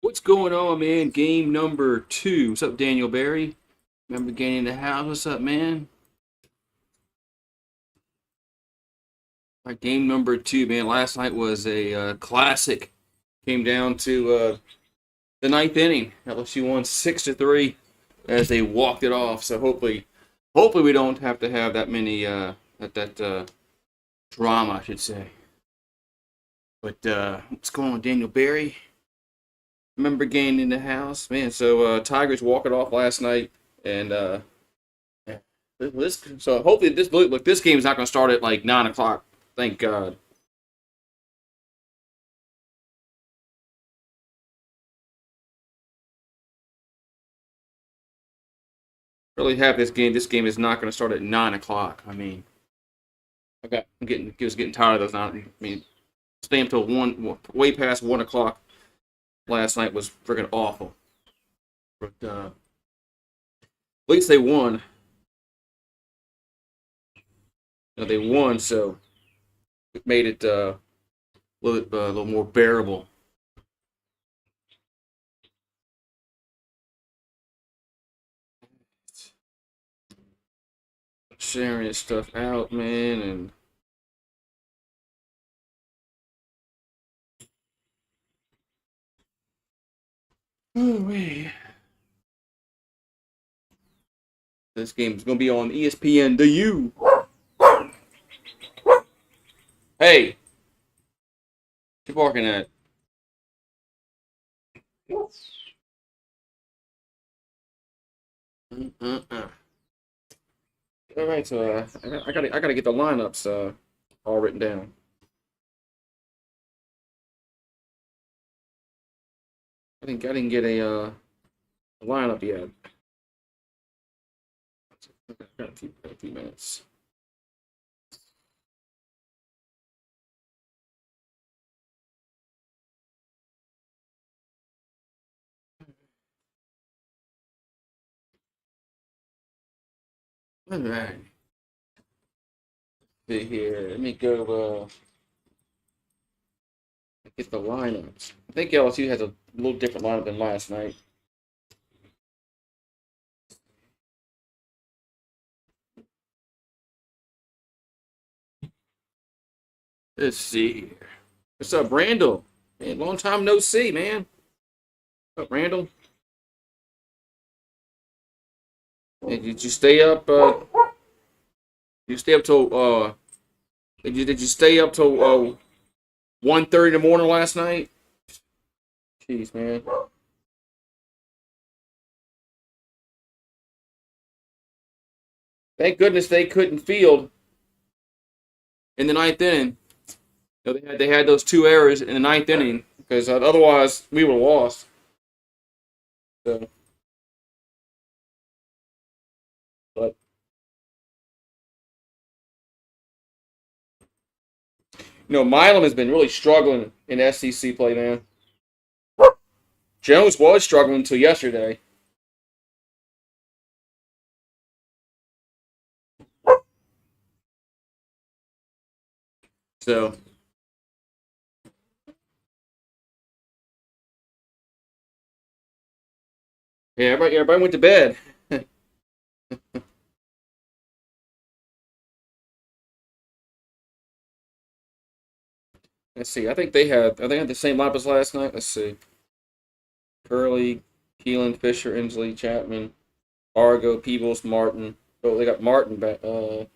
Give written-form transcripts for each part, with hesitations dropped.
What's going on, man? Game number 2. What's up, Daniel Barry? Remember getting in the house? What's up, man? All right, game number 2, man. Last night was a classic. Came down to the ninth inning. LSU won 6-3 as they walked it off. So hopefully we don't have to have that many drama, I should say. But what's going on, Daniel Barry? Remember getting in the house, man. So Tigers walked it off last night, and yeah. So hopefully this game is not going to start at like 9 o'clock. Thank God. Really happy this game is not going to start at 9 o'clock. I mean, I'm getting tired of those. I mean, staying until way past 1 o'clock last night was freaking awful. But at least they won. They won, so it made it a little more bearable. Sharing this stuff out, man, and oh man, this game is gonna be on ESPN. The U. Hey, what you barking at? Uh-uh. All right, so I gotta get the lineups all written down. I didn't get a lineup yet. Got a few minutes. All right. See here. Let me go get the lineups. I think LSU has a little different lineup than last night. Let's see here. What's up, Randall? Man, long time no see, man. What's up, Randall? Hey, did you stay up? You stay up till did you stay up till 1:30 in the morning last night? Jeez, man. Thank goodness they couldn't field in the ninth inning. They had those two errors in the ninth inning because otherwise we would have lost. So, but Milam has been really struggling in SEC play, man. Jones was struggling until yesterday. So, yeah, everybody went to bed. Let's see. I think they had the same lineup as last night. Let's see. Curley, Keelan, Fisher, Inslee, Chapman, Argo, Peebles, Martin. Oh, they got Martin back. They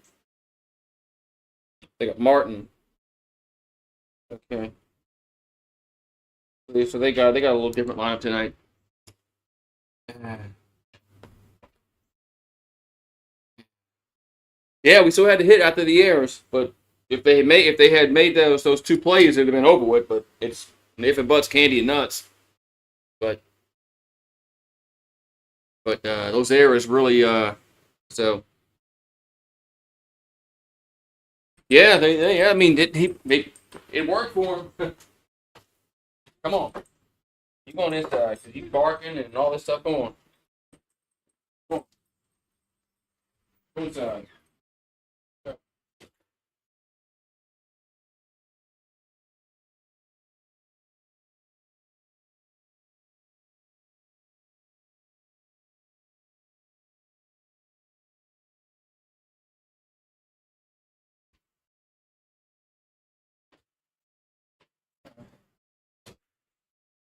got Martin. Okay. So they got a little different lineup tonight. Yeah, we still had to hit after the errors, but if they had made those two plays, it'd have been over with. But it's if and buts, candy and nuts. But those errors really so yeah yeah, I mean it worked for him. Come on, you go on this side because he's barking and all this stuff going. Come on, go inside.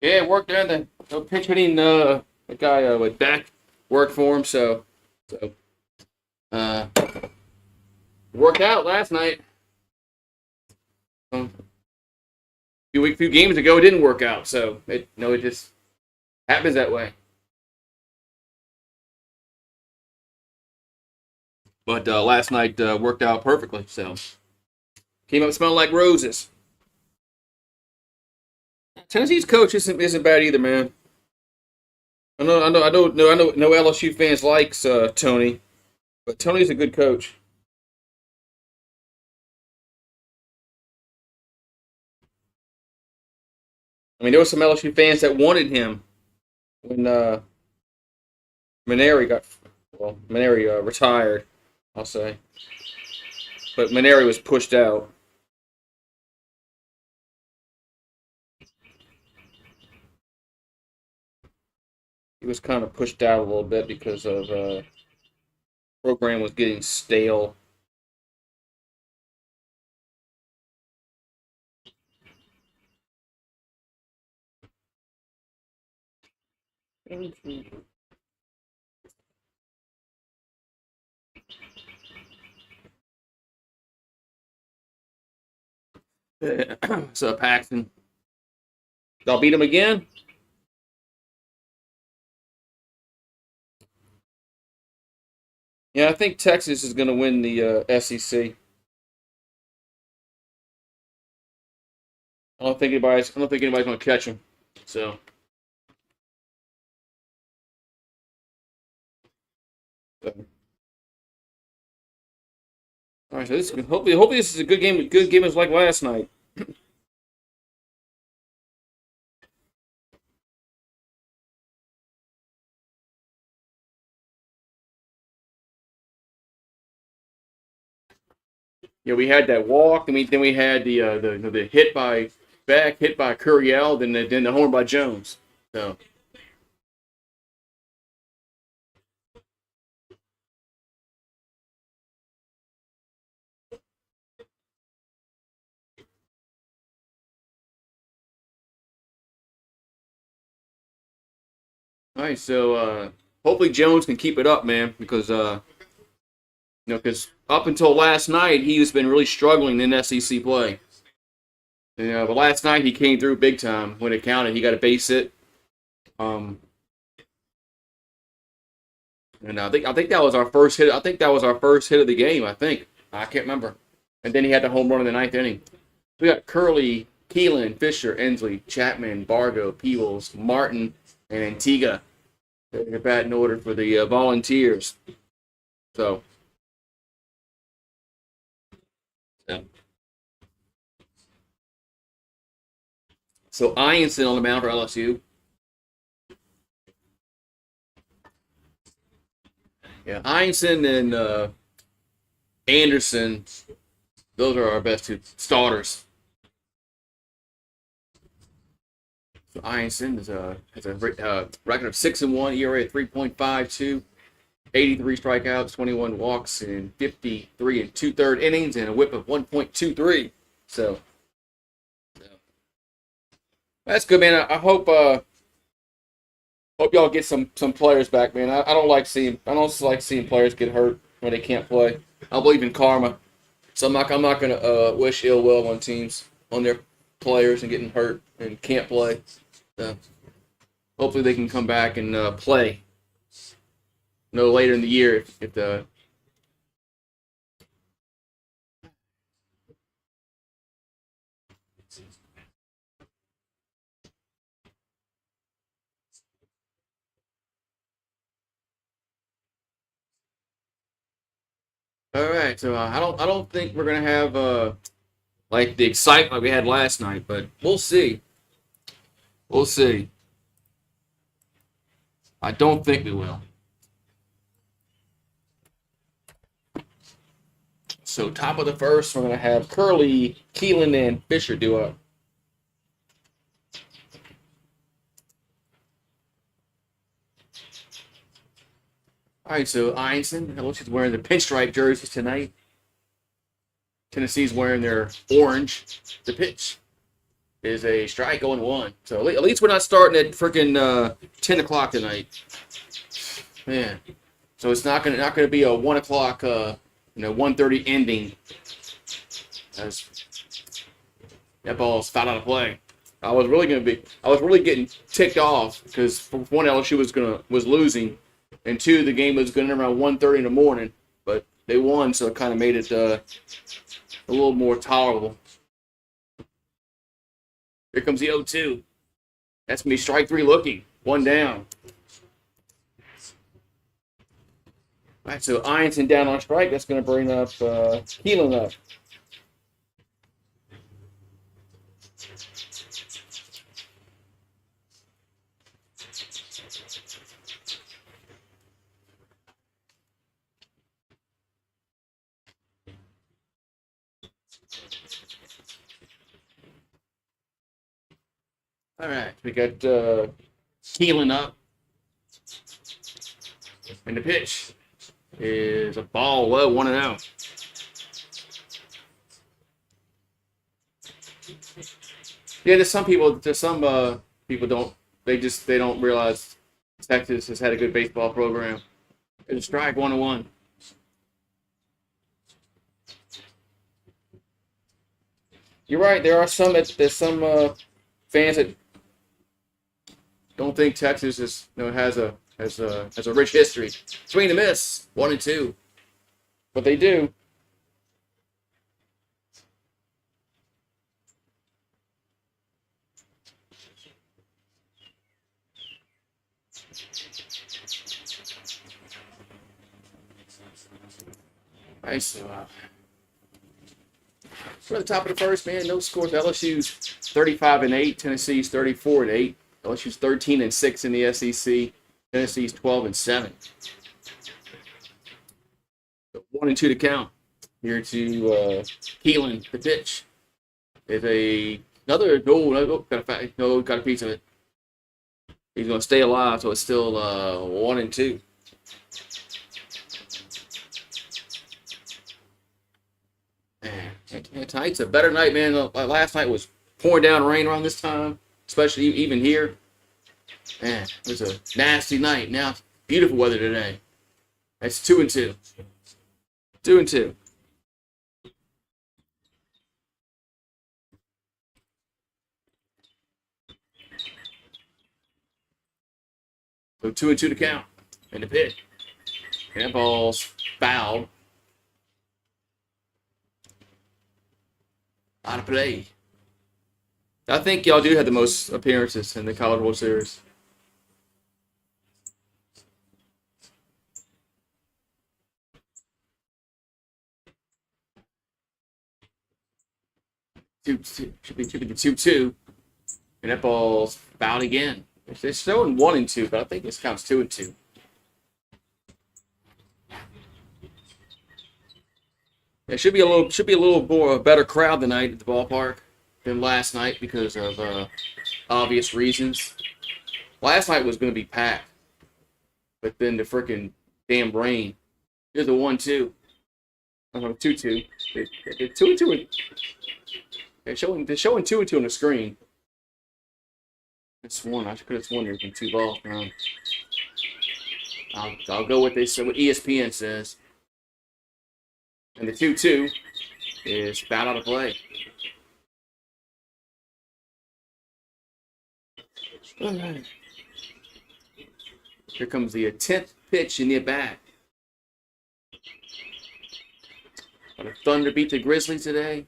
Yeah, it worked out. The pitch hitting the guy with back worked for him, so uh, worked out last night. A few games ago, it didn't work out, so it just happens that way. But last night worked out perfectly, so came up smelling like roses. Tennessee's coach isn't bad either, man. I know LSU fans likes Tony, but Tony's a good coach. I mean, there were some LSU fans that wanted him when Maneri got Maneri retired, I'll say, but Maneri was pushed out. He was kind of pushed out a little bit because of program was getting stale. So Paxton, y'all beat him again. Yeah, I think Texas is going to win the SEC. I don't think anybody's going to catch him. So, all right. So hopefully this is a good game. Good game as like last night. Yeah, we had that walk. I mean, then we had the hit by back hit by Curiel, then the home by Jones. So, all right. So hopefully Jones can keep it up, man, because because up until last night he's been really struggling in SEC play. Yeah, but last night he came through big time when it counted. He got a base hit. Um, and I think that was our first hit. I think that was our first hit of the game. I can't remember. And then he had the home run in the ninth inning. We got Curley, Keelan, Fisher, Ensley, Chapman, Bargo, Peebles, Martin, and Antigua. They're batting order for the Volunteers. So, yeah. So Ianson on the mound for LSU. Yeah, Ianson and Anderson. Those are our best two starters. So Ianson has a record of 6-1, ERA of 3.52, 83 strikeouts, 21 walks in 53 and two-third innings, and a WHIP of 1.23. So that's good, man. I hope y'all get some players back, man. I don't like seeing players get hurt when they can't play. I believe in karma, so I'm not gonna wish ill will on teams on their players and getting hurt and can't play. So hopefully they can come back and play. No later in the year if the all right. So I don't think we're gonna have like the excitement we had last night, but we'll see. We'll see. I don't think we will. So top of the first, we're gonna have Curly, Keelan, and Fisher do up. All right, so Einstein, looks like he's wearing the pinstripe jerseys tonight. Tennessee's wearing their orange to pitch. is a strike 0-1. So at least we're not starting at freaking 10 o'clock tonight. Man. So it's not gonna be a 1 o'clock 1:30 ending. As that ball's fouled out of play. I was really getting ticked off because for one, LSU was losing, and two, the game was going to end around 1:30 in the morning. But they won, so it kind of made it a little more tolerable. Here comes the 0-2. That's me, strike three looking. One down. All right, so Ianson down on strike. That's going to bring up Keelan up. All right, we got Keelan up. And the pitch is a ball low, 1-0. Yeah, there's some people they don't realize Texas has had a good baseball program. It's a strike, 1-1. You're right. There's some fans that don't think Texas has a rich history. Swing and a miss, 1-2. But they do. Nice. We're at the top of the first, man. No scores. LSU's 35-8. Tennessee's 34-8. LSU's 13-6 in the SEC. Tennessee's 12-7. So 1-2 to count. Here to Keelan. The pitch is got a piece of it. He's going to stay alive, so it's still 1-2. Tonight's a better night, man. Last night was pouring down rain around this time, especially even here. Man, it was a nasty night. Now, beautiful weather today. It's 2-2. 2-2. So 2-2 to count. And the pitch. And that ball's fouled. Out of play. I think y'all do have the most appearances in the College World Series. Should be 2-2. And that ball's fouled again. It's showing 1-2, but I think this counts 2-2. It should be a little more better crowd tonight at the ballpark than last night because of obvious reasons. Last night was going to be packed, but then the freaking damn rain. Here's a 1-2. 2-2. They're 2-2. They're showing 2-2 on the screen. I could have sworn there's been 2 balls thrown. I'll go with what ESPN says. And the 2-2 is fouled out of play. All right. Here comes the 10th pitch in the at-bat. The Thunder beat the Grizzlies today.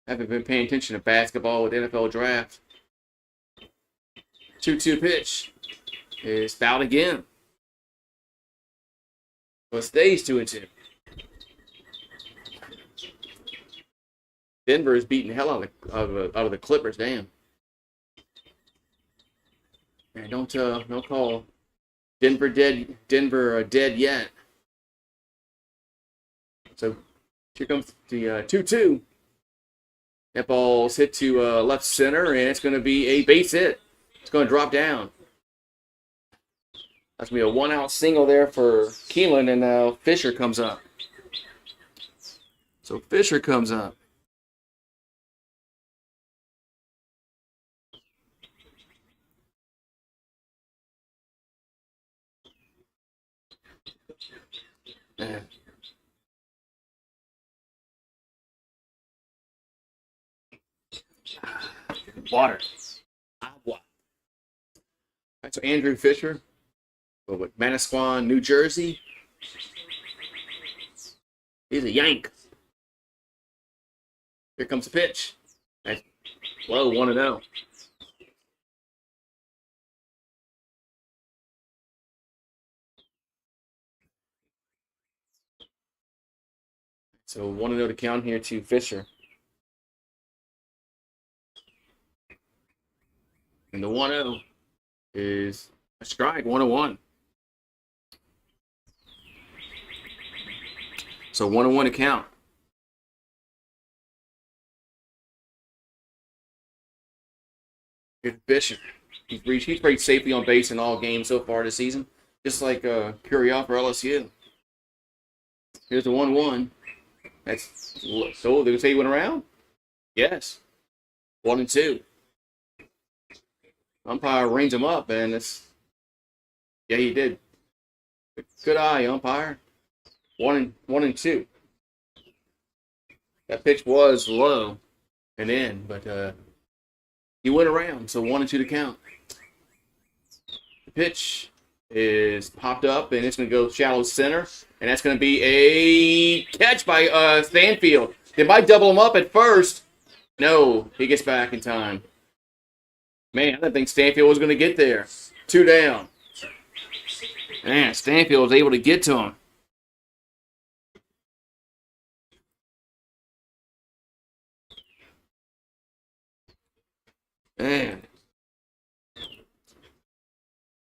Haven't been paying attention to basketball with the NFL draft. 2-2 pitch is fouled again. So it stays 2-2. Denver is beating the hell out of the Clippers. Damn. Man, don't call Denver dead yet. So here comes the 2-2. That ball's hit to left center, and it's going to be a base hit. It's going to drop down. That's going to be a 1-out single there for Keelan, and now Fisher comes up. So Fisher comes up. Yeah. Water. Agua. Right, so Andrew Fisher, with Manasquan, New Jersey. He's a Yank. Here comes the pitch. That's low, 1-0. So 1-0 to count here to Fisher. And the 1-0 is a strike, 1-1. So 1-1 to count. Here's Fisher. He's played safely on base in all games so far this season, just like Curiel for LSU. Here's the 1-1. That's so. They say he went around. Yes, 1-2. Umpire rings him up, and it's yeah, he did. Good eye, umpire. 1-2. That pitch was low and in, but he went around, so 1-2 to count. The pitch is popped up, and it's going to go shallow center, and that's going to be a catch by Stanfield. They might double him up at first. No, he gets back in time. Man, I didn't think Stanfield was going to get there. 2 down. Man, Stanfield was able to get to him. Man.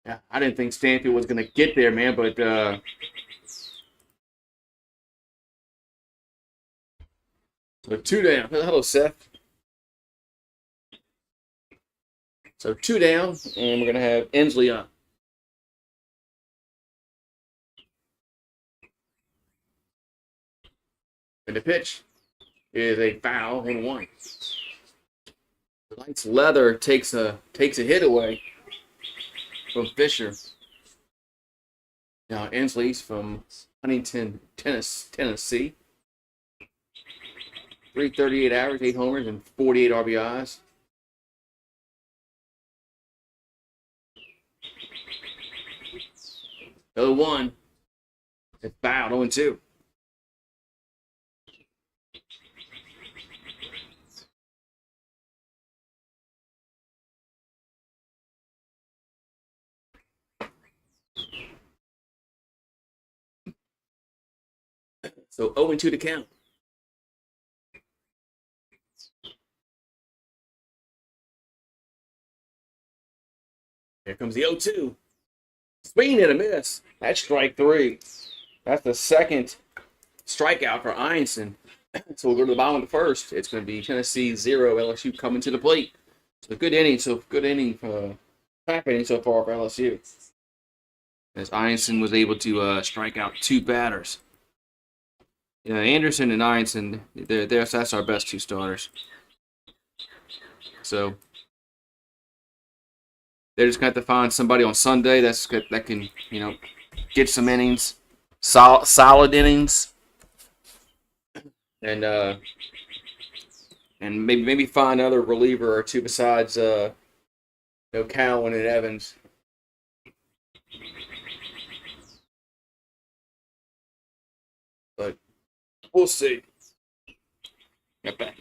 Yeah, I didn't think Stanfield was going to get there, man, but so 2 down. Hello, Seth. So 2 down, and we're going to have Inslee up. And the pitch is a foul, 1-1. Lights Leather takes a hit away from Fisher. Now Inslee's from Huntington, Tennessee. 338 average, 8 homers, and 48 RBIs. Another 1. It's fouled, 0-2. So 0-2 to count. Here comes the 0-2. Swing and a miss. That's strike 3. That's the second strikeout for Einstein. So we'll go to the bottom of the first. It's going to be Tennessee 0, LSU coming to the plate. So good inning. Half inning so far for LSU. As Einstein was able to strike out 2 batters. Yeah, Anderson and Einstein, that's our best 2 starters. So they're just going to have to find somebody on Sunday that can, get some innings, solid innings, and maybe find another reliever or 2 besides Cowan and Evans. But we'll see. Get back.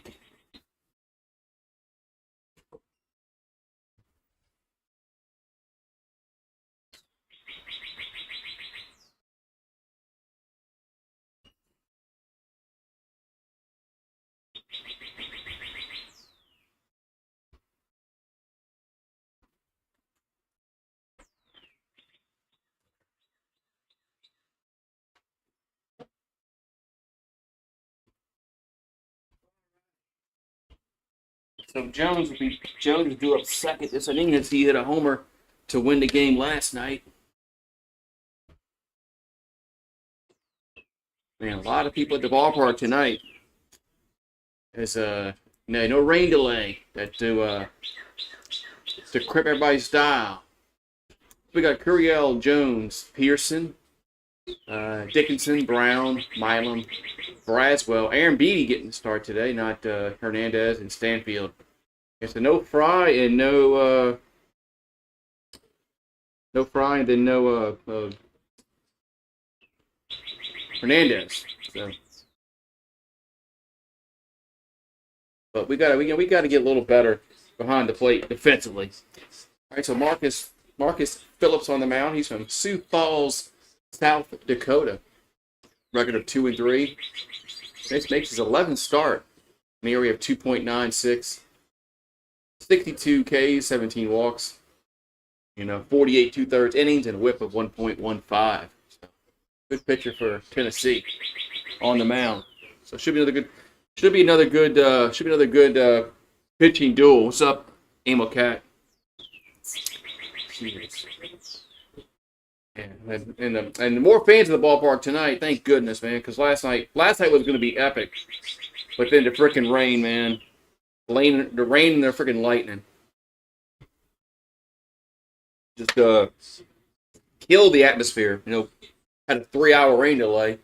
So Jones would do up second this inning as he hit a homer to win the game last night. Man, a lot of people at the ballpark tonight. There's no rain delay to cripple everybody's style. We got Curiel, Jones, Pearson, Dickinson, Brown, Milam, Braswell, Aaron Beatty getting the start today, not Hernandez and Stanfield. Okay, so no Fry, and then no Hernandez. So, but we gotta get a little better behind the plate defensively. All right, so Marcus Phillips on the mound. He's from Sioux Falls, South Dakota. Record of 2-3. This makes his 11th start. In the area of 2.96, 62 Ks, 17 walks. 48 2/3 innings and a WHIP of 1.15. So, good pitcher for Tennessee on the mound. So should be another good pitching duel. What's up, Amo Cat? And more fans of the ballpark tonight. Thank goodness, man. Because last night was going to be epic, but then the freaking rain, man. The rain and the freaking lightning just killed the atmosphere. Had a 3-hour rain delay.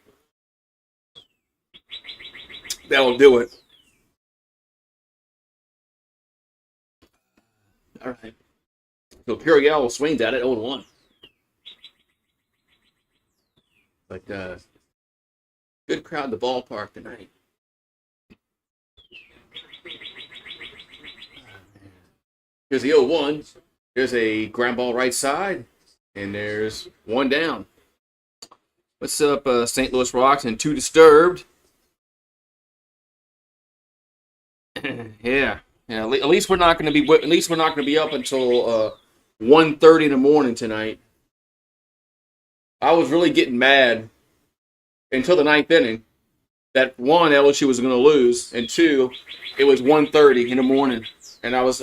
That'll do it. All right. So Puriel swings at it 0-1. But good crowd in the ballpark tonight. Here's the 0-1. There's a ground ball right side, and there's one down. What's up, St. Louis Rocks and 2 disturbed? Yeah. At least we're not going to be. At least we're not going to be up until 1:30 in the morning tonight. I was really getting mad until the 9th inning that 1, LSU was going to lose, and 2, it was 1:30 in the morning, and I was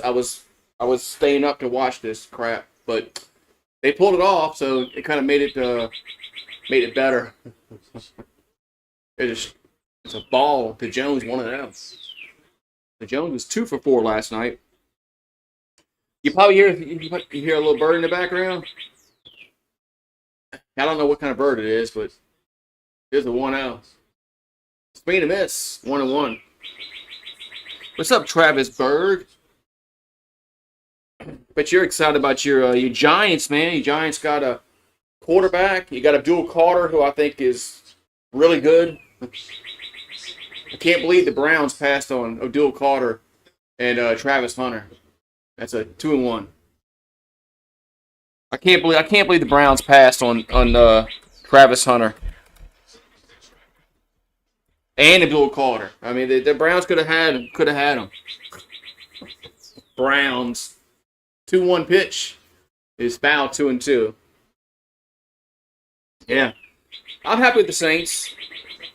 staying up to watch this crap, but they pulled it off, so it kind of made it better. It's a ball to Jones, one of them. The Jones was 2 for 4 last night. You probably hear a little bird in the background. I don't know what kind of bird it is, but there's a 1-0. Swing and miss, 1-1. What's up, Travis Berg? But you're excited about your Giants, man. Your Giants got a quarterback. You got Abdul Carter, who I think is really good. I can't believe the Browns passed on Abdul Carter and Travis Hunter. That's a 2-1. I can't believe the Browns passed on Travis Hunter and Abdul Carter. I mean, the Browns could have had him. Browns 2-1 pitch is foul 2-2. Yeah, I'm happy with the Saints.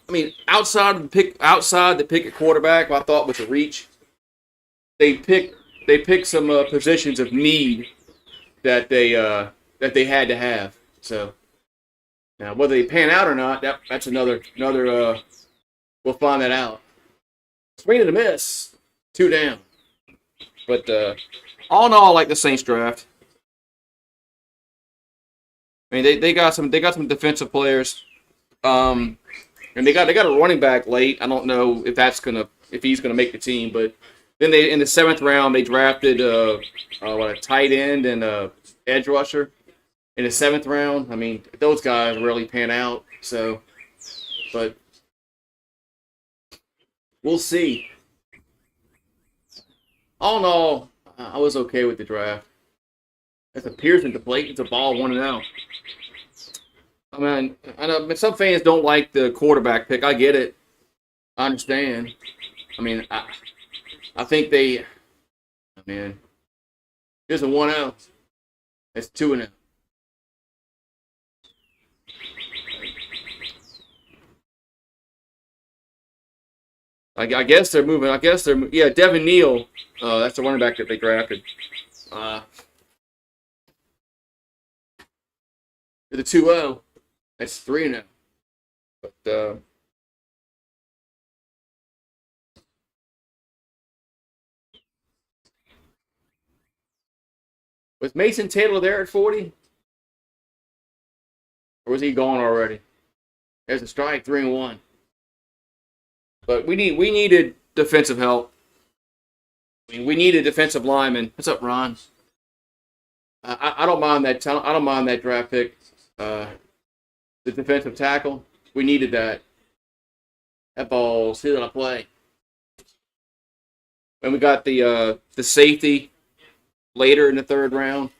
I mean, outside the pick at quarterback, I thought was a reach. They picked some positions of need that they had to have. So now whether they pan out or not, that's another we'll find that out. Swing and a miss, 2 down. But all in all, I like the Saints draft. I mean, they got some defensive players, and they got a running back late. I don't know if he's gonna make the team, but then in the 7th round they drafted a tight end and a edge rusher in the 7th round. I mean, those guys really pan out. So, but we'll see. All in all, I was okay with the draft. That's a Pearson to plate. It's a ball 1-0. I mean, I know some fans don't like the quarterback pick. I get it. I understand. I mean, I think I mean, there's a 1-0. It's 2-0. I guess they're moving. Yeah, Devin Neal. That's the running back that they drafted. The 2-0. That's 3-0. But was Mason Taylor there at 40? Or was he gone already? There's a strike, 3-1. But we needed defensive help. I mean, we needed defensive linemen. What's up, Ron? I don't mind that. I don't mind that draft pick. Uh, the defensive tackle. We needed that. That ball's hit on a play. And we got the safety later in the third round.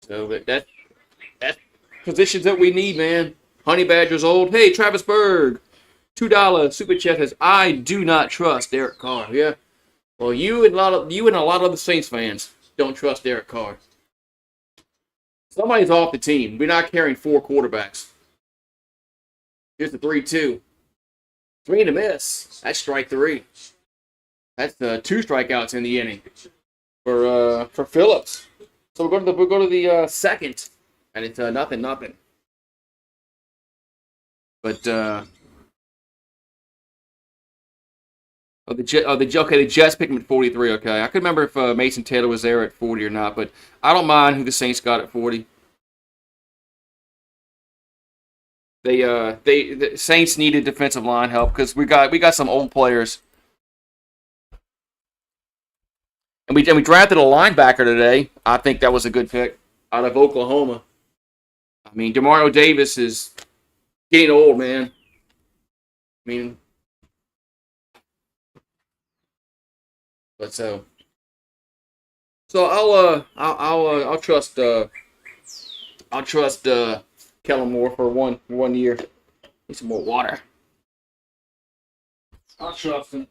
So that's positions that we need, man. Honey Badger's old. Hey, Travis Berg, $2 super chat says, I do not trust Derek Carr. Yeah. Well, you and a lot of other Saints fans don't trust Derek Carr. Somebody's off the team. We're not carrying 4 quarterbacks. Here's the 3-2. 3 to miss. That's strike 3. That's 2 strikeouts in the inning for Phillips. So we'll go to the second, and it's 0-0. But the Jets picked him at 43. Okay, I couldn't remember if Mason Taylor was there at 40 or not, but I don't mind who the Saints got at 40. The Saints needed defensive line help because we got some old players, and we drafted a linebacker today. I think that was a good pick out of Oklahoma. I mean, Demario Davis is getting old, man. I mean, but I'll trust Kellen Moore for one year. Need some more water. I'll trust him.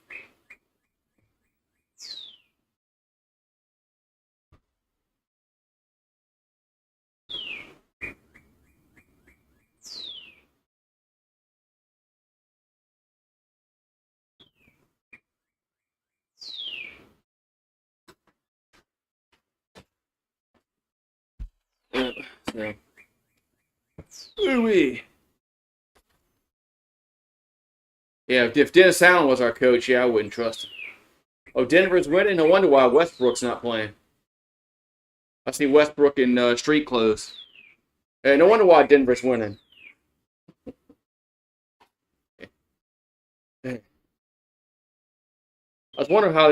So. Ooh-wee. Yeah, if Dennis Allen was our coach, yeah, I wouldn't trust him. Oh, Denver's winning? No wonder why Westbrook's not playing. I see Westbrook in street clothes. Hey, no wonder why Denver's winning. I was wondering how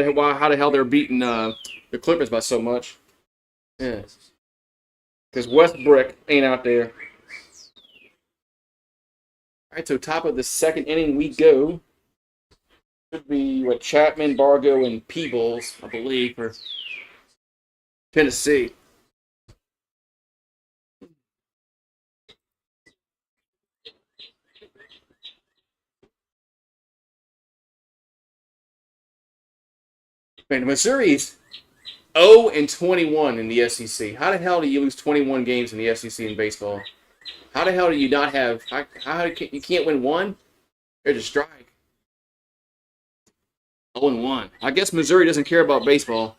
the hell they're beating the Clippers by so much. Yeah. Because Westbrook ain't out there. All right, so top of the second inning we go. Should be with Chapman, Bargo, and Peebles, I believe, for Tennessee. Man, Missouri's 0-21 in the SEC. How the hell do you lose 21 games in the SEC in baseball? How the hell do you not have? How you can't win one? There's a strike. 0-1. I guess Missouri doesn't care about baseball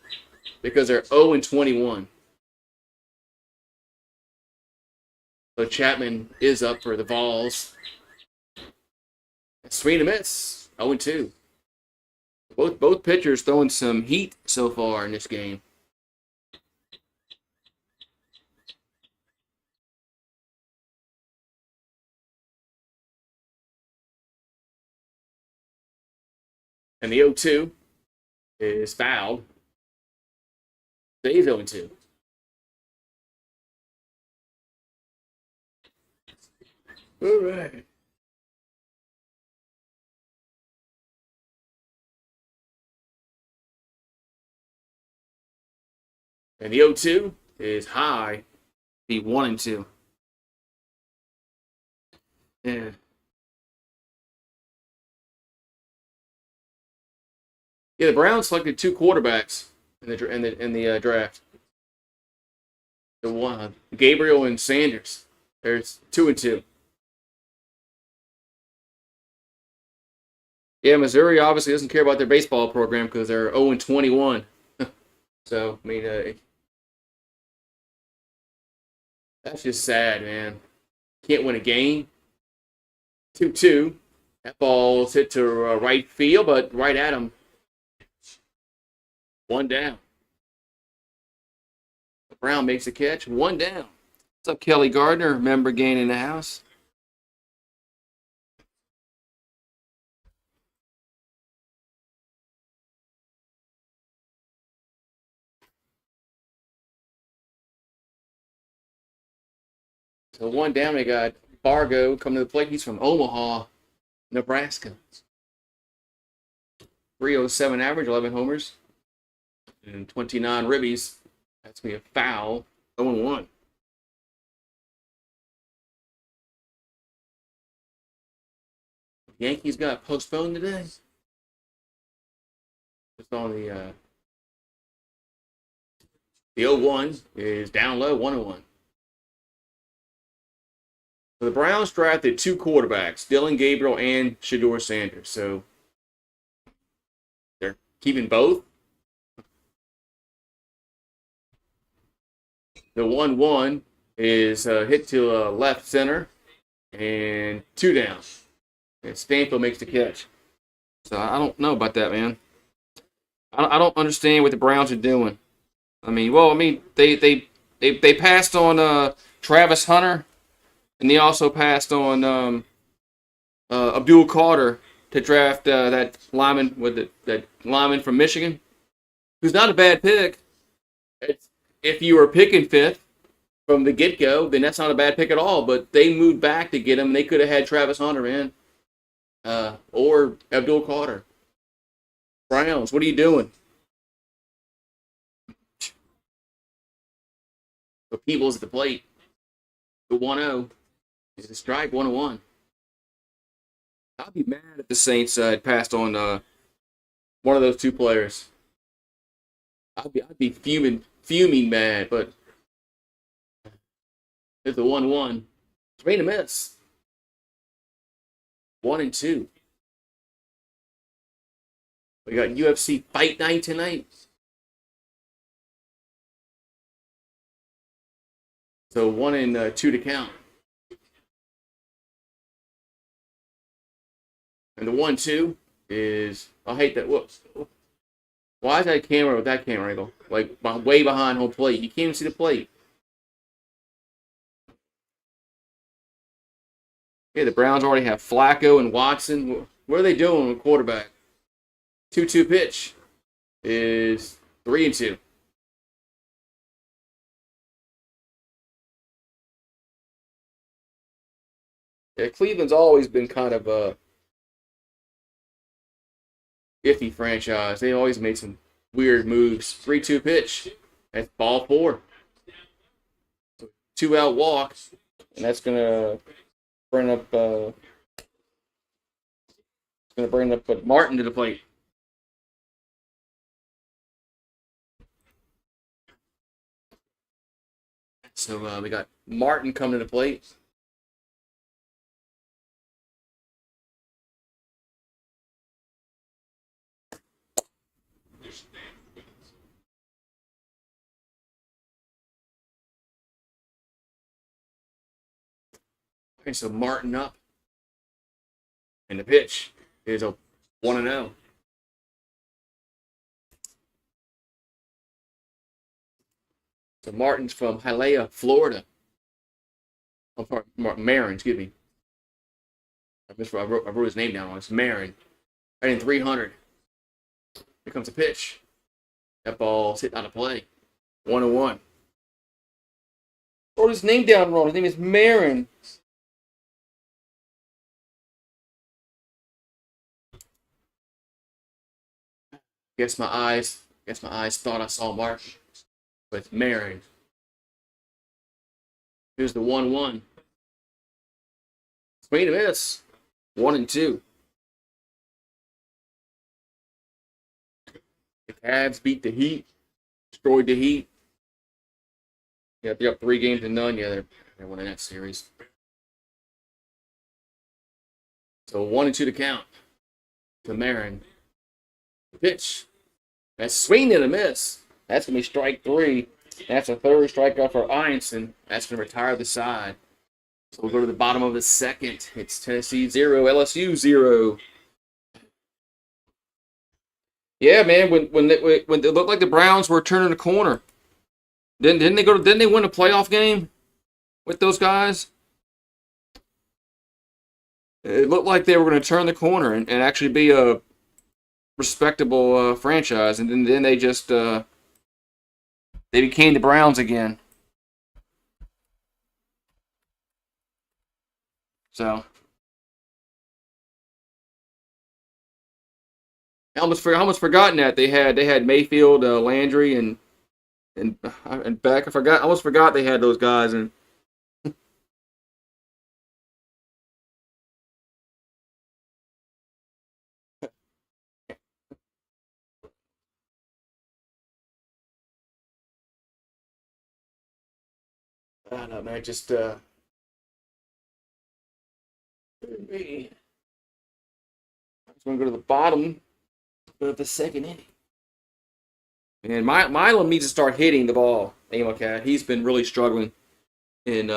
because they're 0-21. So Chapman is up for the Vols. Swing and a miss. 0-2. Both pitchers throwing some heat so far in this game. And the 0-2 is fouled. So he's 0-2. All right. And the 0-2 is high. Be 1-2. Yeah. Yeah, the Browns selected 2 quarterbacks in the draft. The one Gabriel and Sanders. There's 2-2. Yeah, Missouri obviously doesn't care about their baseball program because they're 0-21. So I mean, that's just sad, man. Can't win a game. 2-2. That ball's hit to right field, but right at him. 1 down. Brown makes a catch. 1 down. What's up, Kelly Gardner? Member gain in the house. So one down, they got Fargo coming to the plate. He's from Omaha, Nebraska. 307 average, 11 homers, and 29 ribbies. That's going to be a foul. 0-1. Yankees got postponed today. Just on the 0-1 is down low, 1-1. So the Browns drafted 2 quarterbacks, Dylan Gabriel and Shedeur Sanders. So they're keeping both. The 1-1 is hit to left center and 2 down. And Stanfield makes the catch. So I don't know about that, man. I don't understand what the Browns are doing. They passed on Travis Hunter, and they also passed on Abdul Carter to draft that lineman from Michigan, who's not a bad pick. If you were picking 5th from the get-go, then that's not a bad pick at all. But they moved back to get him. They could have had Travis Hunter in or Abdul Carter. Browns, what are you doing? The Peebles at the plate. The 1-0 is a strike, 1-1. I'd be mad if the Saints had passed on one of those 2 players. I'd be fuming mad, but it's a 1-1. Swing and miss. 1-2. We got UFC Fight Night tonight. So 1-2 to count. And the 1-2 is, I hate that. Whoops. Why is that camera with that camera angle? Like way behind home plate. You can't even see the plate. Okay, the Browns already have Flacco and Watson. What are they doing with quarterback? 2-2 pitch is 3-2. Yeah, Cleveland's always been kind of a iffy franchise. They always made some weird moves. 3-2 pitch. That's ball 4. 2-out walk. And that's gonna bring up Martin to the plate. So we got Martin coming to the plate. Okay, so Martin up. And the pitch is a 1-0. So Martin's from Hialeah, Florida. Marin, excuse me. I wrote his name down wrong. It's Marin. Right in 300. Here comes a pitch. That ball's hit out of play. 1-1. Wrote his name down wrong. His name is Marin. Guess my eyes thought I saw Martin. But it's Marin. Here's the 1-1. Swing and miss. 1-2. The Cavs beat the Heat. Destroyed the Heat. Yeah, they're up 3-0. Yeah, they're winning that series. So 1-2 to count. To Marin. Pitch. That's swing and a miss. That's going to be strike 3. That's a third strikeout for Einstein. That's going to retire the side. So we'll go to the bottom of the second. It's Tennessee 0, LSU 0. Yeah, man. When it looked like the Browns were turning the corner, didn't they win a playoff game with those guys? It looked like they were going to turn the corner and actually be a respectable franchise, and then they just they became the Browns again. So I almost forgotten that they had Mayfield, Landry, and Beck. I almost forgot they had those guys. And I don't know, man. Just I'm just gonna go to the bottom of the second inning. And Milam needs to start hitting the ball. Cat. He's been really struggling in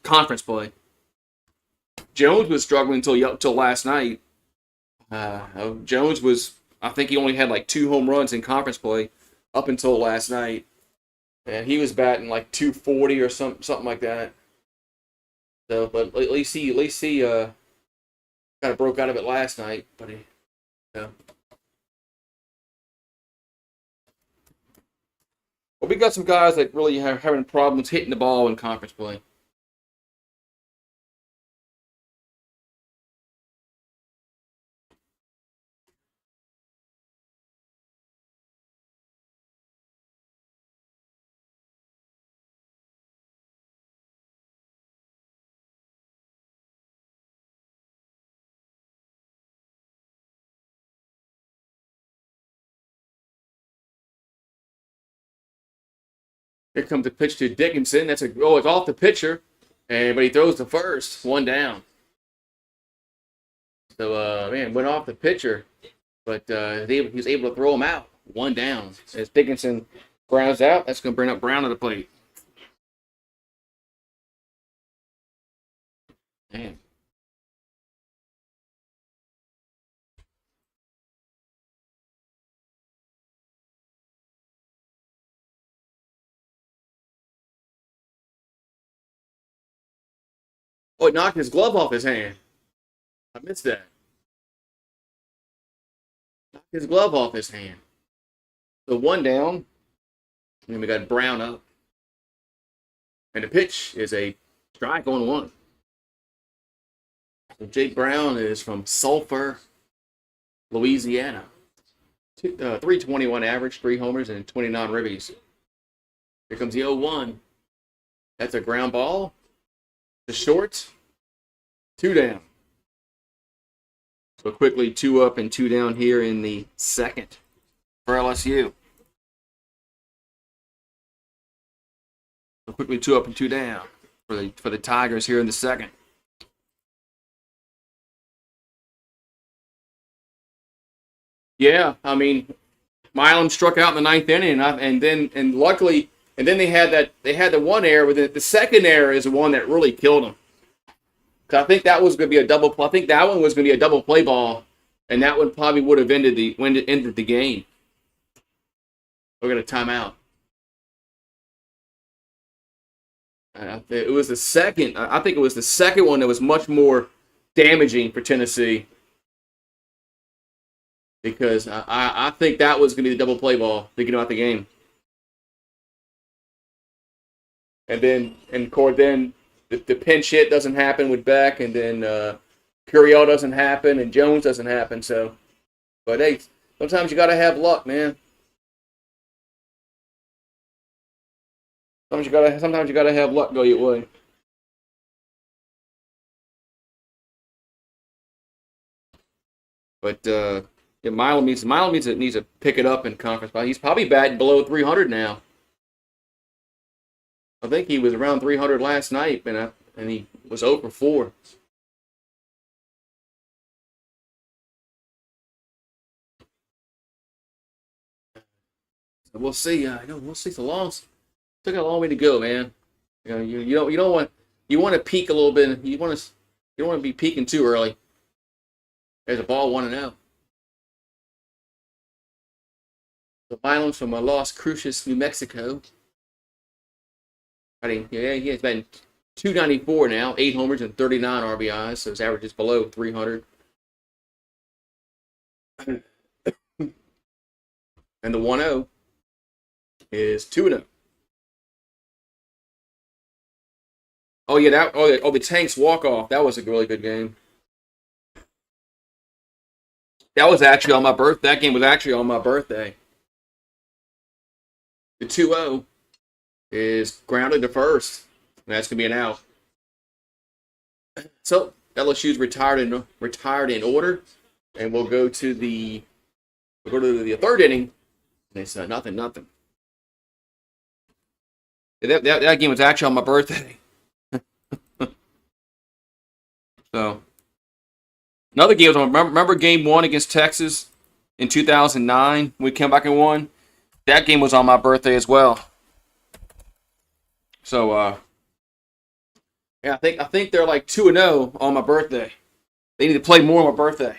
conference play. Jones was struggling until last night. Jones was, I think he only had like 2 home runs in conference play up until last night, and he was batting like 240 or something like that. So, but at least he kind of broke out of it last night. But yeah. But we got some guys that really are having problems hitting the ball in conference play. Here comes the pitch to Dickinson. It's off the pitcher, but he throws the first, one down. So man, went off the pitcher, but he was able to throw him out, one down. As Dickinson grounds out, that's going to bring up Brown to the plate. Man. Oh, it knocked his glove off his hand. I missed that. Knocked his glove off his hand. So one down, and we got Brown up. And the pitch is a strike on one. So Jake Brown is from Sulphur, Louisiana. 321 average, 3 homers, and 29 ribbies. Here comes the 0-1. That's a ground ball. The short. 2 down. So quickly 2 up and 2 down here in the second for LSU. So quickly 2 up and 2 down for the Tigers here in the second. Yeah, I mean, Milam struck out in the ninth inning, and luckily, and then they had the one error, but the second error is the one that really killed them. Because I think that was going to be a double. I think that one was going to be a double play ball, and that one probably would have ended the game. We're going to timeout. It was the second. I think it was the second one that was much more damaging for Tennessee. Because I think that was going to be the double play ball to get out the game. And then, and of course, then the pinch hit doesn't happen with Beck, and then Curiel doesn't happen, and Jones doesn't happen. So, but hey, sometimes you got to have luck, man. Sometimes you gotta have luck go your way. But yeah, Milam needs to pick it up in conference play. He's probably batting below 300 now. I think he was around 300 last night, and he was 0 for 4. So we'll see. We'll see. Still got a long way to go, man. You want to peak a little bit. You don't want to be peaking too early. There's a ball 1-0. The Milam's from Las Cruces, New Mexico. I mean, yeah, he's been 294 now, 8 homers and 39 RBIs, so his average is below 300. And the 1-0 is 2-0. Oh yeah, that. Oh, yeah, oh, the Tanks walk off. That was a really good game. That was actually on my birth. That game was actually on my birthday. The 2-0 is grounded to first. That's gonna be an out. So LSU's retired in order, and we'll go to the third inning. And it's nothing, nothing. That game was actually on my birthday. So another game was on. Remember game one against Texas in 2009? We came back and won. That game was on my birthday as well. So yeah, I think they're like 2-0 on my birthday. They need to play more on my birthday.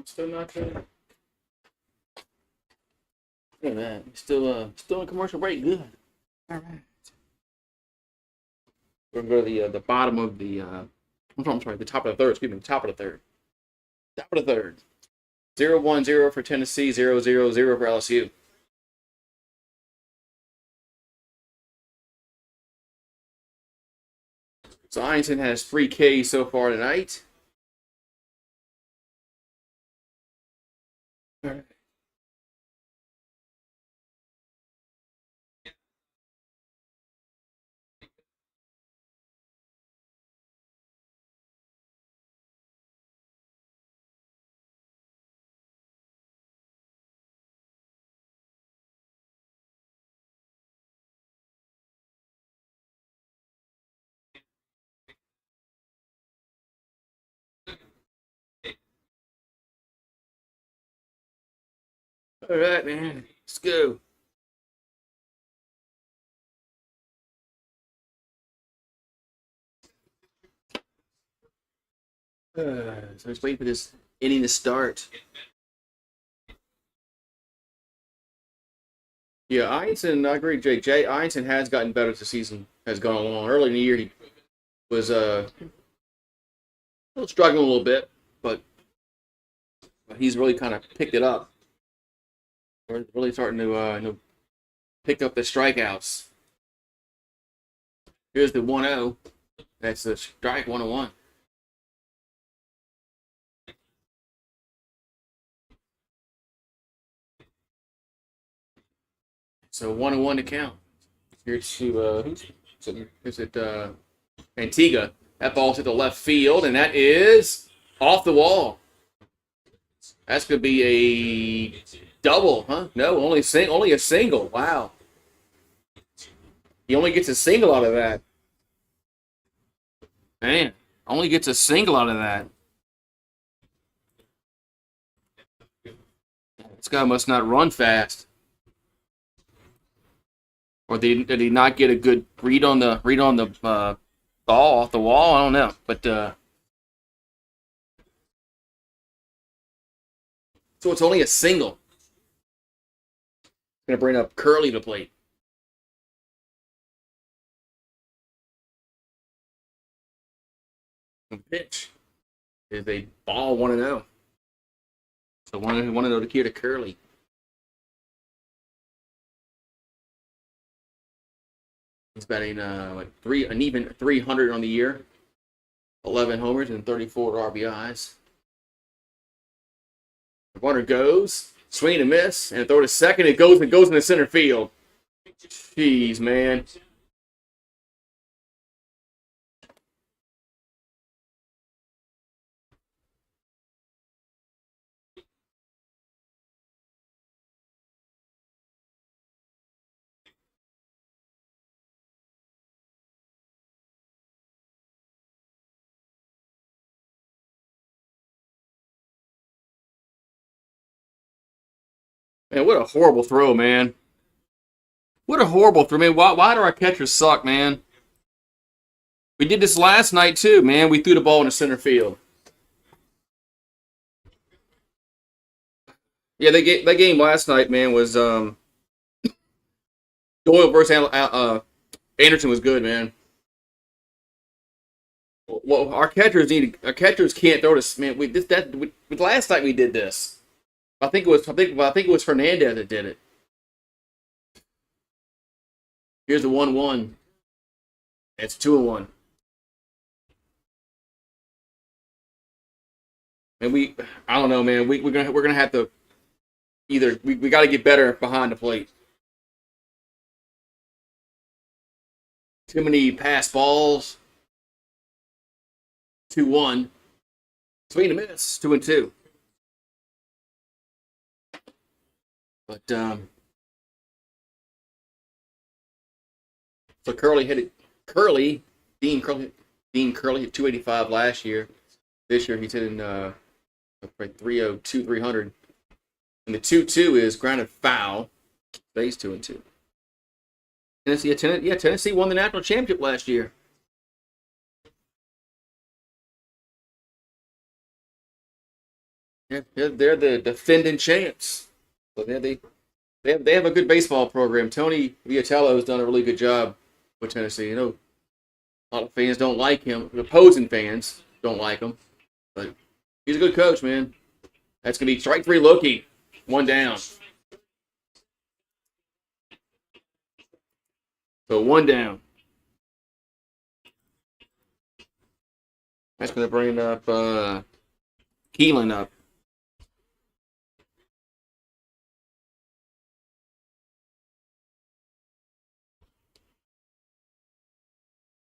Still not good. Look at that. Still in commercial break. Good. All right. We're gonna go to the bottom of the. I'm sorry, the top of the third. Excuse me, top of the third. Top of the third. 0-1-0 for Tennessee. 0-0-0 for LSU. So Einstein has 3 Ks so far tonight. All right. All right, man. Let's go. So let's wait for this inning to start. Yeah, Einstein, I agree, Jake. Jay Einstein has gotten better as the season has gone along. Early in the year, he was struggling a little bit, but he's really kind of picked it up. We're really starting to pick up the strikeouts. Here's the 1-0. That's the strike 1-1. So 1-1 to count. Here's to is it Antigua. That ball's hit the left field, and that is off the wall. That's gonna be a double, huh? No, only a single. Wow. He only gets a single out of that. Man, only gets a single out of that. This guy must not run fast. Or did he not get a good read on the ball off the wall? I don't know. But so it's only a single. Gonna bring up Curly to plate. And pitch is a ball 1-0. So 1-0 to to Curly. He's batting an even 300 on the year, 11 homers and 34 RBIs. The runner goes, swing and miss, and throw to second. It goes into center field. Jeez, man. Man, what a horrible throw, man. What a horrible throw, man. Why do our catchers suck, man? We did this last night too, man. We threw the ball in the center field. Yeah, that game last night, man, was Doyle versus Anderson was good, man. Well, our catchers can't throw this, man. Last night we did this. I think it was Fernandez that did it. Here's the 1-1. It's 2-1. And I don't know, man. We're gonna have to either we got to get better behind the plate. Too many pass balls. 2-1. Swing and a miss. 2-2. But so Curly hit it. Dean Curley hit 285 last year. This year he's hitting 302, 300. And the 2-2 is grounded foul. Stays 2-2. Tennessee won the national championship last year. Yeah, they're the defending champs. So they have a good baseball program. Tony Vitello has done a really good job with Tennessee. You know, a lot of fans don't like him. The opposing fans don't like him, but he's a good coach, man. That's gonna be strike three, Loki. One down. So one down. That's gonna bring up Keelan up.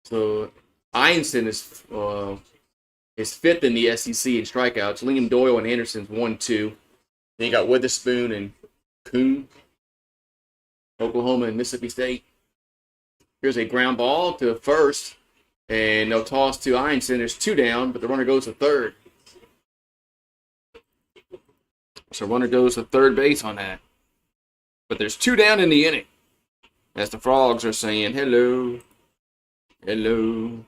So Einstein is fifth in the SEC in strikeouts. Liam Doyle and Anderson's 1-2. Then you got Witherspoon and Kuhn, Oklahoma and Mississippi State. Here's a ground ball to first, and they'll toss to Einstein. There's two down, but the runner goes to third. So runner goes to third base on that. But there's two down in the inning. As the Frogs are saying, hello. Hello.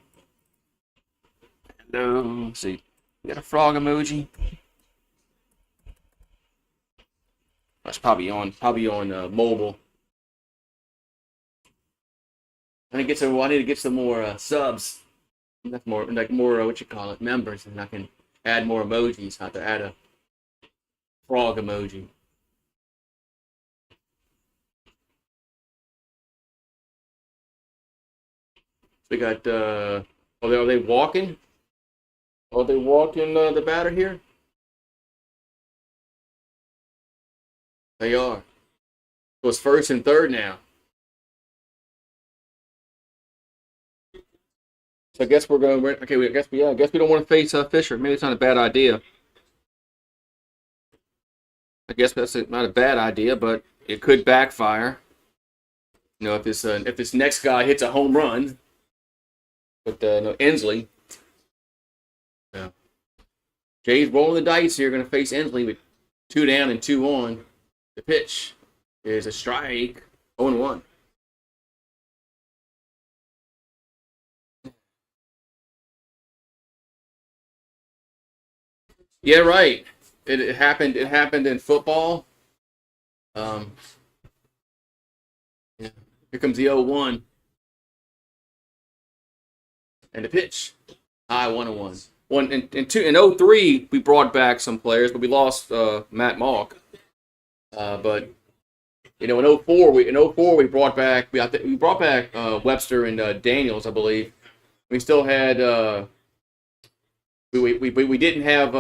Hello. Let's see. You got a frog emoji? That's probably on mobile. I need to get some more subs. That's more what you call it, members, and I can add more emojis. I have to add a frog emoji. We got are they walking? Are they walking the batter here? They are. So it's first and third now. So I guess we're going. Okay, I guess we don't want to face Fisher. Maybe it's not a bad idea. I guess that's not a bad idea, but it could backfire. You know, if this next guy hits a home run with Ensley. Yeah. Jay's rolling the dice here. Going to face Ensley with 2 down and 2 on. The pitch is a strike. 0-1. Yeah, right. It happened. It happened in football. Yeah. Here comes the 0-1. And the pitch. High 1-1. One and two in 0-3 we brought back some players, but we lost Matt Malk. But you know, in 04 we brought back Webster and Daniels, I believe. We still had we didn't have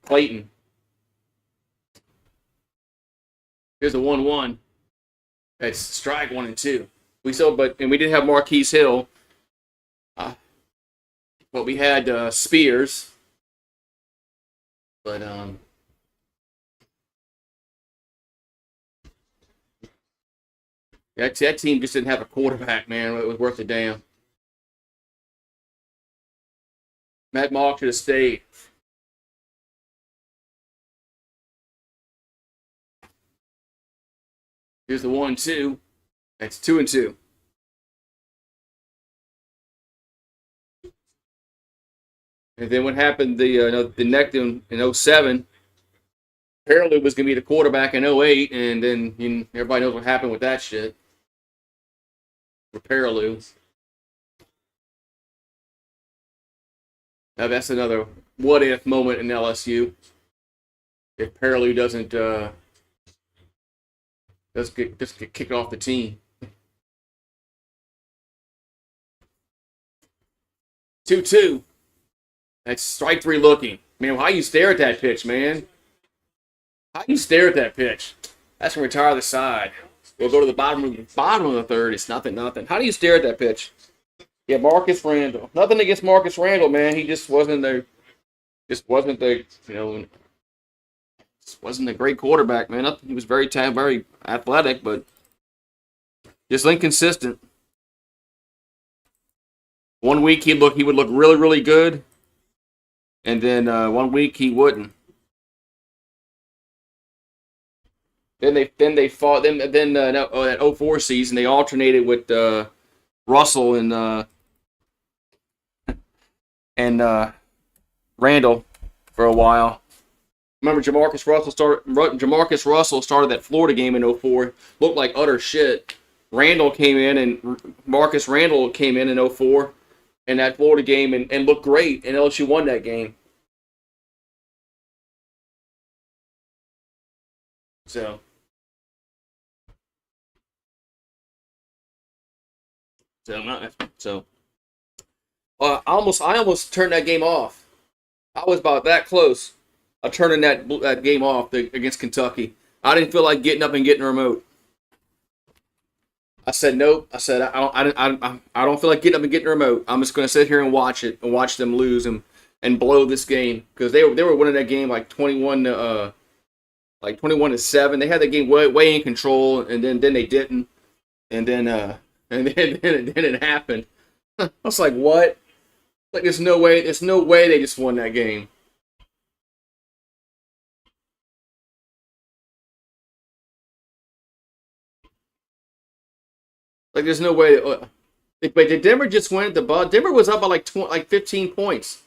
Clayton. Here's a 1-1. That's strike 1 and 2. We didn't have Marquise Hill. But we had Spears. But that team just didn't have a quarterback, man. It was worth the damn. Matt Malk should have stayed. Here's the 1-2. That's 2-2. And then what happened the next in 07, Parallel was going to be the quarterback in 08, and then everybody knows what happened with that shit. For Parallel. Now that's another what if moment in LSU. If Parallel doesn't get kicked off the team. 2-2. That's strike three looking. Man, how you stare at that pitch, man? How you stare at that pitch? That's gonna retire the side. We'll go to the bottom of the third. It's nothing. How do you stare at that pitch? Yeah, Marcus Randall. Nothing against Marcus Randall, man. He just wasn't the wasn't a great quarterback, man. He was very athletic, but just inconsistent. One week he would look really, really good, and then 1 week he wouldn't. Then they fought. Then that 04 season they alternated with Russell and Randall for a while. Remember Jamarcus Russell started that Florida game in 04. Looked like utter shit. Randall came in and Marcus Randall came in 04 in that Florida game and looked great, and LSU won that game. So I almost turned that game off. I was about that close of turning that game off against Kentucky. I didn't feel like getting up and getting a remote. I said nope. I said I don't feel like getting up and getting a remote. I'm just going to sit here and watch it and watch them lose and blow this game because they were winning that game like 21-7. They had the game way in control, and then they didn't, and then it happened. I was like, what? Like there's no way they just won that game. Like there's no way. But did Denver just win the ball? Denver was up by like 15 points.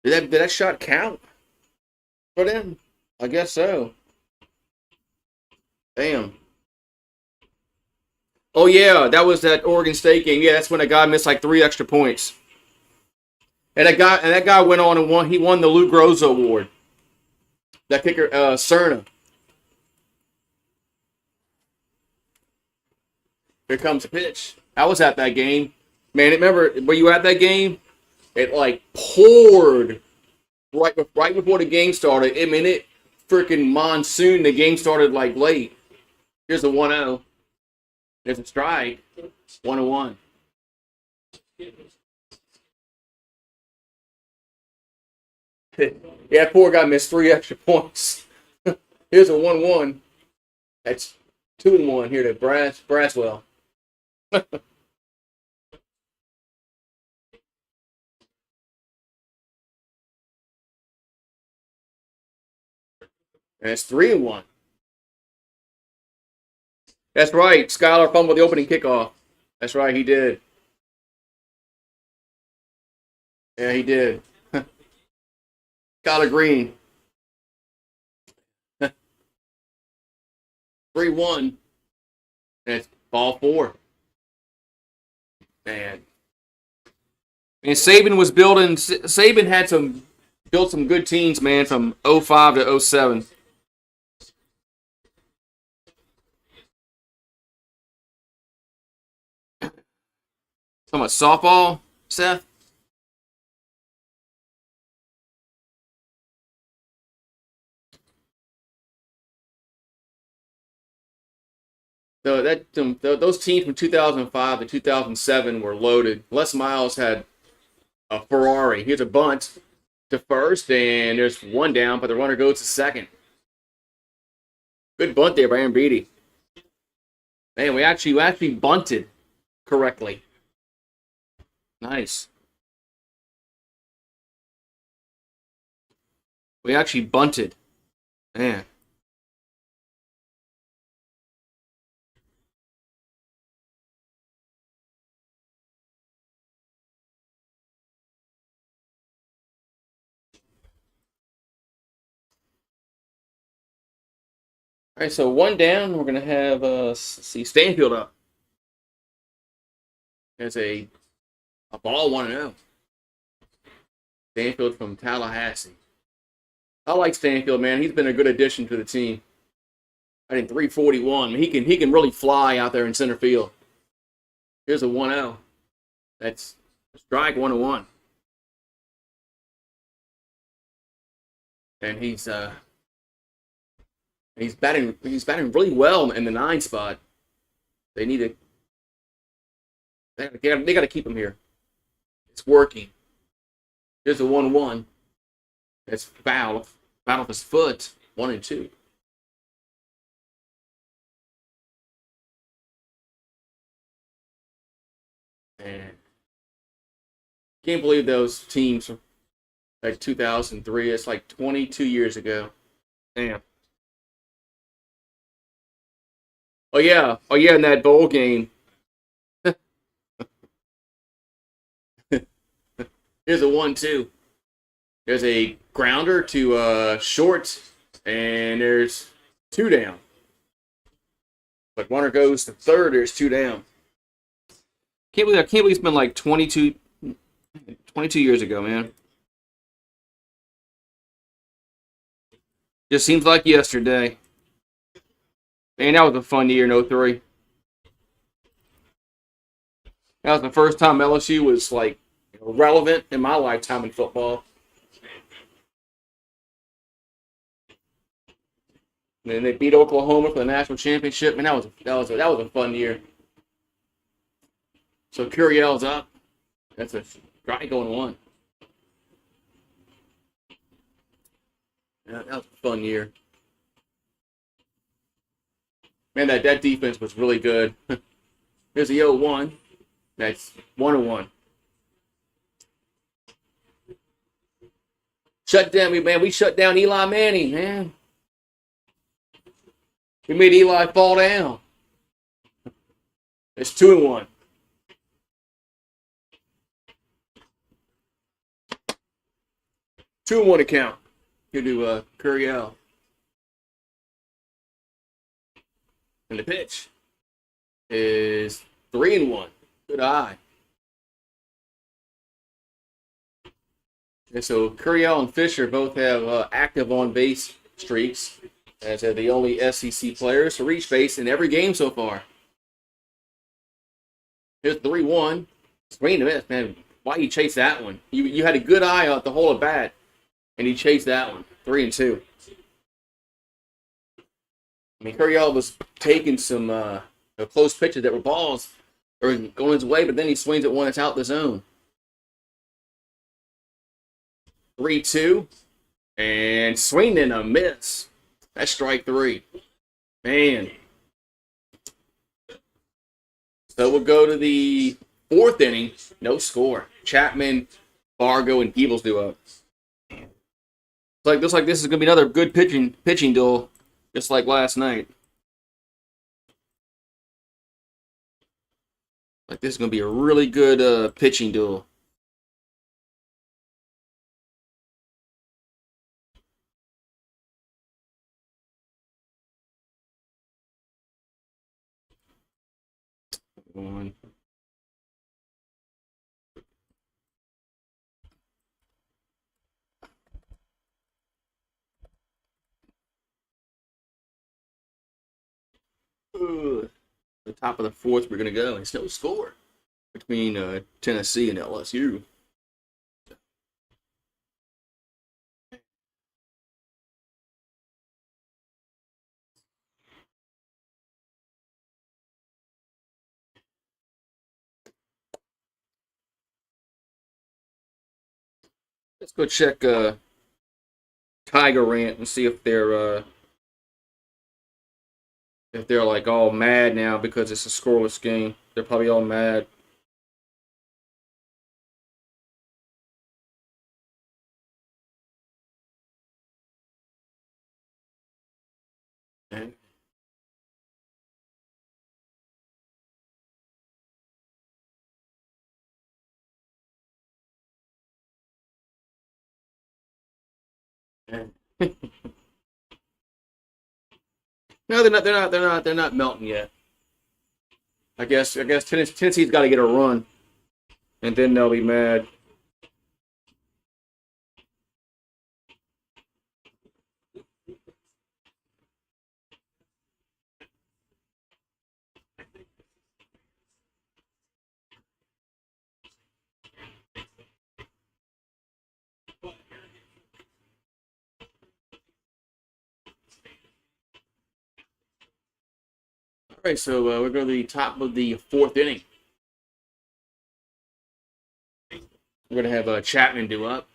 Did that shot count for them? I guess so. Damn. Oh yeah, that was that Oregon State game. Yeah, that's when a guy missed like 3 extra points. And that guy went on and won. He won the Lou Groza Award. That kicker, Cerna. Here comes the pitch. I was at that game, man. Remember, were you at that game? It like poured right before the game started. I mean, it freaking monsoon. The game started like late. Here's the 1-0. There's a strike. 1-1. Yeah, poor guy missed 3 extra points. Here's a 1-1. That's 2-1 here to Braswell. And it's 3-1. That's right. Skylar fumbled the opening kickoff. That's right, he did. Yeah, he did. Skylar Green. 3-1. And it's ball 4. Man. And Saban had built some good teams, man, from 05 to 07. Talking about softball, Seth? So those teams from 2005 to 2007 were loaded. Les Miles had a Ferrari. Here's a bunt to first, and there's 1 down, but the runner goes to second. Good bunt there by Aaron Beatty. Man, we actually bunted correctly. Nice. We actually bunted. Man. All right, so one down. We're gonna have see Stanfield up. There's a ball 1-0. Stanfield from Tallahassee. I like Stanfield, man. He's been a good addition to the team. I think 341. He can really fly out there in center field. Here's a 1-0. That's strike 1-1. And he's batting really well in the 9 spot. They need to they got to keep him here. It's working. Here's a 1-1. That's foul off his foot. 1-2. And can't believe those teams like 2003. It's like 22 years ago. Damn. Oh yeah, in that bowl game. Here's a 1-2. There's a grounder to short, and there's 2 down. But runner goes to third. There's 2 down. I can't believe it's been like 22 years ago, man. Just seems like yesterday. Man, that was a fun year in '03. That was the first time LSU was like relevant in my lifetime in football. And then they beat Oklahoma for the national championship. Man, that was a fun year. So Curiel's up. That's a strike going 1. Yeah, that was a fun year. Man, that defense was really good. Here's the 0-1. That's 1-1. We shut down Eli Manning, man. We made Eli fall down. It's 2-1. Two and 1 account. Here to Curiel. And the pitch is 3-1. Good eye. And so Curiel and Fisher both have active on base streaks, as they're the only SEC players to reach base in every game so far. Here's 3-1. Swing and miss, man. Why you chase that one? You had a good eye out the whole at bat, and he chased that one. 3-2. I mean, Curiel was taking some close pitches that were balls or going his way, but then he swings at one that's out the zone. 3-2. And swing and a miss. That's strike 3. Man. So we'll go to the 4th inning. No score. Chapman, Fargo, and Peebles do up. Looks like this is going to be another good pitching duel, just like last night. Like this is going to be a really good pitching duel. One. The top of the 4th, we're going to go. It's no score between Tennessee and LSU. Let's go check Tiger Rant and see if they're like all mad now because it's a scoreless game. They're probably all mad. No, they're not. They're not. They're not. They're not melting yet. I guess Tennessee's got to get a run, and then they'll be mad. All right, so we're going to the top of the fourth inning. We're going to have Chapman do up,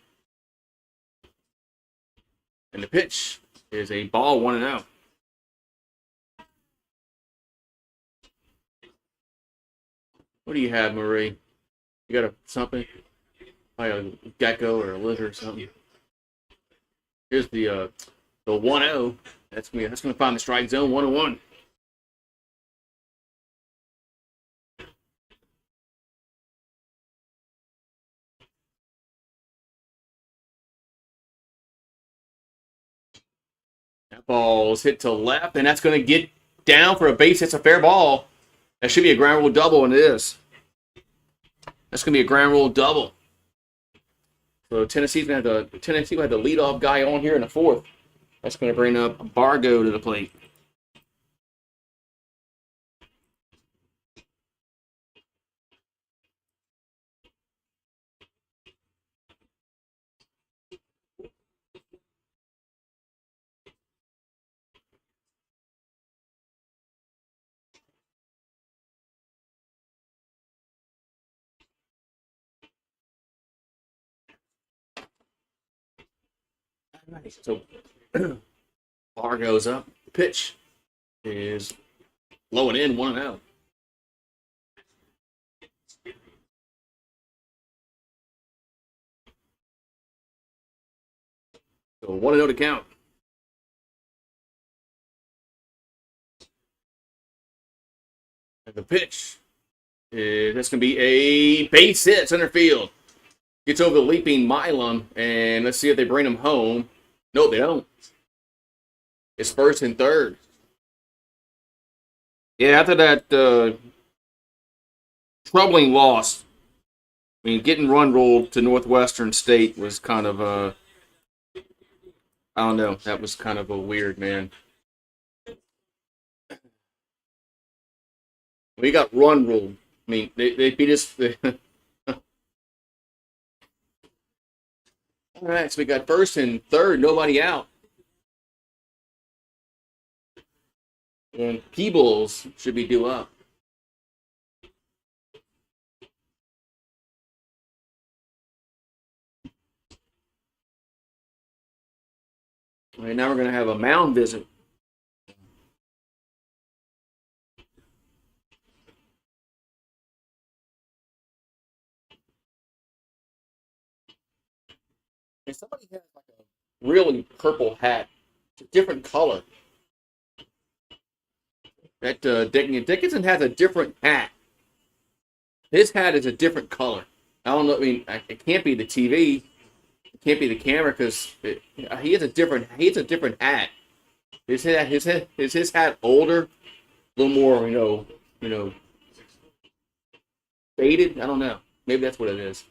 and the pitch is a ball 1-0. What do you have, Marie? You got something like a gecko or a lizard or something? Here's the 1-0. That's gonna find the strike zone. 1-1. That ball's hit to left, and that's going to get down for a base. It's a fair ball. That should be a ground rule double, and it is. That's going to be a ground rule double. So Tennessee's going to have the leadoff guy on here in the fourth. That's going to bring up Bargo to the plate. So Bargo's up. The pitch is low and in, 1-0. So 1-0 to count. And the pitch that's going to be a base hit, center field. Gets over the leaping Milam, and let's see if they bring him home. No, they don't. It's first and third. Yeah, after that troubling loss, I mean, getting run rolled to Northwestern State was kind of I don't know, that was kind of a weird, man. We got run ruled. I mean, they beat us. All right, so we got first and third, nobody out. And Peebles should be due up. All right, now we're going to have a mound visit. And somebody has like a really purple hat. It's a different color. That Dickinson has a different hat. His hat is a different color. I don't know. I mean, it can't be the TV. It can't be the camera because he has a different. He has a different hat. His hat older, a little more, faded. I don't know. Maybe that's what it is.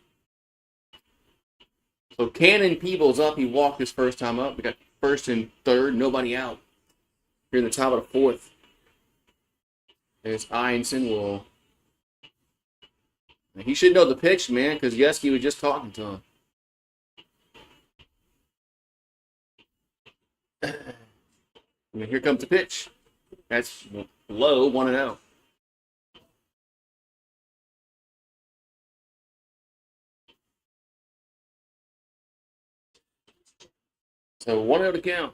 So Cannon Peebles up. He walked his first time up. We got first and third, nobody out. Here in the top of the fourth. As Einson will. He should know the pitch, man, because Yeski was just talking to him. And here comes the pitch. That's low, 1-0. So 1-0 to count.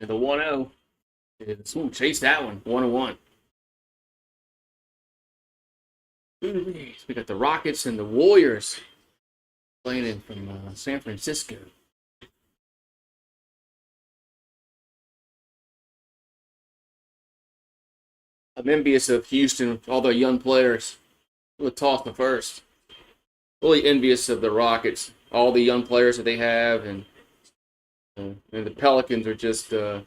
And the 1-0. Chase that one. 1-1. We got the Rockets and the Warriors playing in from San Francisco. I'm envious of Houston, all their young players who would toss the first. Really envious of the Rockets, all the young players that they have, and the Pelicans are just. Here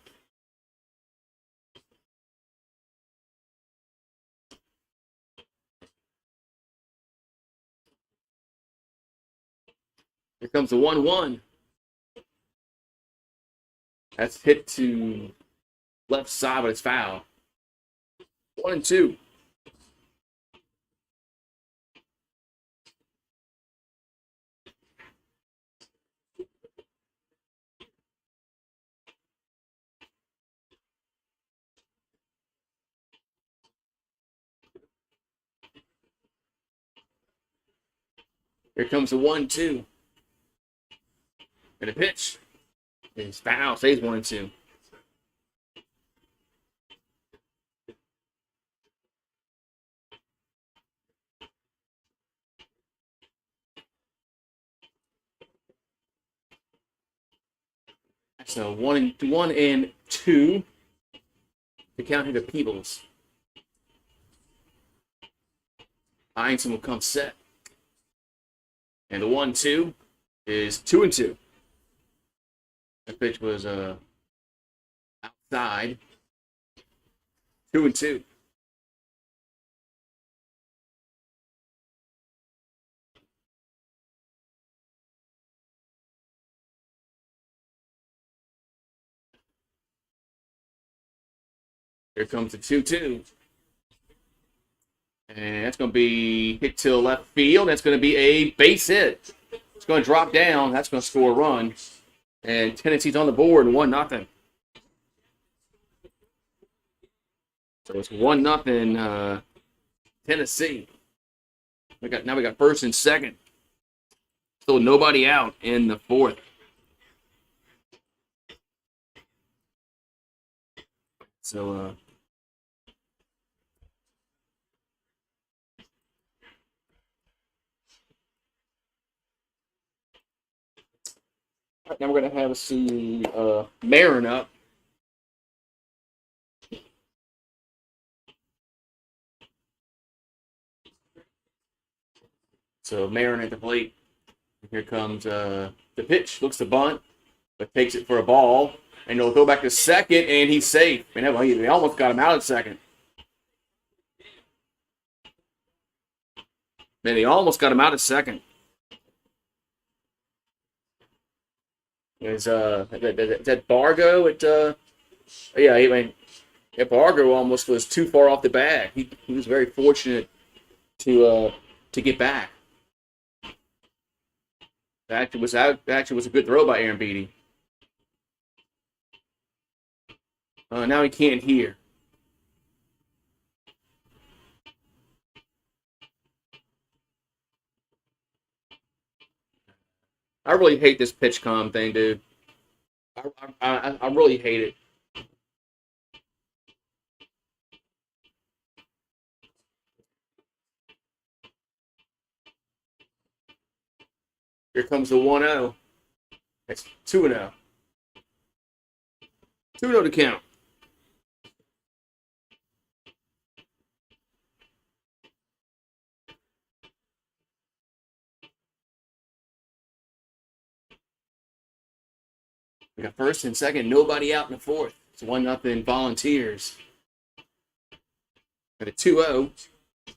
comes the 1-1. That's hit to left side, but it's foul. 1-2. Here comes the 1-2. And a pitch. It's foul. Stays 1-2. So 1-2. The count here to Peebles. Einstein will come set. And the 1-2 is 2-2. That pitch was outside. 2-2. Here comes the 2-2. And that's going to be hit to left field. That's going to be a base hit. It's going to drop down. That's going to score a run. And Tennessee's on the board, 1-0. So it's 1-0 Tennessee. Now we got first and second. Still nobody out in the fourth. So now we're going to have Marin up. So Marin at the plate. Here comes the pitch. Looks to bunt, but takes it for a ball. And he'll go back to second, and he's safe. Man, they almost got him out at second. Man, they almost got him out at second. Is that Bargo at Bargo almost was too far off the bag. He was very fortunate to get back. That was a good throw by Aaron Beatty. Now he can't hear. I really hate this pitch com thing, dude. I really hate it. Here comes the 1-0. It's 2-0. 2-0 to count. We got first and second, nobody out in the fourth. It's 1-0 Volunteers. And the 2-0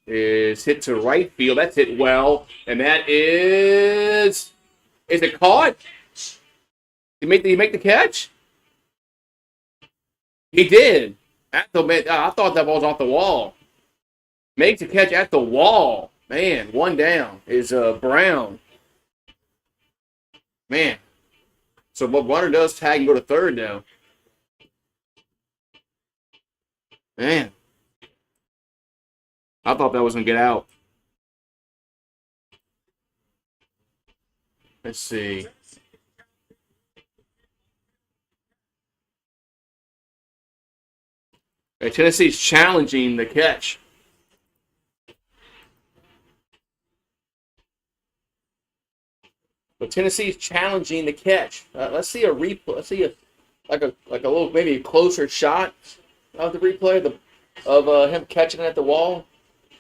is hit to right field. That's hit well. And that is it caught? Did he make the catch? He did. I thought that ball was off the wall. Makes the catch at the wall. Man, one down is Brown. Man. So what runner does tag and go to third now. Man. I thought that was going to get out. Let's see. Tennessee's challenging the catch. But Tennessee's challenging the catch. Let's see a replay. Let's see a little maybe a closer shot of the replay. of him catching it at the wall.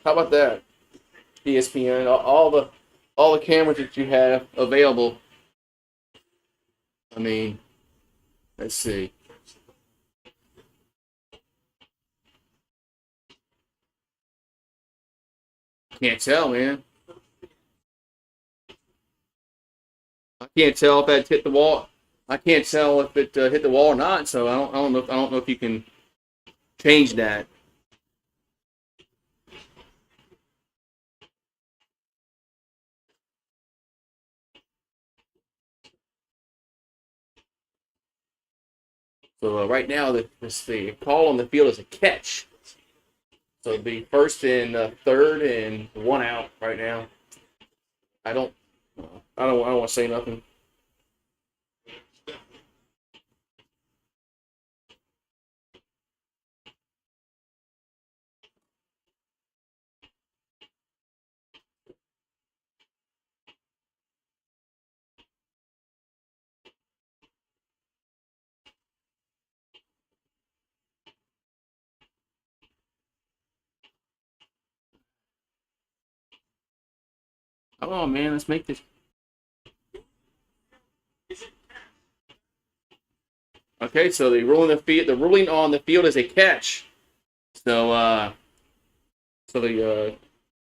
How about that? ESPN, all the cameras that you have available. I mean, let's see. Can't tell, man. I can't tell if that hit the wall. I can't tell if it hit the wall or not. So I don't know. I don't know if you can change that. So right now, the call on the field is a catch. So it'd be first and third and one out right now. I don't. I don't want to say nothing. Come on, man. Let's make this. Okay, so the ruling on the field is a catch. So the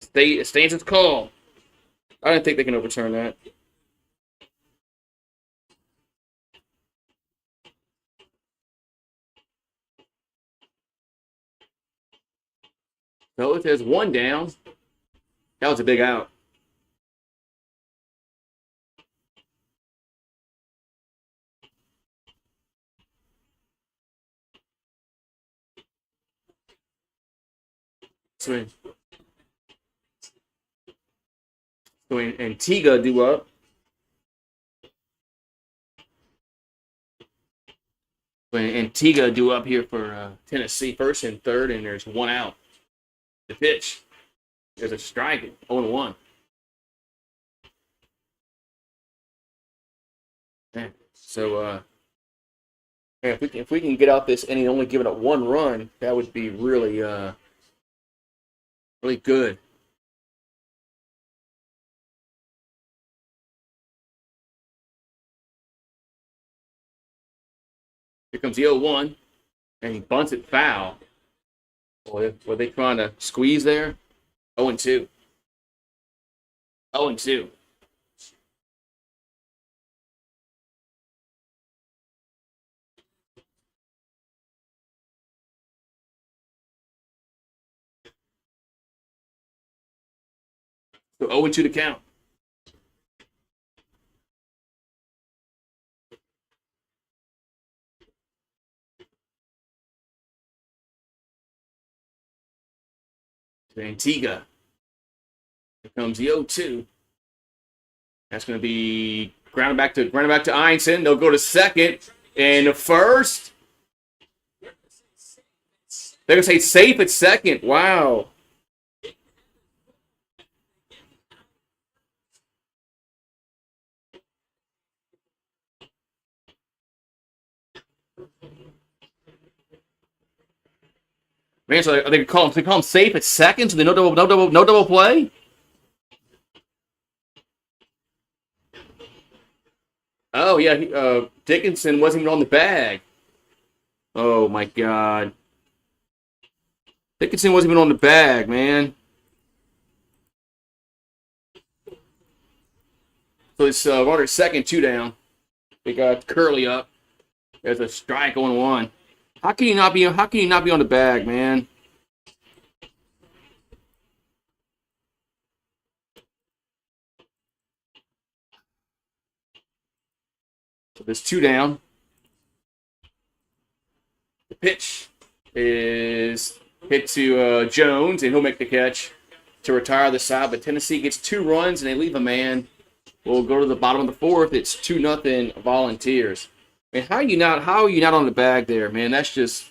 state stands its call. I don't think they can overturn that. So if there's one down, that was a big out. So, Antigua do up. When Antigua do up here for Tennessee, first and third, and there's one out. The pitch. There's a strike. 0-1. Man. So if we can get out this inning only giving up one run, that would be really really good. Here comes the 0-1, and he bunts it foul. Boy, were they trying to squeeze there? 0-2. 0-2. So 0-2 to count. To Antigua. Here comes the 0-2. That's going to be grounded back to Einstein. They'll go to second and the first. They're going to say safe at second. Wow. Man, so they call him safe at second, so they no double play. Oh yeah, Dickinson wasn't even on the bag. Oh my God, Dickinson wasn't even on the bag, man. So it's runner second, two down. They got Curley up. There's a strike on one. How can you not be? How can you not be on the bag, man? So there's two down. The pitch is hit to Jones, and he'll make the catch to retire the side. But Tennessee gets two runs, and they leave a man. We'll go to the bottom of the fourth. It's 2-0 Volunteers. I mean, how are you not on the bag there, man? That's just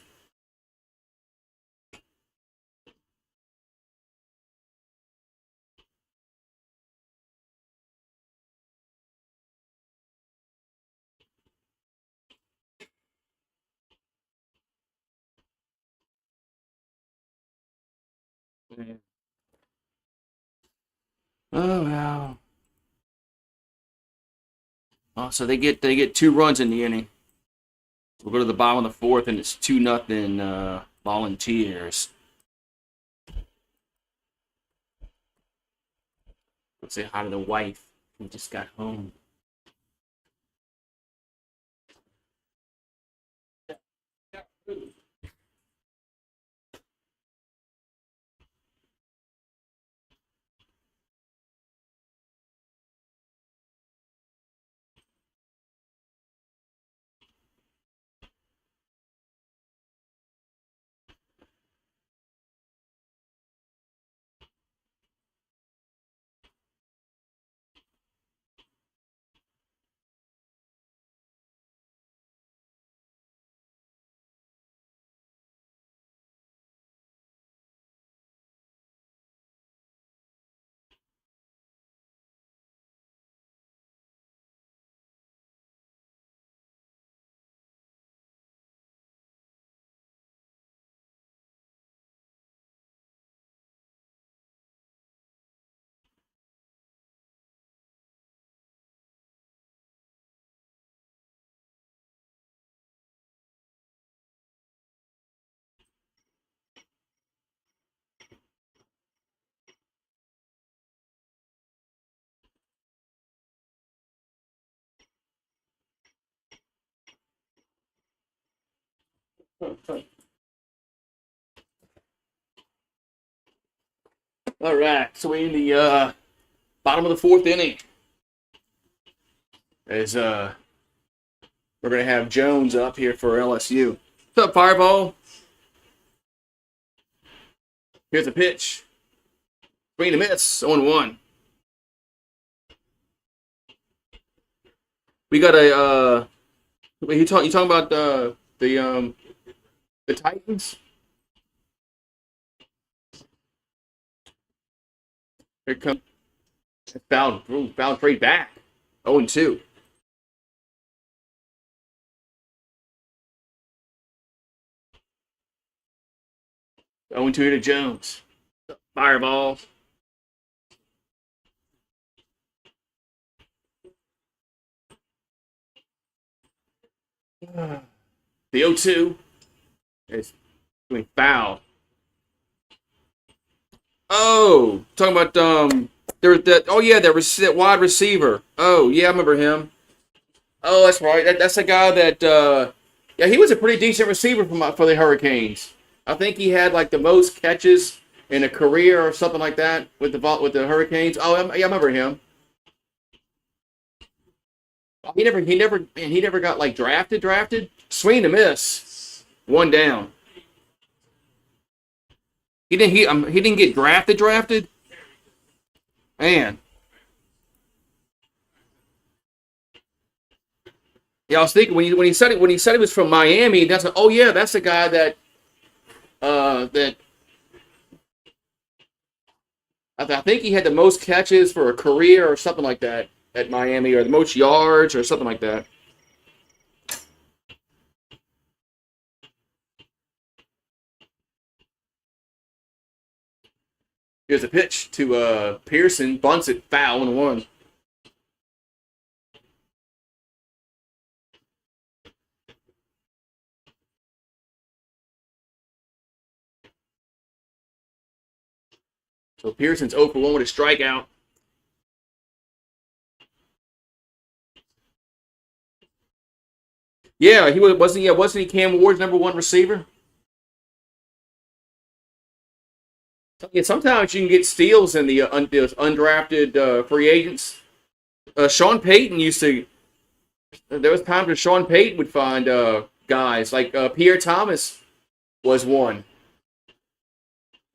Oh wow. Oh, so they get 2 runs in the inning. We'll go to the bottom of the fourth, and it's 2-0 Volunteers. Let's say hi to the wife who just got home. All right, so we're in the bottom of the fourth inning. As we're gonna have Jones up here for LSU. What's up, Fireball? Here's a pitch. Swing and miss. 0-1. We got a. You talking about the Titans? Here comes foul trade back. 0-2. 0-2 to Jones. Fireball. The 0-2 is doing foul. Oh, talking about there that. Oh yeah, that wide receiver. Oh yeah, I remember him. Oh, that's right. That's a guy that. Yeah, he was a pretty decent receiver for the Hurricanes. I think he had like the most catches in a career or something like that with the Hurricanes. Oh, yeah, I remember him. He never got like drafted. Swing to miss. One down. He didn't get drafted. Man, yeah, I was thinking when he said he was from Miami. That's oh yeah, that's the guy that I think he had the most catches for a career or something like that at Miami, or the most yards or something like that. Here's a pitch to Pearson, bunts it, foul, 1-1. So Pearson's 0 for 1 with a strikeout. Yeah, he wasn't he Cam Ward's #1 receiver? Yeah, sometimes you can get steals in the undrafted free agents. Sean Payton used to. There was times where Sean Payton would find guys like Pierre Thomas was one.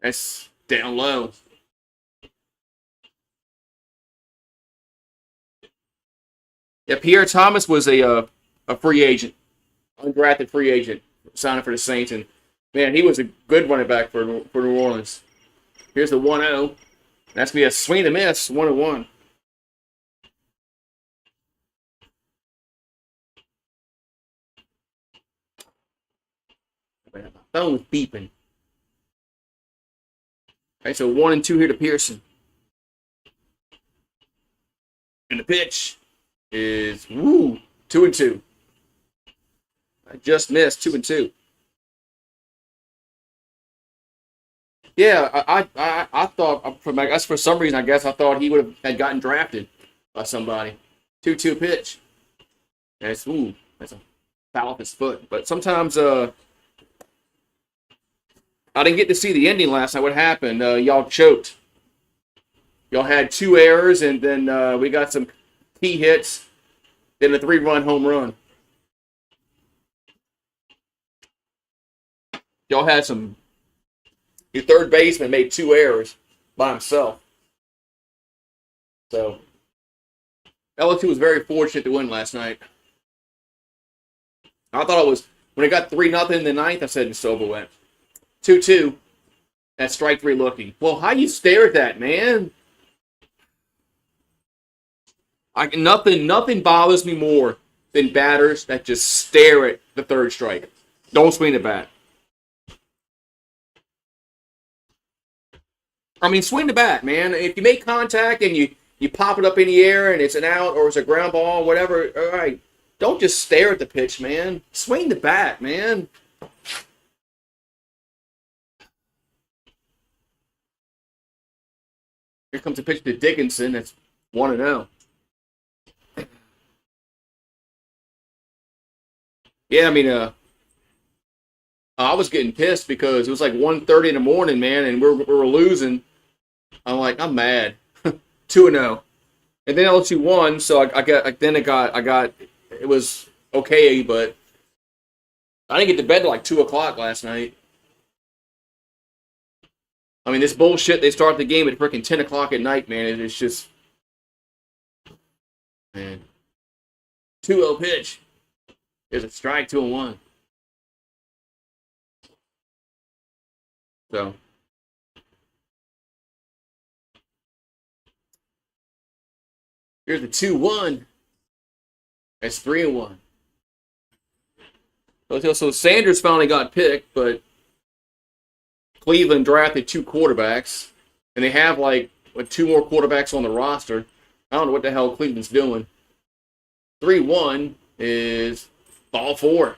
That's down low. Yeah, Pierre Thomas was a free agent, undrafted free agent, signing for the Saints, and man, he was a good running back for New Orleans. Here's the 1-0. That's gonna be a swing and a miss, 1-1. My phone's beeping. Okay, so 1-2 here to Pearson. And the pitch is 2-2. I just missed 2-2. Yeah, I thought I guess for some reason I guess I thought he would have had gotten drafted by somebody. 2-2 pitch. That's a foul off his foot. But sometimes I didn't get to see the ending last night. What happened? Y'all choked. Y'all had 2 errors, and then we got some key hits, then a 3-run home run. Y'all had some. Your third baseman made 2 errors by himself. So LSU was very fortunate to win last night. I thought it was when it got 3-0 in the ninth. I said it's over with. 2-2. That's strike three looking. Well, how you stare at that, man? Nothing bothers me more than batters that just stare at the third strike. Don't swing the bat. I mean, swing the bat, man. If you make contact and you pop it up in the air and it's an out or it's a ground ball, whatever, all right. Don't just stare at the pitch, man. Swing the bat, man. Here comes the pitch to Dickinson. That's 1-0. Yeah, I mean, I was getting pissed because it was like 1:30 in the morning, man, and we were losing. I'm like, I'm mad. 2-0. And then LSU won, so it was okay, but I didn't get to bed till like 2 o'clock last night. I mean, this bullshit, they start the game at freaking 10 o'clock at night, man. It's just, man. 2-0 pitch. There's a strike, 2-1. So, here's the 2-1. That's 3-1. So Sanders finally got picked, but Cleveland drafted 2 quarterbacks, and they have like 2 more quarterbacks on the roster. I don't know what the hell Cleveland's doing. 3-1 is ball 4.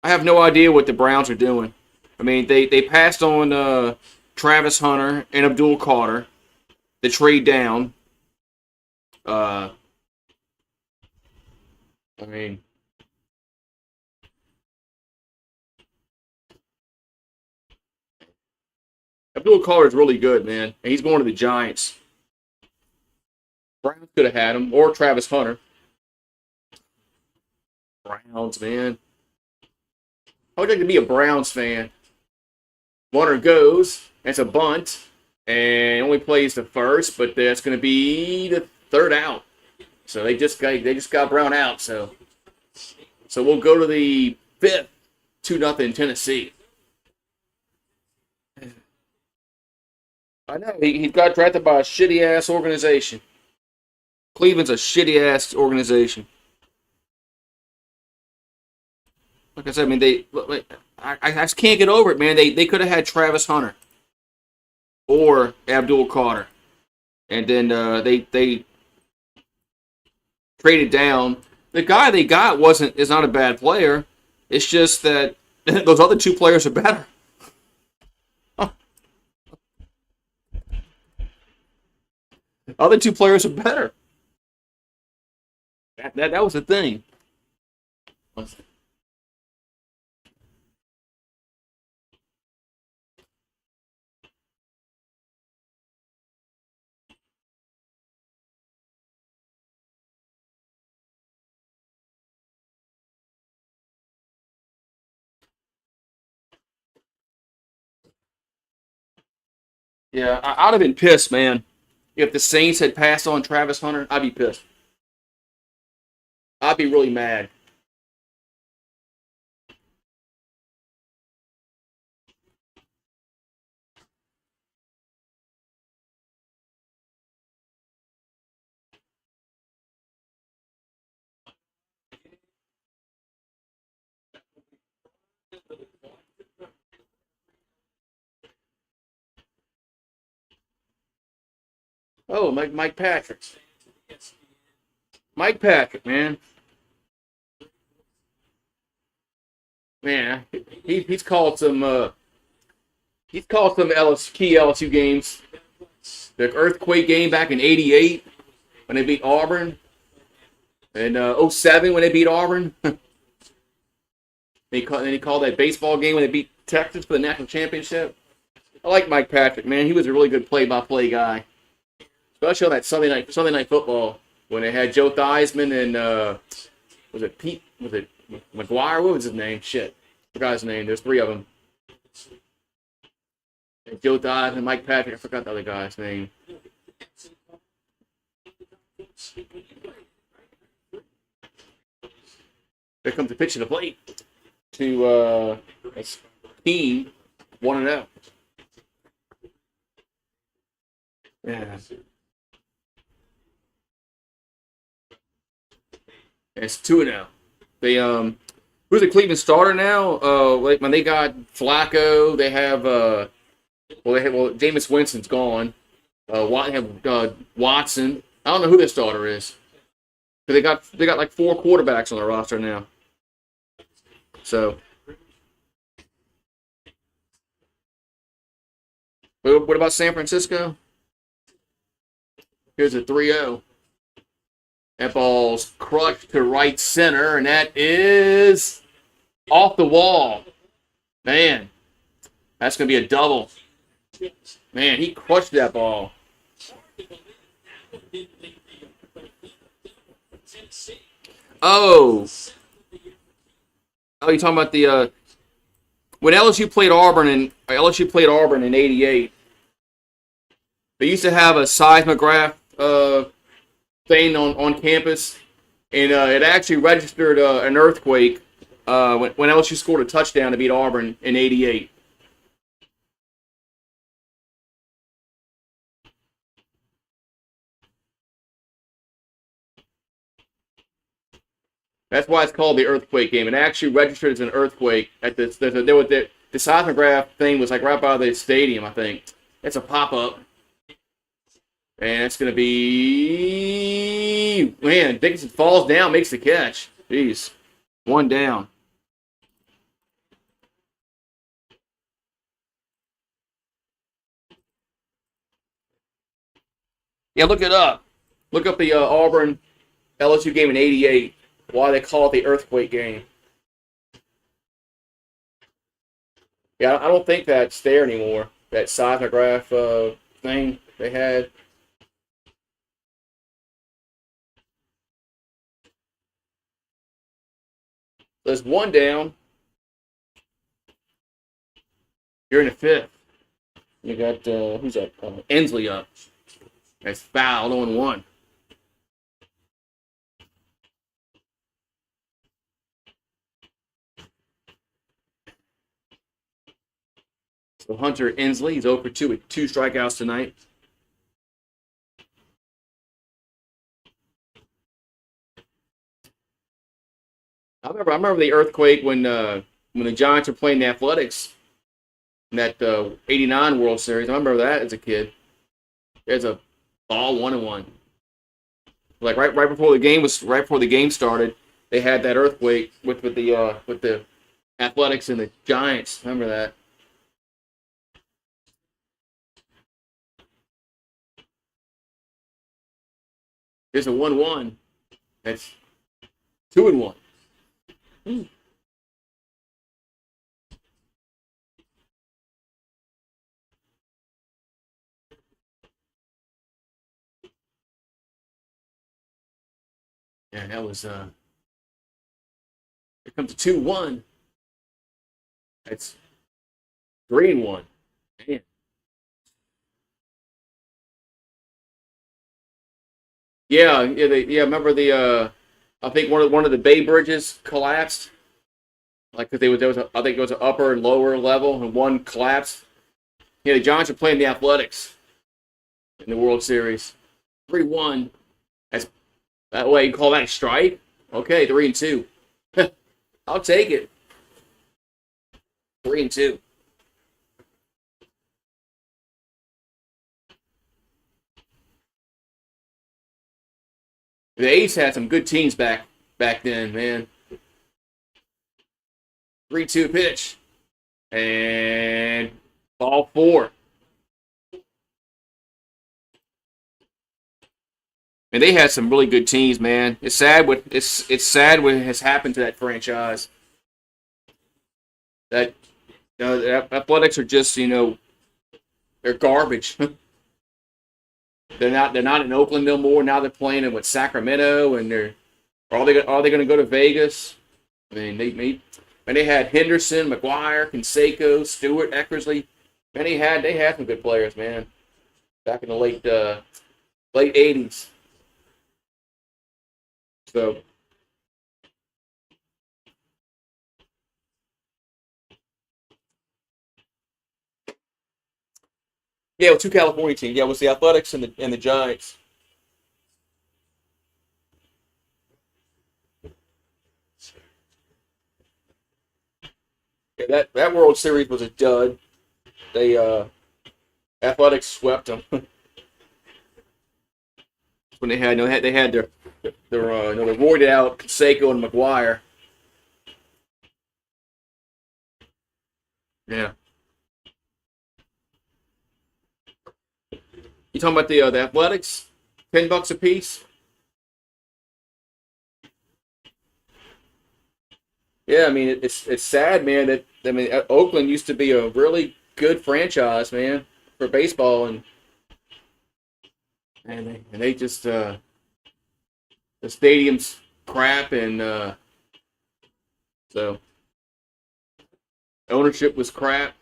I have no idea what the Browns are doing. I mean, they passed on Travis Hunter and Abdul Carter. The trade down. I mean, Abdul Carter is really good, man. And he's going to the Giants. Browns could have had him, or Travis Hunter. Browns, man. I would like to be a Browns fan. Runner goes. It's a bunt. And only plays the first, but that's going to be the third out. So they just got Brown out. So we'll go to the fifth. 2-0 Tennessee. I know. He got drafted by a shitty-ass organization. Cleveland's a shitty-ass organization. Like I said, I mean, I just can't get over it, man. They could have had Travis Hunter or Abdul Carter. And then they traded down. The guy they got is not a bad player. It's just that those other 2 players are better. Other 2 players are better. That was the thing. Yeah, I'd have been pissed, man. If the Saints had passed on Travis Hunter, I'd be pissed. I'd be really mad. Oh, Mike Patrick. Mike Patrick, man. Man, he's called some key LSU games. The earthquake game back in '88 when they beat Auburn, and '07 when they beat Auburn. He called that baseball game when they beat Texas for the national championship. I like Mike Patrick, man. He was a really good play-by-play guy, especially on that Sunday night football when they had Joe Theismann and was it Pete? Was it McGuire? What was his name? Shit, forgot his name. There's three of them. Joe Theismann, Mike Patrick. I forgot the other guy's name. There comes the pitch to the plate to a team 1-0. Yeah. It's 2-0. They who's the Cleveland starter now? Like when they got Flacco, they have Jameis Winston's gone. They have Watson. I don't know who their starter is. But they got like 4 quarterbacks on their roster now. So, what about San Francisco? Here's a 3-0. That ball's crushed to right center, and that is off the wall. Man, that's going to be a double. Man, he crushed that ball. Oh, you're talking about the when LSU played Auburn in '88. They used to have a seismograph thing on campus, and it actually registered an earthquake when LSU scored a touchdown to beat Auburn in '88. That's why it's called the earthquake game. It actually registered as an earthquake at the seismograph thing was like right by the stadium, I think. It's a pop-up. And it's going to be... Man, Dickinson falls down, makes the catch. Jeez. 1 down. Yeah, look it up. Look up the Auburn LSU game in '88. Why they call it the earthquake game. Yeah, I don't think that's there anymore. That seismograph thing they had. There's 1 down. You're in the 5th. You got, who's that? Ensley up. That's fouled on 1. So Hunter Ensley, he's 0 for 2 with 2 strikeouts tonight. I remember the earthquake when the Giants were playing the Athletics in that '89 World Series. I remember that as a kid. There's a ball 1-1. Like right before the game started, they had that earthquake with the Athletics and the Giants. Remember that? There's a 1-1. That's 2-1. Yeah, that was here comes a 2-1. That's 3-1. Man. Remember I think one of the Bay Bridges collapsed. Like, cause I think it was an upper and lower level, and one collapsed. Yeah, the Giants are playing the Athletics in the World Series. 3-1. That's that way. You call that a strike? Okay, 3-2. I'll take it. 3-2. The A's had some good teams back then, man. 3-2 pitch. And ball 4. And they had some really good teams, man. It's sad what has happened to that franchise. That the Athletics are just, they're garbage. They're not in Oakland no more. Now they're playing in Sacramento, and are they going to go to Vegas? I mean, they had Henderson, McGuire, Canseco, Stewart, Eckersley. Man, they had some good players, man. Back in the late 80s. So yeah, with 2 California teams. Yeah, it was the Athletics and the Giants. Yeah, that World Series was a dud. They Athletics swept them. When they had their roided out Canseco and McGuire. Yeah. You talking about the Athletics? $10 a piece. Yeah, I mean it's sad, man. Oakland used to be a really good franchise, man, for baseball, and they just the stadium's crap, and so ownership was crap.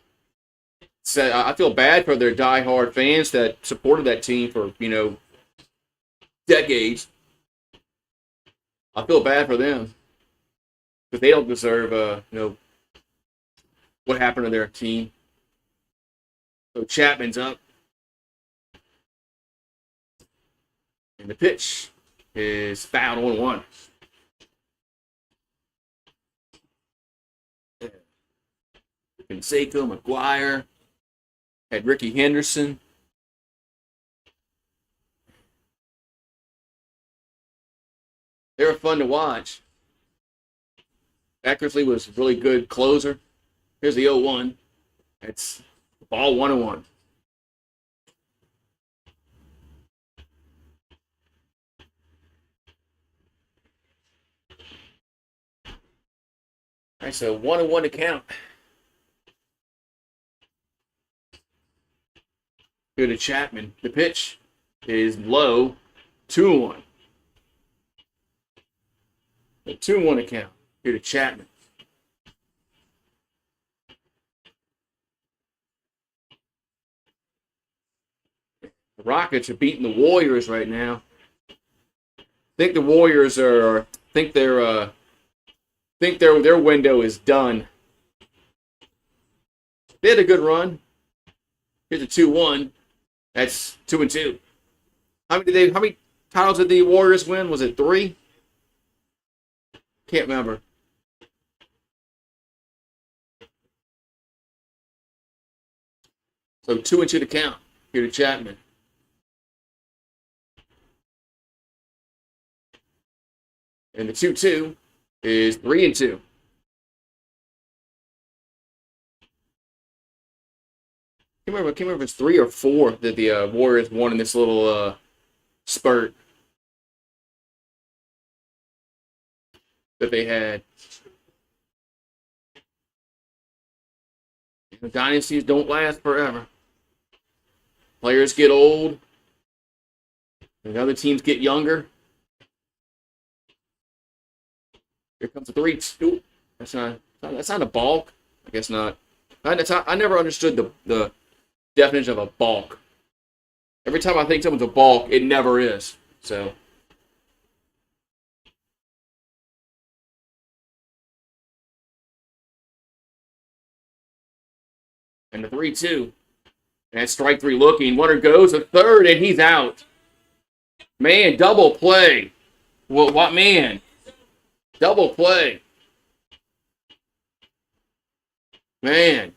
So I feel bad for their diehard fans that supported that team for decades. I feel bad for them because they don't deserve what happened to their team. So Chapman's up, and the pitch is fouled 1-1. Canseco, McGuire, had Ricky Henderson. They were fun to watch. Eckersley was a really good closer. Here's the 0-1. It's ball 1-1. All right, so 1-1 to count. Go to Chapman. The pitch is low. 2-1. A 2-1 to count. Here to Chapman. The Rockets are beating the Warriors right now. I think the Warriors think their window is done. They had a good run. Here's a 2-1. That's 2-2. How many titles did the Warriors win? Was it 3? Can't remember. So 2-2 to count. Here to Chapman. And the 2-2 is 3-2. Can't remember if it's 3 or 4 that the Warriors won in this little spurt that they had. The dynasties don't last forever. Players get old, and other teams get younger. Here comes a 3-2. That's not a balk. I guess not. I never understood the definition of a balk. Every time I think someone's a balk, it never is. So. And the 3-2. And strike 3 looking. Runner goes a third, and he's out. Man, double play. Well, what man? Double play. Man.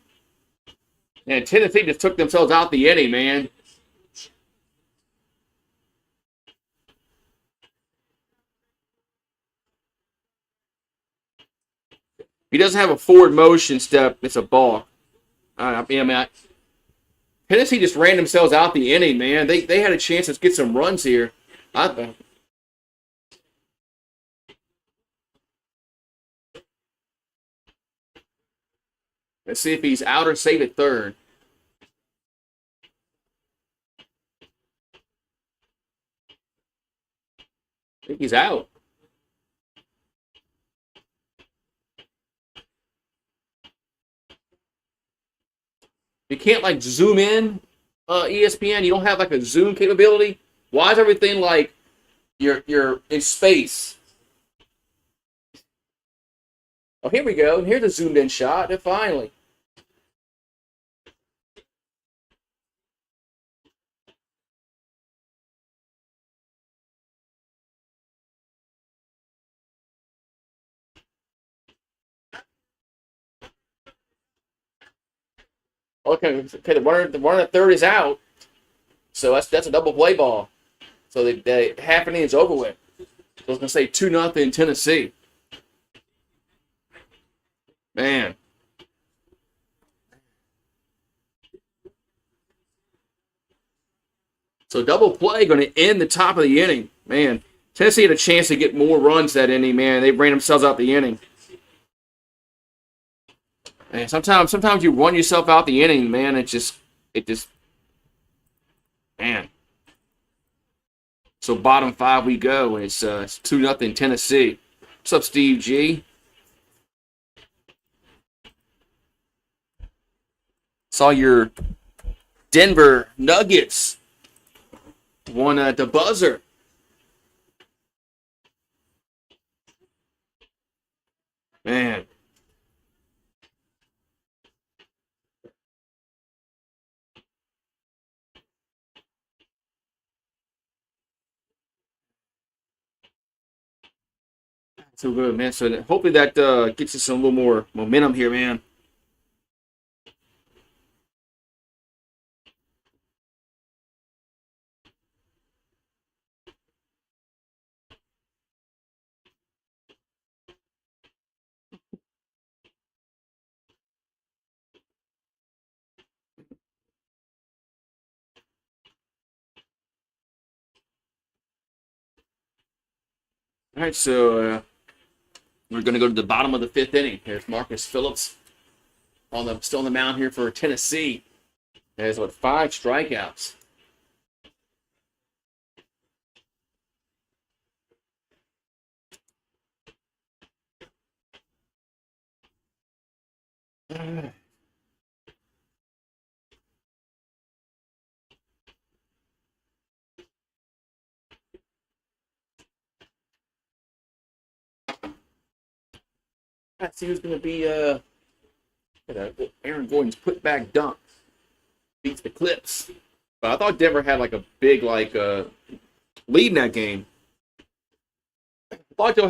And Tennessee just took themselves out the inning, man. he doesn't have a forward motion step, it's a ball. Tennessee just ran themselves out the inning, man. They had a chance to get some runs here. Let's see if he's out or safe at third. I think he's out. You can't like zoom in, ESPN. You don't have like a zoom capability. Why is everything like you're in space? Oh, here we go. Here's a zoomed in shot. And finally. Okay, the runner at third is out. So that's a double play ball. So the half inning is over with. So I was gonna say 2-0 Tennessee. Man. So double play going to end the top of the inning. Man, Tennessee had a chance to get more runs that inning, man. They ran themselves out the inning. Man, sometimes you run yourself out the inning, man. It just, man. So bottom five we go, and it's 2-0 Tennessee. What's up, Steve G? Saw your Denver Nuggets won at the buzzer. Man. So good, man. So hopefully that gets us a little more momentum here, man. All right, so we're going to go to the bottom of the fifth inning. There's Marcus Phillips still on the mound here for Tennessee. There's 5 strikeouts. Let's see who's going to be Aaron Gordon's put-back dunk. Beats the Clips. But I thought Denver had like a big lead in that game. I thought y'all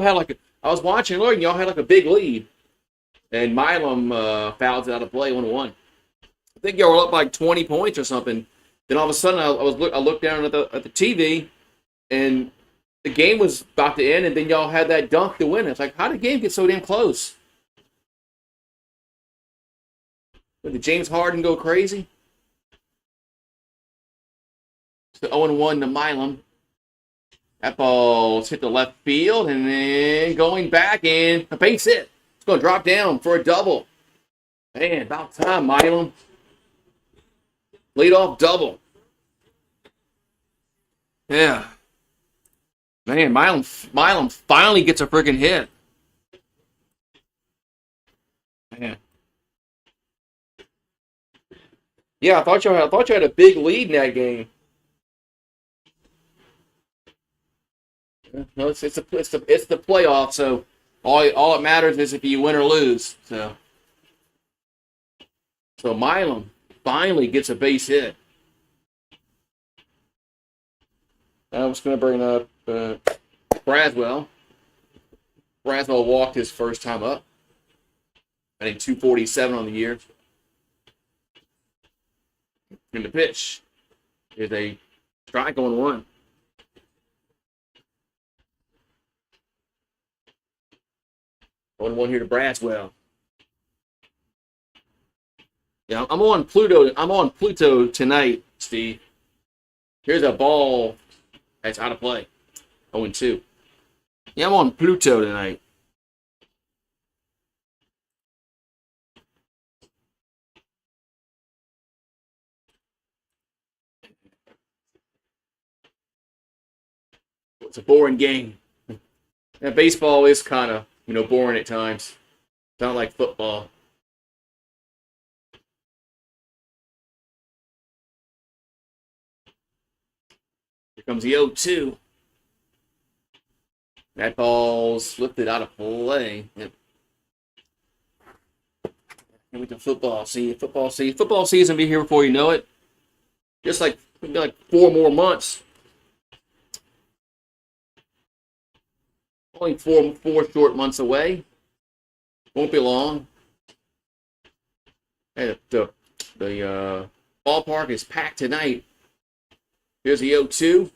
had like I was watching earlier and y'all had like a big lead. And Milam fouls it out of play 1-1. I think y'all were up like 20 points or something. Then all of a sudden I looked down at the TV and the game was about to end, and then y'all had that dunk to win. It's like, how did the game get so damn close? Did James Harden go crazy? So 0-1 to Milam. That ball's hit the left field, and then going back, and a base hit. It's going to drop down for a double. Man, about time, Milam. Lead-off double. Yeah. Man, Milam finally gets a freaking hit. Man. Yeah, I thought you had a big lead in that game. No, it's the playoff, so all it matters is if you win or lose. So Milam finally gets a base hit. I was going to bring up Braswell. Braswell walked his first time up. I think 247 on the year. In the pitch is a strike on 1. 1-1 here to Braswell. Yeah, I'm on Pluto. I'm on Pluto tonight, Steve. Here's a ball that's out of play. 0-2. Yeah, I'm on Pluto tonight. It's a boring game. And baseball is kind of, boring at times. It's not like football. Here comes the 0-2. That ball's lifted out of play. Yep. Here we go, football season. Football season be here before you know it. Just like 4 more months. Only four short months away. Won't be long. And the ballpark is packed tonight. Here's the 0-2.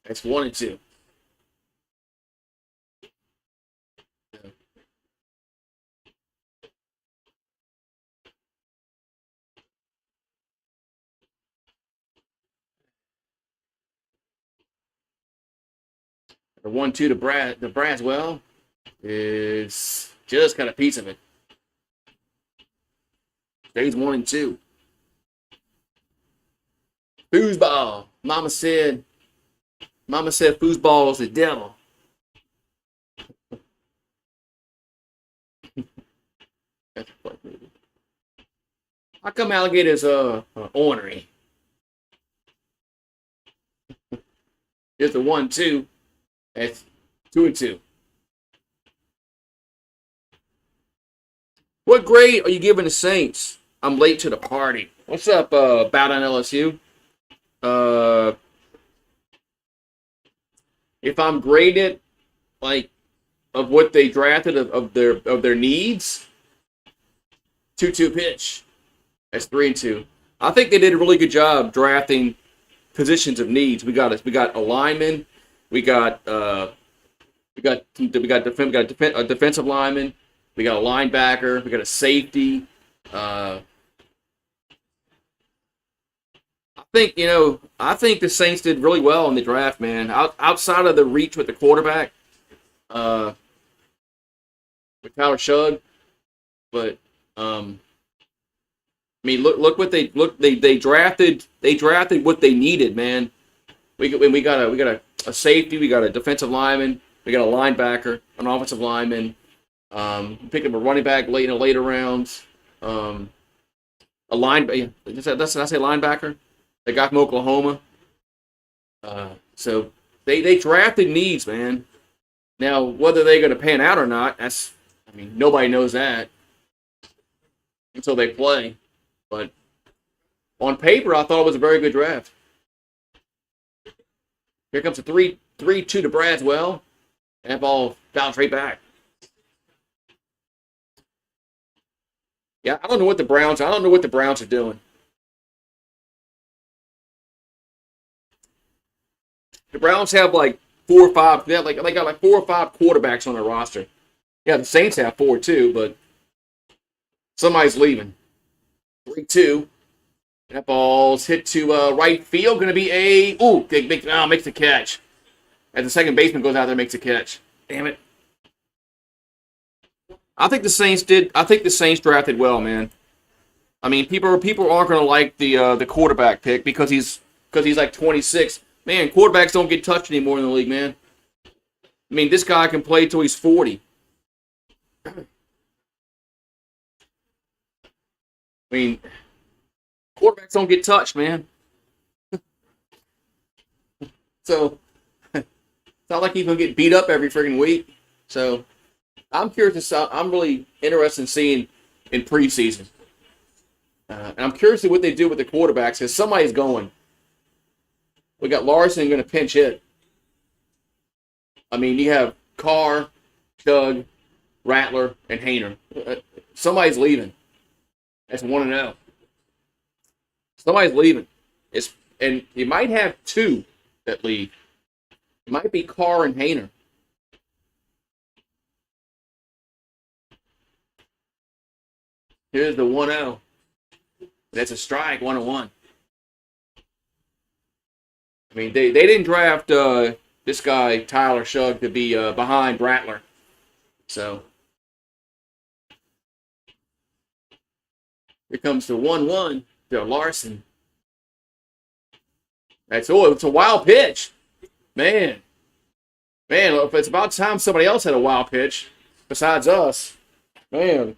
That's 1-2. The 1-2 to Braswell is just got a piece of it. Stays 1-2. Foosball. Mama said foosball is the devil. How come alligators ornery? Here's the 1-2. That's 2-2. What grade are you giving the Saints? I'm late to the party. What's up, Bow Down LSU? If I'm graded like of what they drafted of their needs, 2-2 pitch. That's 3-2. I think they did a really good job drafting positions of needs. We got a lineman. We got a defensive lineman. We got a linebacker. We got a safety. I think the Saints did really well in the draft, man. Outside of the reach with the quarterback, with Tyler Shug, but look what they drafted. They drafted what they needed, man. We got a safety. We got a defensive lineman. We got a linebacker, an offensive lineman. Picked up a running back late in the later rounds. A line. Did I say linebacker? They got from Oklahoma. So they drafted needs, man. Now whether they're going to pan out or not, nobody knows that until they play. But on paper, I thought it was a very good draft. Here comes a 3-2 to Braswell. That ball bounced right back. Yeah, I don't know what the Browns are doing. The Browns have like 4 or 5. They got like 4 or 5 quarterbacks on their roster. Yeah, the Saints have 4 too, but somebody's leaving. 3-2. That ball's hit to right field. Going to be makes the catch. As the second baseman goes out there, makes a catch. Damn it. I think the Saints drafted well, man. People aren't going to like the quarterback pick because he's like 26. Man, quarterbacks don't get touched anymore in the league, man. This guy can play till he's 40. Quarterbacks don't get touched, man. So, it's not like he's going to get beat up every friggin' week. So, I'm really interested in seeing in preseason. And I'm curious to what they do with the quarterbacks because somebody's going. We got Larson going to pinch hit. You have Carr, Chug, Rattler, and Hayner. Somebody's leaving. That's 1-0. Somebody's leaving. And you might have 2 that leave. It might be Carr and Hayner. Here's the 1-0. That's a strike, 1-1. I mean, they didn't draft this guy, Tyler Shug, to be behind Rattler. So here comes the 1-1 to Larson. It's a wild pitch. Man, if it's about time somebody else had a wild pitch besides us. Man,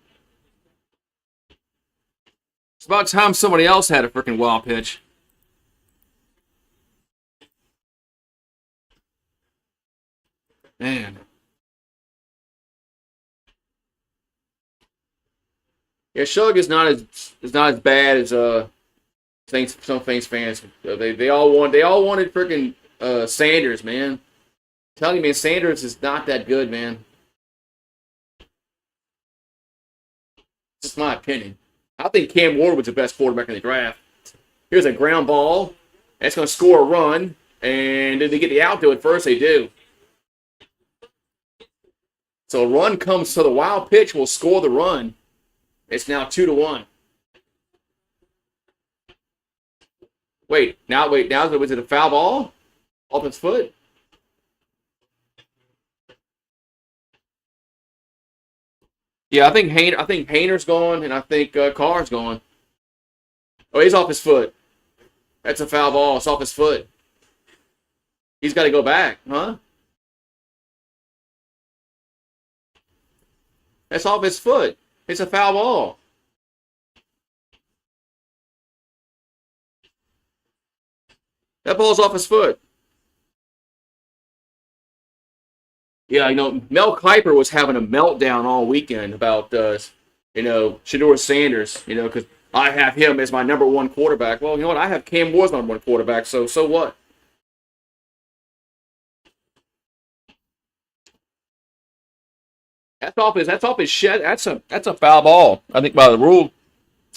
it's about time somebody else had a freaking wild pitch. Man. Yeah, Shug is not as bad as some Saints fans. They all wanted freaking Sanders, man. I'm telling you, man, Sanders is not that good, man. It's just my opinion. I think Cam Ward was the best quarterback in the draft. Here's a ground ball. That's going to score a run. And did they get the outfield at first? They do. So a run comes, so the wild pitch will score the run. It's now 2-1. Now was it a foul ball? Off his foot? Yeah, I think Hayner's gone, and I think Carr's gone. Oh, he's off his foot. That's a foul ball. It's off his foot. He's got to go back, huh? That's off his foot. It's a foul ball. That ball's off his foot. Yeah, Mel Kiper was having a meltdown all weekend about, Shedeur Sanders, because I have him as my number one quarterback. Well, you know what? I have Cam Ward's number one quarterback, so what? That's off his shin. That's a foul ball. I think by the rule,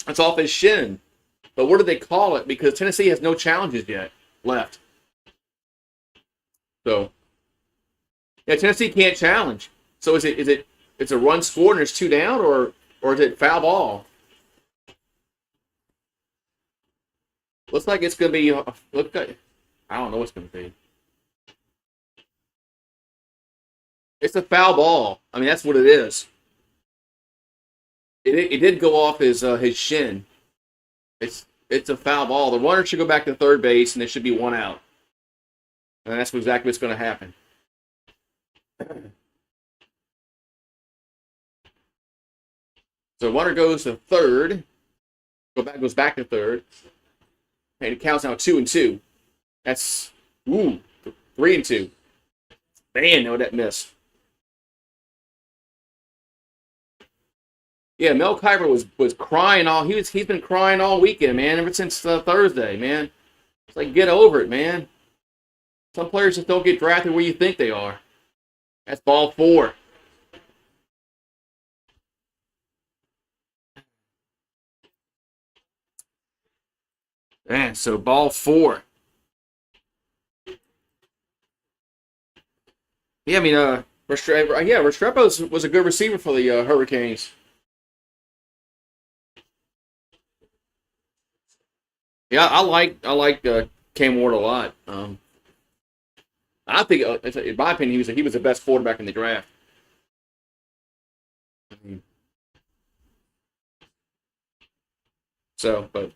that's off his shin. But what do they call it? Because Tennessee has no challenges yet left. So yeah, Tennessee can't challenge. So it's a run scored and there's 2 down, or is it foul ball? Looks like it's gonna be. I don't know what's gonna be. It's a foul ball. I mean, that's what it is. It did go off his shin. It's a foul ball. The runner should go back to third base, and there should be 1 out. And that's exactly what's going to happen. So runner goes to third. Goes back to third. And it counts now 2-2. That's 3-2. Man, no, that missed. Yeah, Mel Kiper was crying he's been crying all weekend, man, ever since Thursday, man. It's like, get over it, man. Some players just don't get drafted where you think they are. That's ball 4. Man, so ball 4. Yeah, I mean, Restrepo was a good receiver for the Hurricanes. Yeah, I like Cam Ward a lot. I think, in my opinion, he was the best quarterback in the draft. But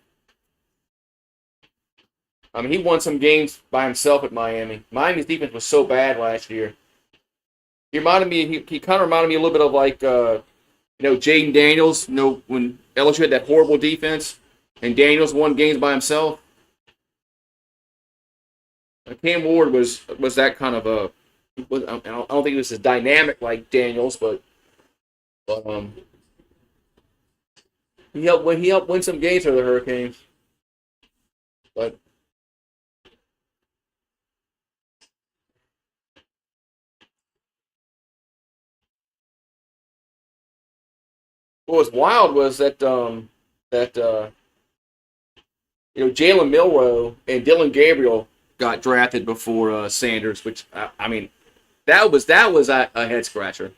I mean, he won some games by himself at Miami. Miami's defense was so bad last year. He kind of reminded me a little bit of like Jaden Daniels. When LSU had that horrible defense, and Daniels won games by himself. Cam Ward was that kind of a. I don't think he was as dynamic like Daniels, but he helped win some games for the Hurricanes. But what was wild was that Jalen Milroe and Dylan Gabriel got drafted before Sanders, which I mean, that was a head scratcher.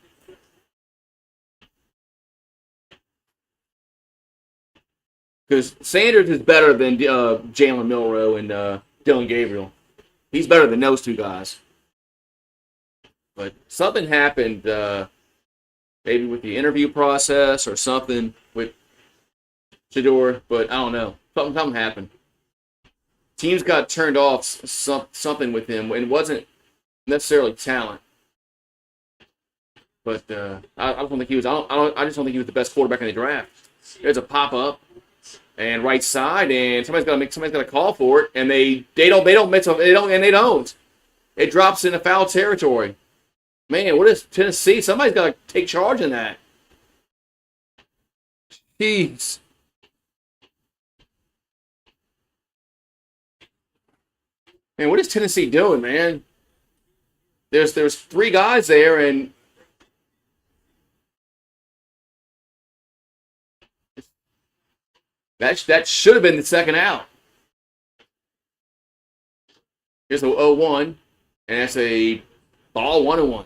Because Sanders is better than Jalen Milroe and Dylan Gabriel. He's better than those two guys. But something happened, maybe with the interview process or something with Shedeur, but I don't know. Something happened. Teams got turned off something with him, and it wasn't necessarily talent. But I don't think he was. I just don't think he was the best quarterback in the draft. There's a pop up and right side, and somebody's got to call for it, and they don't. It drops into foul territory. Man, what is Tennessee? Somebody's got to take charge in that. Jeez. Man, what is Tennessee doing, man? There's three guys there, and that should have been the second out. Here's the 0-1, and that's a ball 1-1.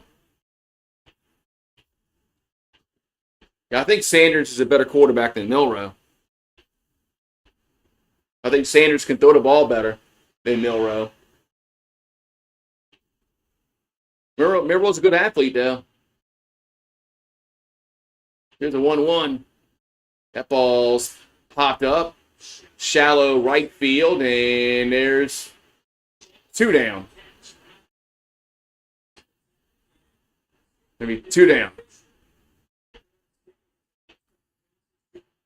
Yeah, I think Sanders is a better quarterback than Milroe. I think Sanders can throw the ball better than Milroe. Milroe's a good athlete, though. Here's a 1-1. That ball's popped up. Shallow right field, and there's 2 down. Maybe 2 down.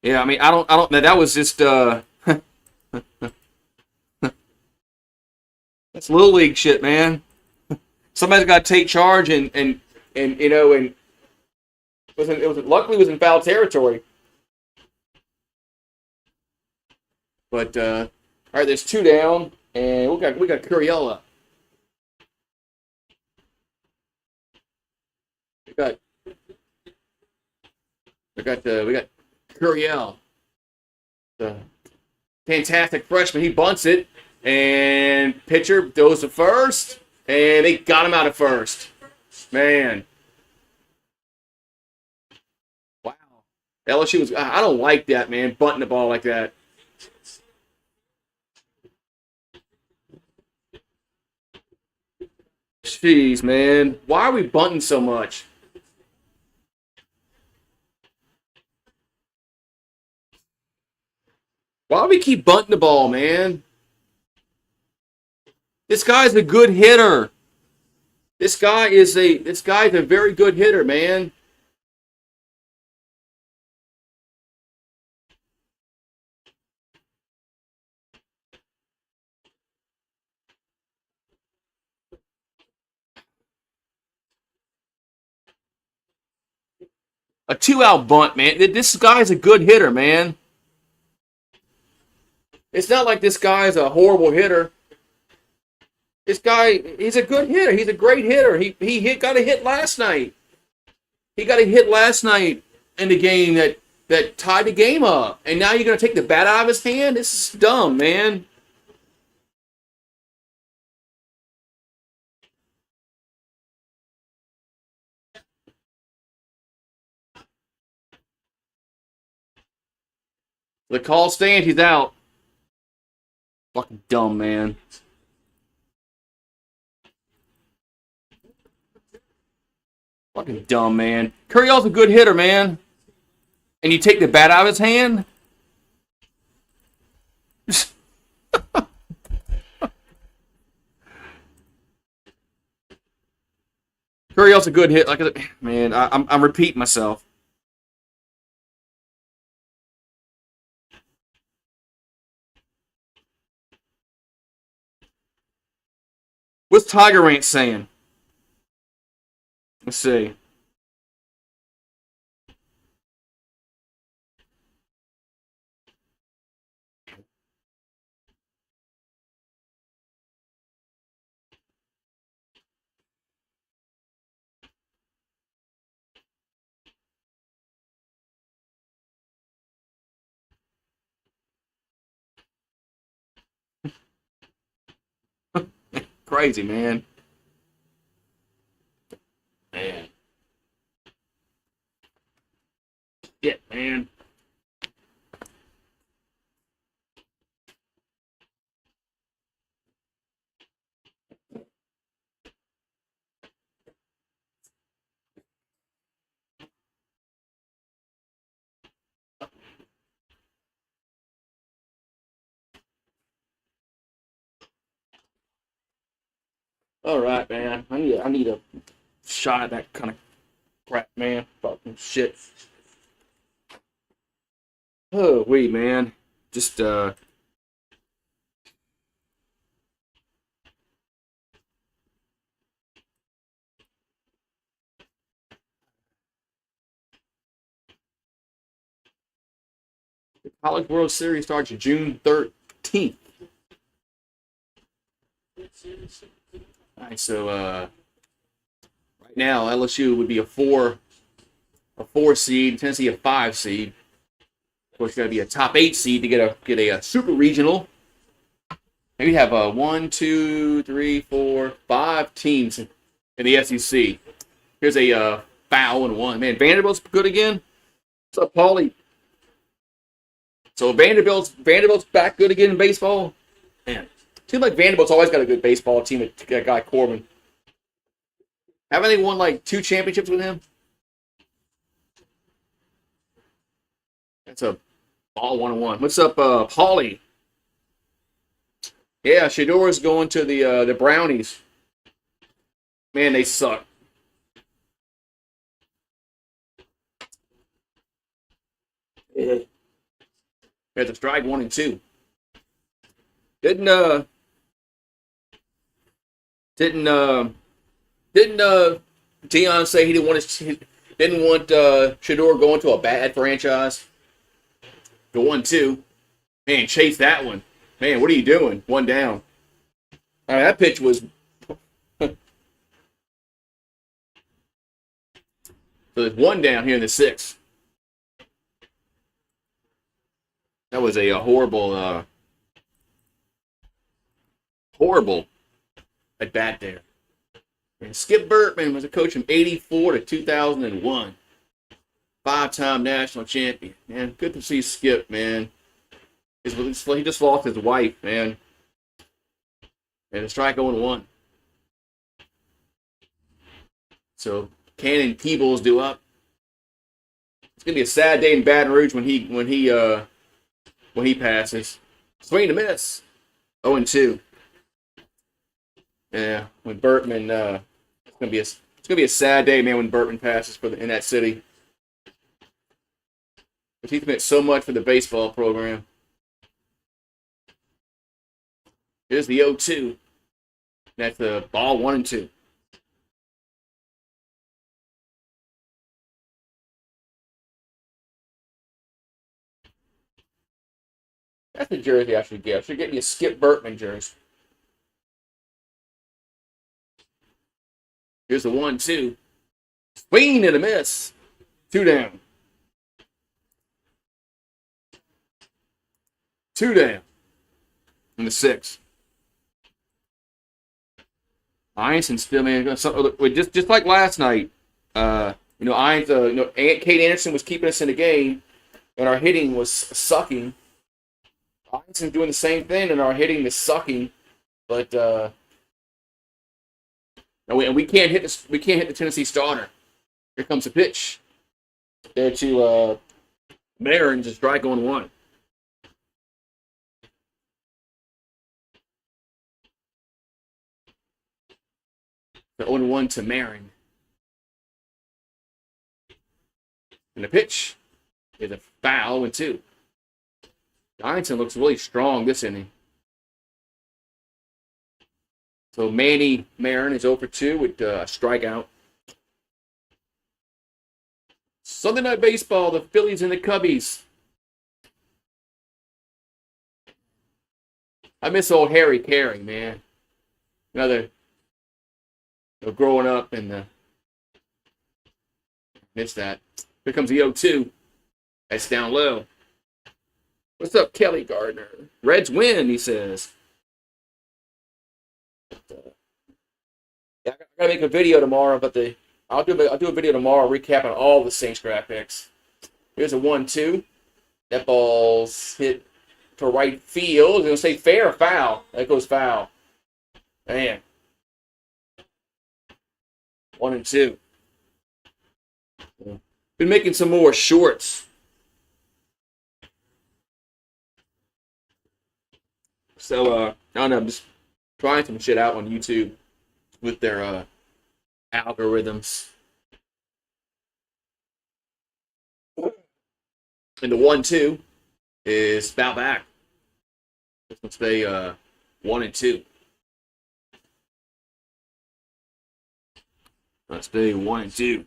Yeah, I mean, I don't know. That was just, that's little league shit, man. Somebody's got to take charge, and you know, and luckily it was in foul territory. But all right, there's 2 down, and we got Curiella. We got Curiel, the fantastic freshman. He bunts it, and pitcher goes to first, and they got him out of first. Man, wow. LSU was. I don't like that, man. Bunting the ball like that. Jeez, man. Why are we bunting so much? Why do we keep bunting the ball, man? This guy's a good hitter. This guy's a very good hitter, man. A 2-out bunt, man. This guy's a good hitter, man. It's not like this guy's a horrible hitter. This guy, he's a good hitter. He's a great hitter. He got a hit last night. He got a hit last night in the game that tied the game up. And now you're going to take the bat out of his hand? This is dumb, man. The call stands. He's out. Fucking dumb, man. Fucking dumb, man. Curryall's a good hitter, man. And you take the bat out of his hand? Curryall's a good hit. Man, I'm repeating myself. What's Tiger Ranch saying? Let's see. Crazy, man. Man. Shit, man. All right, man. I need a shot of that kind of crap, man. Fucking shit. Oh, wait, man. Just College World Series starts June 13th. All right, so right now LSU would be a four seed, Tennessee a 5 seed. Of course, you got to be a top 8 seed to get a super regional. And we have one, two, three, four, 5 teams in the SEC. Here's a foul and one. Man, Vanderbilt's good again. What's up, Paulie? So Vanderbilt's back good again in baseball. Man, seems like Vanderbilt's always got a good baseball team with that guy Corbin. Haven't they won like 2 championships with him? That's a ball 1-1. What's up, Paulie? Yeah, Shador's going to the Brownies. Man, they suck. Yeah. Had to strike 1 and 2. Didn't didn't Dion say he didn't want Shador going to a bad franchise? The 1-2. Man, chase that one. Man, what are you doing? One down. All right, that pitch was. So there's one down here in the 6th. That was a horrible at bat there. And Skip Bertman was a coach from '84 to 2001. 5-time national champion. Man, good to see Skip, man. He just lost his wife, man. And a strike 0-1. So Cannon Peebles due up. It's gonna be a sad day in Baton Rouge when he passes. Swing to miss. 0-2. Yeah, when Bertman it's gonna be a sad day, man, when Bertman passes in that city. But he's meant so much for the baseball program. Here's the 0-2. That's the ball 1 and 2. That's the jersey I should get. I should get me a Skip Bertman jersey. Here's the 1-2. Swing and a miss. 2 down. 2 down. In the 6th. Einstein still, man, just like last night. Kate Anderson was keeping us in the game, and our hitting was sucking. Einstein's doing the same thing, and our hitting is sucking. But we can't hit this. We can't hit the Tennessee starter. Here comes the pitch. There to Marin, just strike 0-1. The 0-1 to Marin. And the pitch is a foul 0-2. Einstein looks really strong this inning. So Manny Marin is 0 for 2 with a strikeout. Sunday Night Baseball, the Phillies and the Cubbies. I miss old Harry Carey, man. Another growing up and miss that. Here comes the 0-2. That's down low. What's up, Kelly Gardner? Reds win, he says. I gotta make a video tomorrow, but I'll do a video tomorrow recapping all the Saints draft picks. Here's a 1-2. That ball's hit to right field. It's gonna say fair or foul. That goes foul. Man. 1 and 2. Been making some more shorts. So I don't know, I'm just trying some shit out on YouTube. with their algorithms. And the 1-2 is bow back. It's going to stay 1-2. Let's stay 1-2.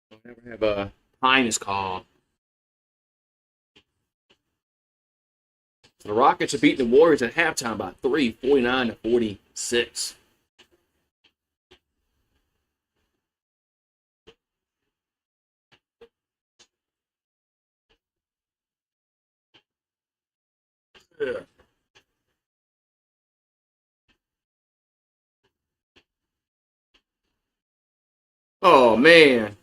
I'll never have a Highness call. So the Rockets are beating the Warriors at halftime by 3, 49-46. Yeah. Oh man.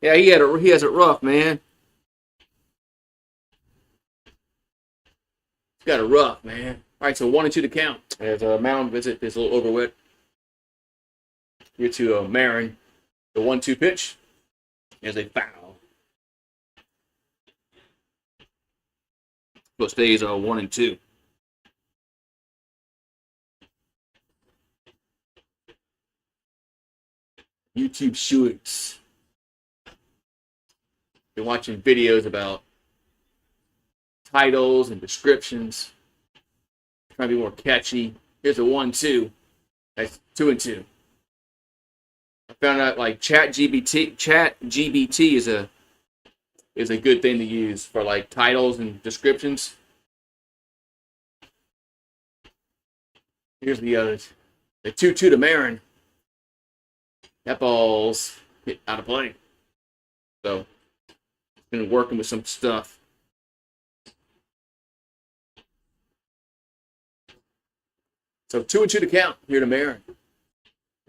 Yeah, he has it rough, man. He's got it rough, man. All right, so 1-2 to count. As a mound visit is a little overweight. Here to Marin. The 1-2 pitch is a foul. So it stays 1-2. YouTube shorts. Been watching videos about titles and descriptions. Trying to be more catchy. Here's a 1-2. That's 2-2. I found out like ChatGPT is a good thing to use for like titles and descriptions. Here's the others. The 2-2 to Marin. That ball's hit out of play. So been working with some stuff. So 2-2 to count here to Marin.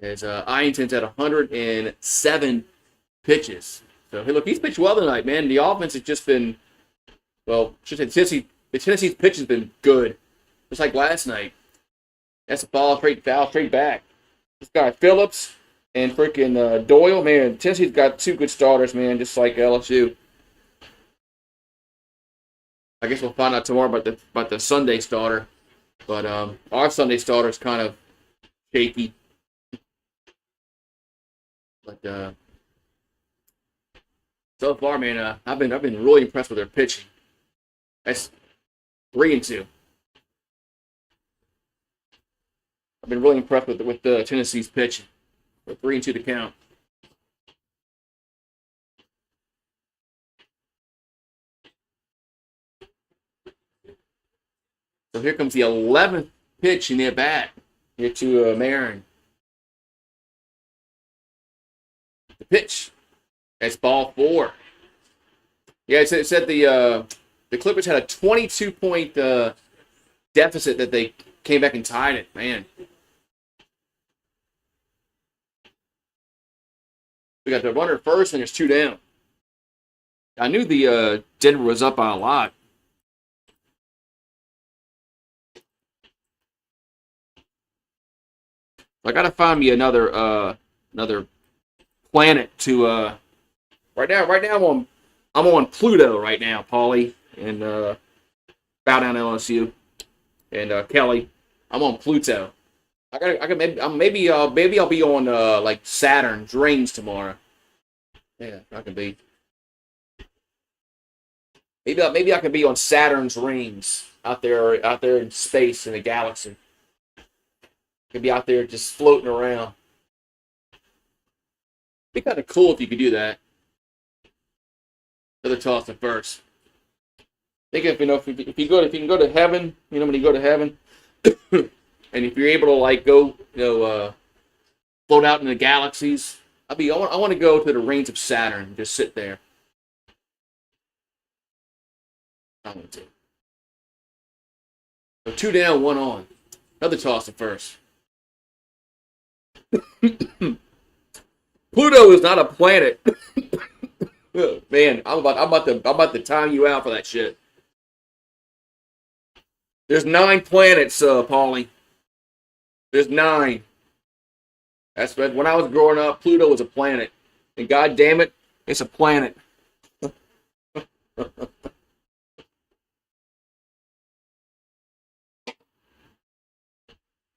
As Ianton's at 107 pitches. So hey, look, he's pitched well tonight, man. The offense has just been, well, Tennessee's pitch has been good, just like last night. That's a ball, straight foul, straight back. This guy Phillips and freaking Doyle, man. Tennessee's got two good starters, man, just like LSU. I guess we'll find out tomorrow about the Sunday starter, but our Sunday starter is kind of shaky. But so far, man, I've been really impressed with their pitching. That's 3-2. I've been really impressed with Tennessee's pitching. For 3-2 to count. So here comes the 11th pitch in their bat. Here to Marin. The pitch. That's ball 4. Yeah, it said the Clippers had a 22-point deficit that they came back and tied it. Man. We got the runner first, and there's 2 down. I knew the Denver was up by a lot. I gotta find me another planet to right now I'm on Pluto right now, Paulie, and bow down LSU and Kelly. I'm on Pluto. Maybe I'll be on like Saturn's rings tomorrow. Yeah, I can be. Maybe I can be on Saturn's rings out there in space in the galaxy. Could be out there just floating around. Be kind of cool if you could do that. Another toss at first. Think if you can go to heaven, when you go to heaven, and if you're able to like go, float out in the galaxies, I want to go to the rings of Saturn and just sit there. I want to. So 2 down, 1 on. Another toss at first. Pluto is not a planet. Man, I'm about to time you out for that shit. There's 9 planets, Paulie. There's 9. That's when I was growing up. Pluto was a planet, and God damn it, it's a planet.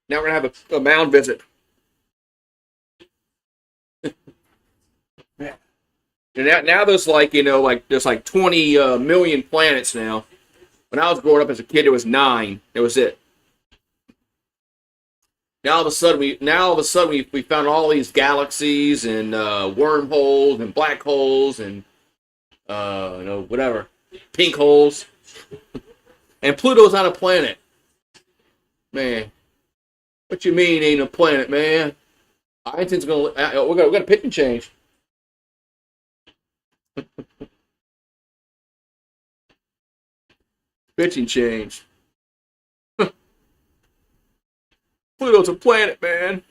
Now we're gonna have a mound visit. Yeah. And now there's like there's like 20 million planets now. When I was growing up as a kid, it was 9. That was it. Now all of a sudden we found all these galaxies and wormholes and black holes and whatever, pink holes, and Pluto's not a planet, man. What you mean ain't a planet, man? Einstein's gonna we got a pitching change. Pitching change. Pluto's a planet, man.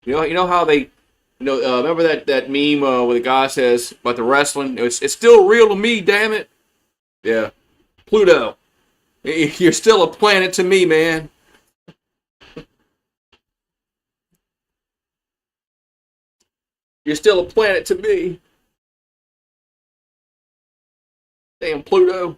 You know how they, remember that meme where the guy says about the wrestling? It's still real to me, damn it. Yeah, Pluto. You're still a planet to me, man. You're still a planet to me. Damn Pluto.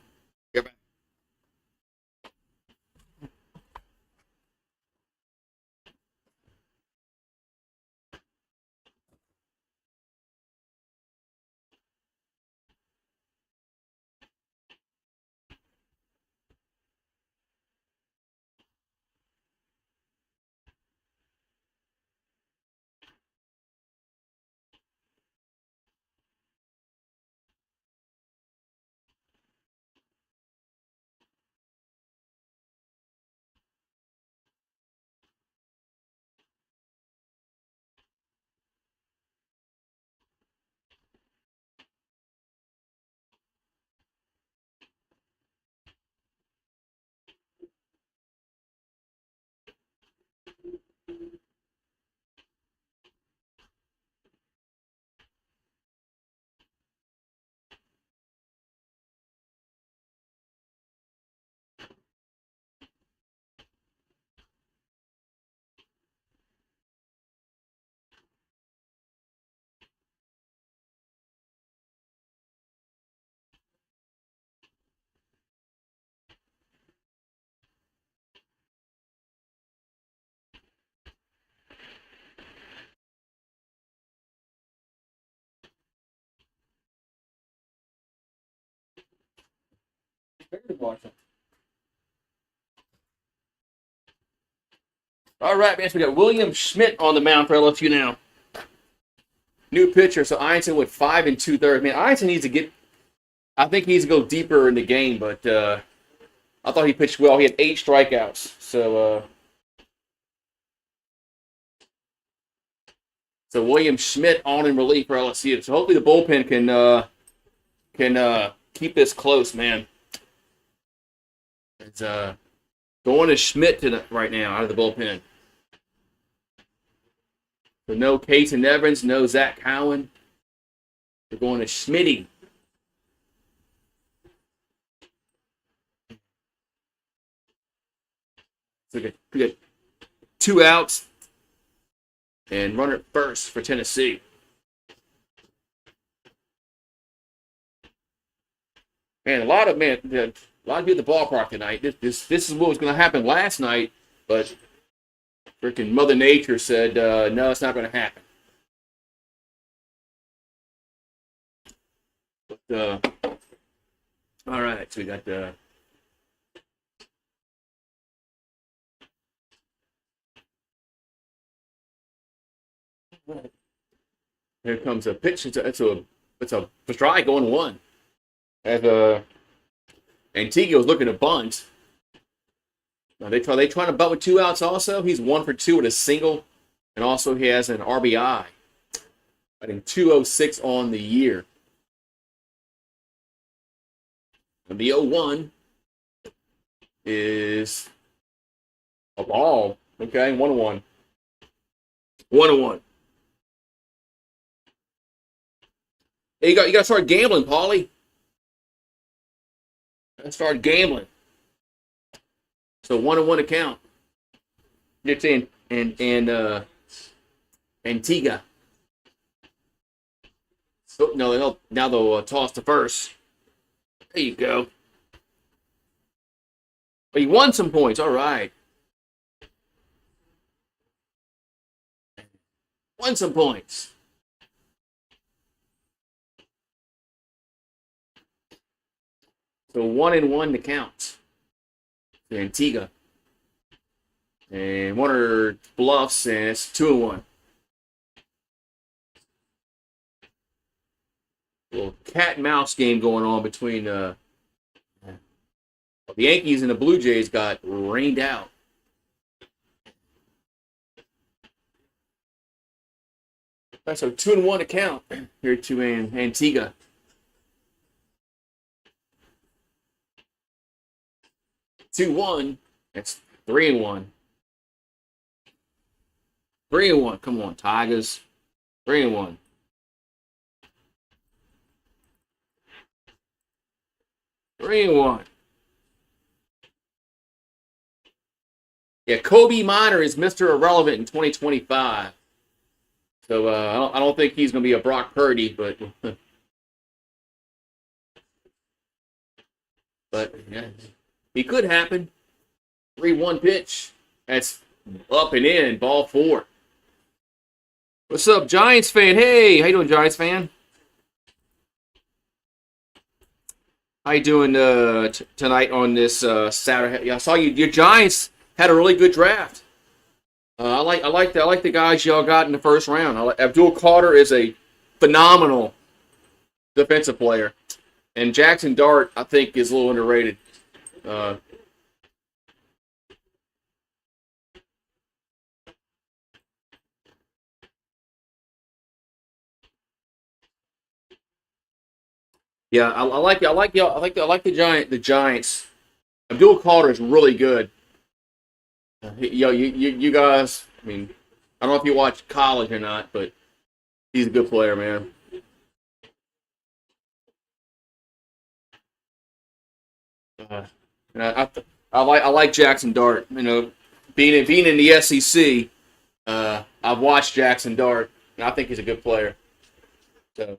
All right, man. So we got William Schmidt on the mound for LSU now. New pitcher. So Einstein with 5 2/3. Man, Einstein needs to get. I think he needs to go deeper in the game, but I thought he pitched well. He had 8 strikeouts. So William Schmidt on in relief for LSU. So hopefully the bullpen can keep this close, man. It's going to Schmidt right now out of the bullpen. So no Casey Evans, no Zach Cowan. They're going to Schmitty. So we got 2 outs and runner at first for Tennessee. Man, a lot of people at the ballpark tonight. This is what was going to happen last night, but freaking Mother Nature said no, it's not going to happen. But all right, so we got here comes a pitch. It's a strike going 1. As Antiguo's looking to bunt. Now they trying to bunt with 2 outs also. He's 1 for 2 with a single, and also he has an RBI. Batting .206 on the year. And the 0-1 is a ball. Okay, 1-1. 1-1. Hey, you got to start gambling, Paulie. Start gambling. So 1-1 account. It's in Antigua. Oh, no, now they'll toss the first. There you go. But he won some points. All right. Won some points. So 1-1 to count. To Antigua. And one are bluffs, and it's 2-1. Little cat and mouse game going on between the Yankees and the Blue Jays got rained out. Right, so 2-1 to count here to Antigua. Two one. That's 3-1. 3-1. Come on, Tigers. 3-1. Three and one. Yeah, Kobe Minor is Mr. Irrelevant in 2025. So I don't think he's going to be a Brock Purdy, but yeah, he could happen. 3-1 pitch. That's up and in, ball 4. What's up, Giants fan? Hey, how you doing, Giants fan? How you doing tonight on this Saturday? Yeah, I saw your Giants had a really good draft. I like the guys y'all got in the first round. Abdul Carter is a phenomenal defensive player, and Jackson Dart I think is a little underrated. Yeah, I like the Giants. Abdul Carter is really good. You guys. I mean, I don't know if you watch college or not, but he's a good player, man. Uh, and I like Jackson Dart. You know, being in the SEC, I've watched Jackson Dart, and I think he's a good player. So.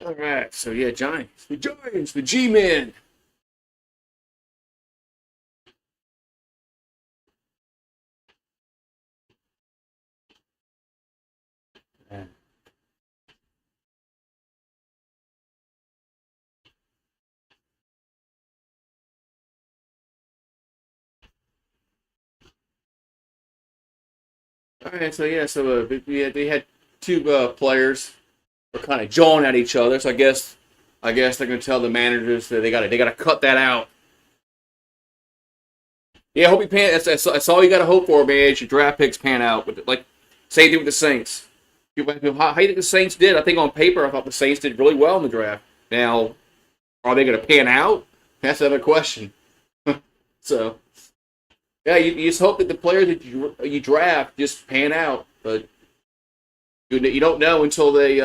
All right, so yeah, Giants, the G-Men. All right, so yeah, so they had two players were kind of jawing at each other. So I guess they're gonna tell the managers that they gotta cut that out. Yeah, I hope he pan. That's all you gotta hope for, man. Is your draft picks pan out. With like same thing with the Saints. How you think the Saints did? I think on paper, I thought the Saints did really well in the draft. Now, are they gonna pan out? That's another question. So yeah, you just hope that the players that you draft just pan out, but you don't know until they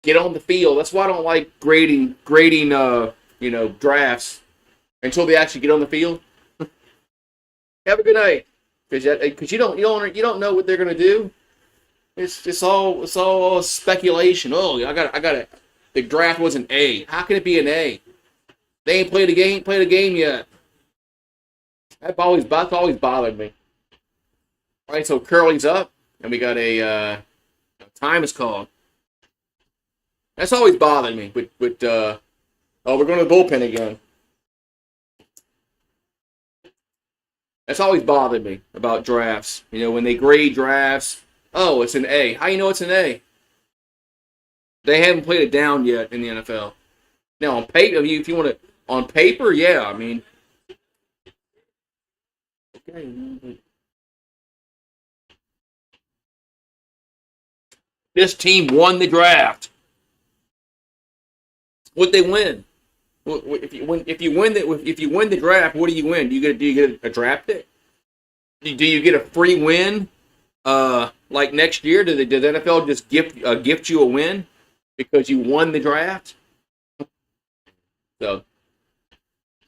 get on the field. That's why I don't like grading drafts until they actually get on the field. Have a good night, because you don't know what they're gonna do. It's all speculation. Oh, I got it. The draft was an A. How can it be an A? They ain't played a game yet. That's always bothered me. All right, so Curly's up, and we got a time is called. That's always bothered me. Oh, we're going to the bullpen again. That's always bothered me about drafts. You know, when they grade drafts, oh, it's an A. How you know it's an A? They haven't played it down yet in the NFL. Now on paper, if you want to, on paper, yeah. I mean, okay. This team won the draft. What'd they win? if you win the draft, what do you win? Do you get a draft pick? Do you get a free win? Like next year, did the NFL just gift you a win because you won the draft? So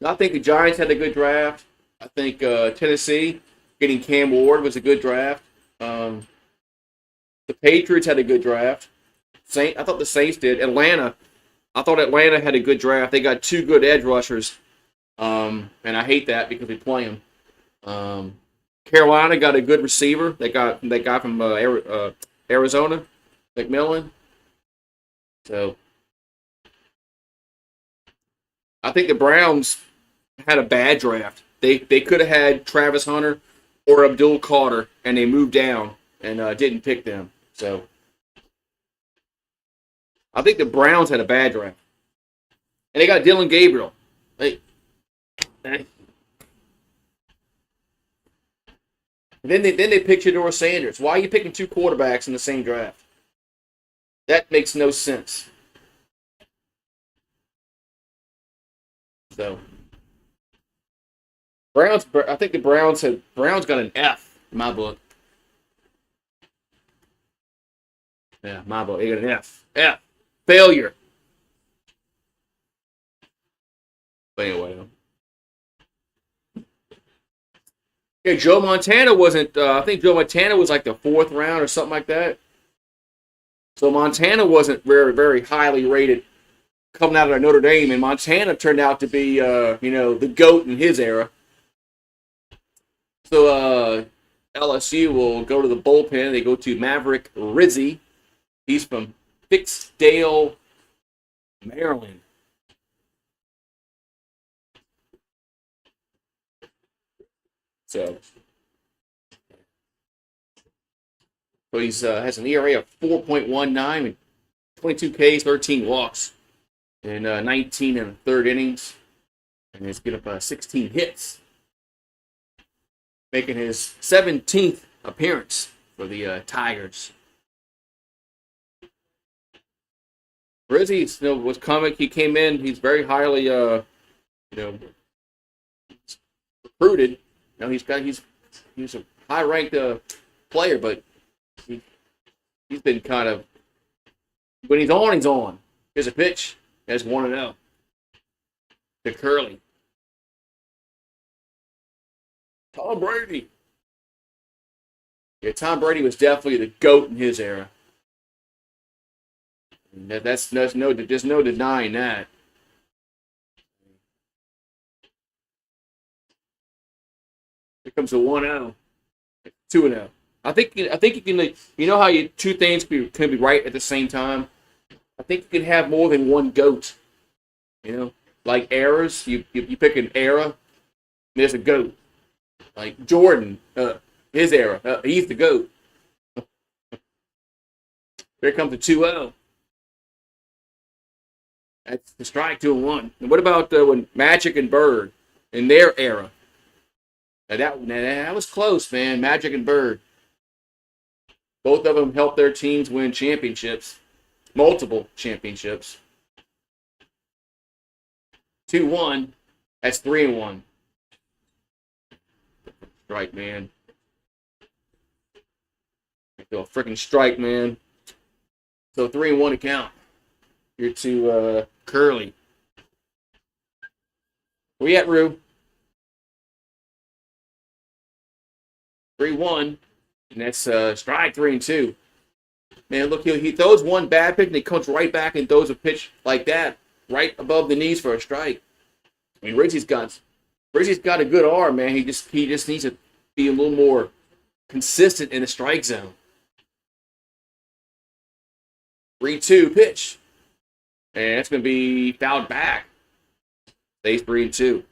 I think the Giants had a good draft. I think Tennessee getting Cam Ward was a good draft. Um, the Patriots had a good draft. I thought the Saints did. I thought Atlanta had a good draft. They got two good edge rushers, and I hate that because we play them. Carolina got a good receiver. They got from Arizona, McMillan. So I think the Browns had a bad draft. They could have had Travis Hunter or Abdul Carter, and they moved down and didn't pick them. So I think the Browns had a bad draft, and they got Dylan Gabriel. Hey. Then they picked Shedeur Sanders. Why are you picking two quarterbacks in the same draft? That makes no sense. So Browns. I think the Browns got an F in my book. Yeah, my book. They got an F. F. Failure. But anyway. Yeah, Joe Montana wasn't. I think Joe Montana was like the fourth round or something like that. So Montana wasn't very, very highly rated coming out of Notre Dame, and Montana turned out to be, the GOAT in his era. So LSU will go to the bullpen. They go to Maverick Rizzi. He's from Fixdale, Maryland. So he has an ERA of 4.19 and 22 Ks, 13 walks in 19 and a third innings, and he's given up 16 hits, making his 17th appearance for the Tigers. Rizzi was coming. He came in. He's very highly, recruited. He's a high-ranked player, but he's been kind of, when he's on, he's on. Here's a pitch. That's 1-0 to Curley. Tom Brady. Yeah, Tom Brady was definitely the GOAT in his era. There's no denying that. Here comes a 1-0, 2-0. I think you can. You know how two things can be right at the same time. I think you can have more than one GOAT. Like eras. You pick an era. There's a GOAT. Like Jordan, his era. He's the GOAT. Here comes a 2-0. That's the strike, 2-1. And what about when Magic and Bird in their era? That was close, man. Magic and Bird. Both of them helped their teams win championships, multiple championships. 2-1. That's 3-1. Strike, man. A freaking strike, man. So 3-1 to count. Here to Curley. Where you at, Rue? 3-1. And that's strike 3-2. Man, look, he throws one bad pitch and he comes right back and throws a pitch like that, right above the knees for a strike. I mean, Rizzi's got a good arm, man. He just needs to be a little more consistent in the strike zone. 3-2 pitch. And that's going to be fouled back. Stays 3-2.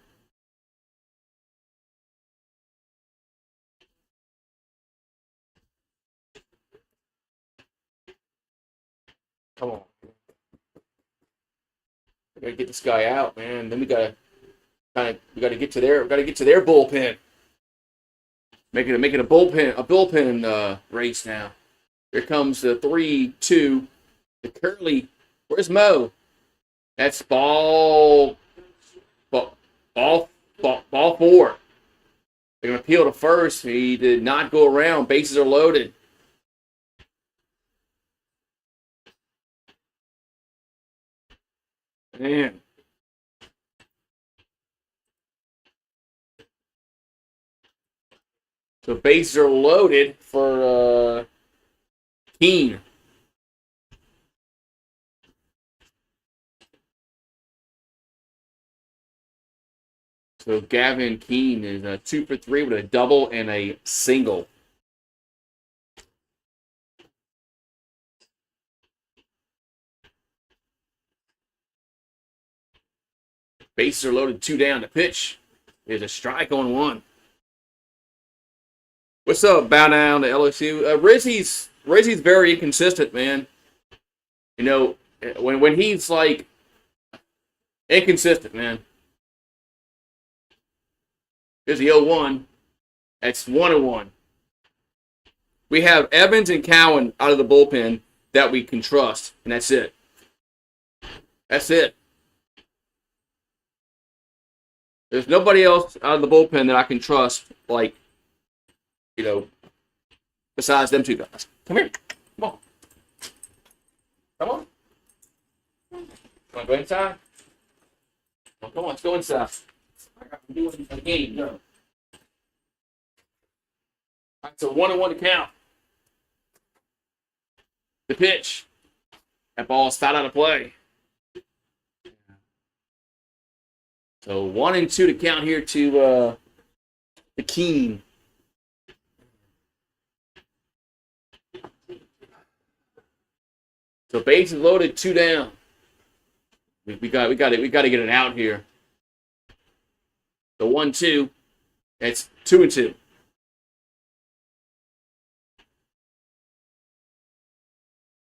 Come on. We gotta get this guy out, man. Then we gotta get to their bullpen. Making a bullpen race now. Here comes the 3-2. The Curley. Where's Mo? That's ball Ball, ball four. They're going to appeal to first. He did not go around. Bases are loaded. Man. So bases are loaded for Keene. So Gavin Keene is 2 for 3 with a double and a single. Bases are loaded, 2 down. The pitch is a strike on 1. What's up, bow down to LSU? Rizzy's very inconsistent, man. You know, when he's like inconsistent, man. Here's the 0-1. That's 1-1. We have Evans and Cowan out of the bullpen that we can trust, and that's it. That's it. There's nobody else out of the bullpen that I can trust, like, besides them 2 guys. Come here. Come on. Come on. Want to go inside? Well, come on, let's go inside. I got to do it a game, no. That's a 1-1 to count. The pitch. That ball's fouled out of play. So 1-2 to count here to the Keene. So bases loaded, 2 down. We got to get it out here. The 1-2. It's 2-2.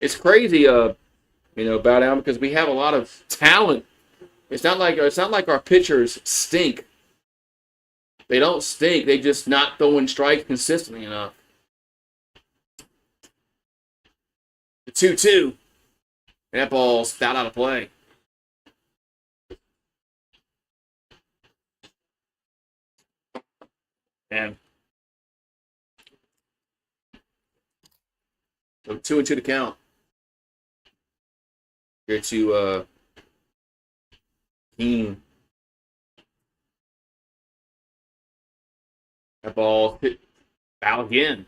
It's crazy, bow down, because we have a lot of talent. It's not like our pitchers stink. They don't stink. They just not throwing strikes consistently enough. The 2-2. And that ball's fouled out of play. And so 2-2 to count. Here to Keene. That ball hit foul again.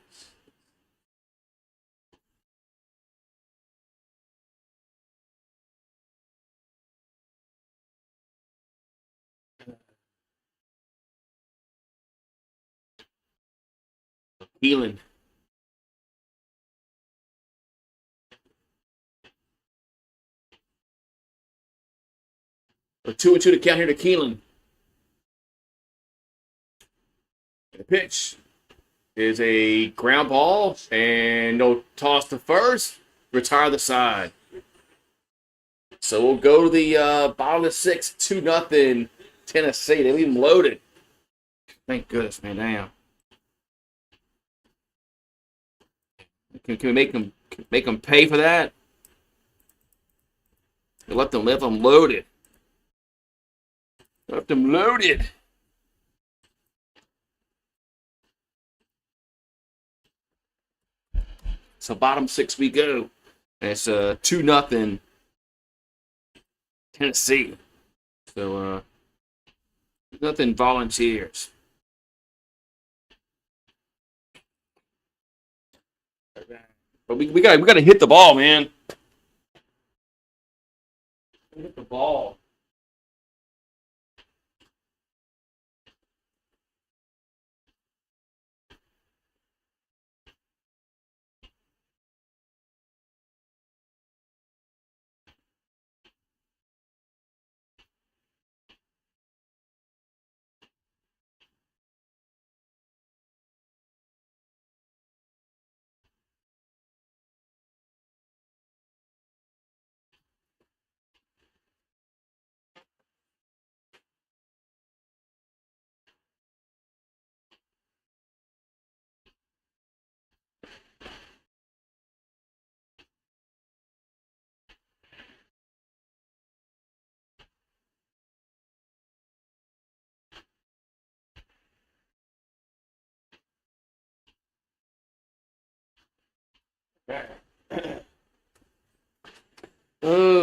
Keelan. A 2-2 to count here to Keelan. The pitch is a ground ball and no toss to first. Retire the side. So we'll go to the bottom of the 6th, 2-0 Tennessee. They leave them loaded. Thank goodness, man. Damn. Can we make them pay for that? Let them loaded. Left them loaded. So bottom 6 we go. And it's 2-0 Tennessee. So nothing Volunteers. But we got to hit the ball, man. Hit the ball.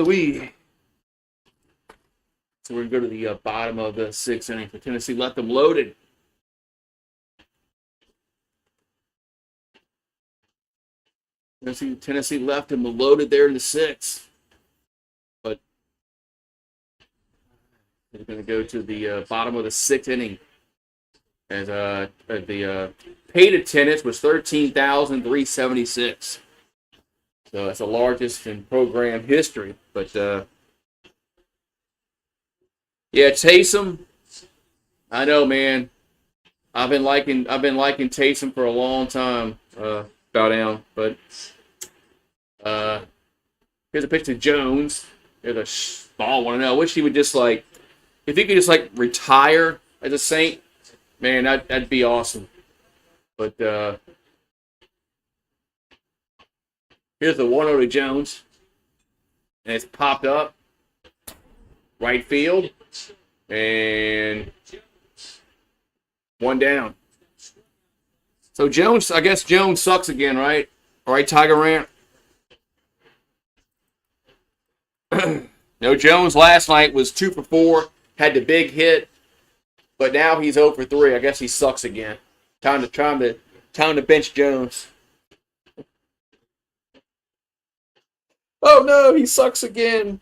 We. So we're going to go to the bottom of the sixth inning for Tennessee. Left them loaded. Tennessee left them loaded there in the sixth. But they're going to go to the bottom of the sixth inning. As the paid attendance was 13,376. So that's the largest in program history. But yeah, Taysom. I know, man. I've been liking Taysom for a long time. Bow down, but here's a pitch to Jones. Here's a ball. Want to know? I wish he would just if he could just retire as a Saint. Man, that'd be awesome. But here's the 1-0 to Jones. And it's popped up. Right field. And one down. So Jones, I guess Jones sucks again, right? All right, Tiger Rant? No, Jones last night was 2 for 4, had the big hit. But now he's 0 for 3. I guess he sucks again. Time to bench Jones. Oh no, he sucks again.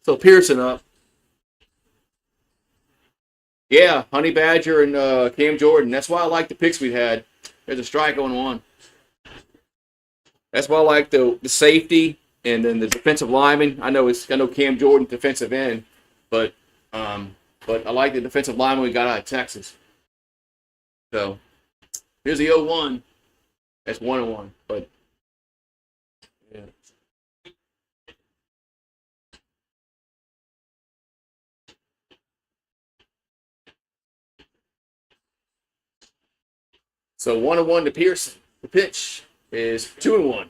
So Pearson up. Yeah, Honey Badger and Cam Jordan. That's why I like the picks we had. There's a strike on one. That's why I like the safety and then the defensive lineman. I know Cam Jordan defensive end, but I like the defensive lineman we got out of Texas. So here's the 0-1. That's 1-1. But yeah. So 1-1 to Pearson. The pitch is 2-1.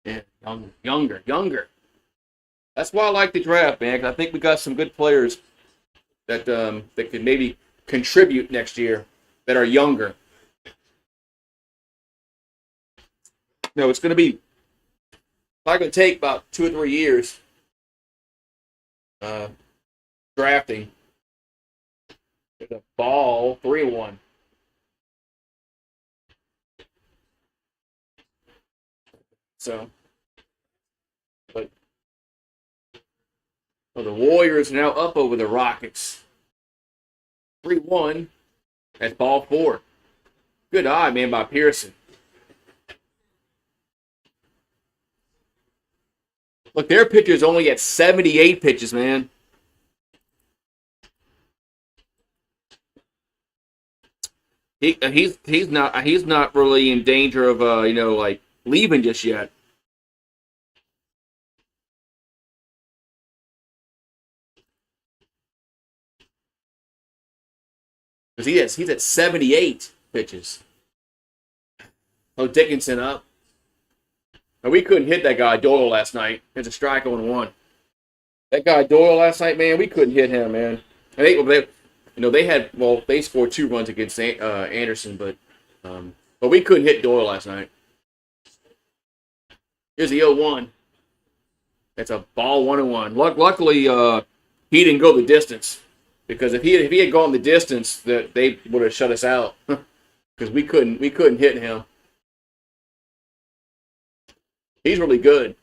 Yeah, younger. That's why I like the draft, man. 'Cause I think we got some good players that could maybe contribute next year that are younger. No, it's going to be probably going to take about 2 or 3 years drafting. There's a ball, 3-1. So, but the Warriors are now up over the Rockets. 3-1. That's ball 4. Good eye, man, by Pearson. Look, their pitcher's only at 78 pitches, man. He's not really in danger of leaving just yet. Because he's at 78 pitches. Oh, Dickinson up. Now, we couldn't hit that guy Doyle last night. There's a strike on 1. That guy Doyle last night, man, we couldn't hit him, man. And they scored 2 runs against Anderson, but we couldn't hit Doyle last night. Here's the 0-1. That's a ball 1-1. Luckily, he didn't go the distance, because if he had gone the distance, that they would have shut us out because we couldn't hit him. He's really good.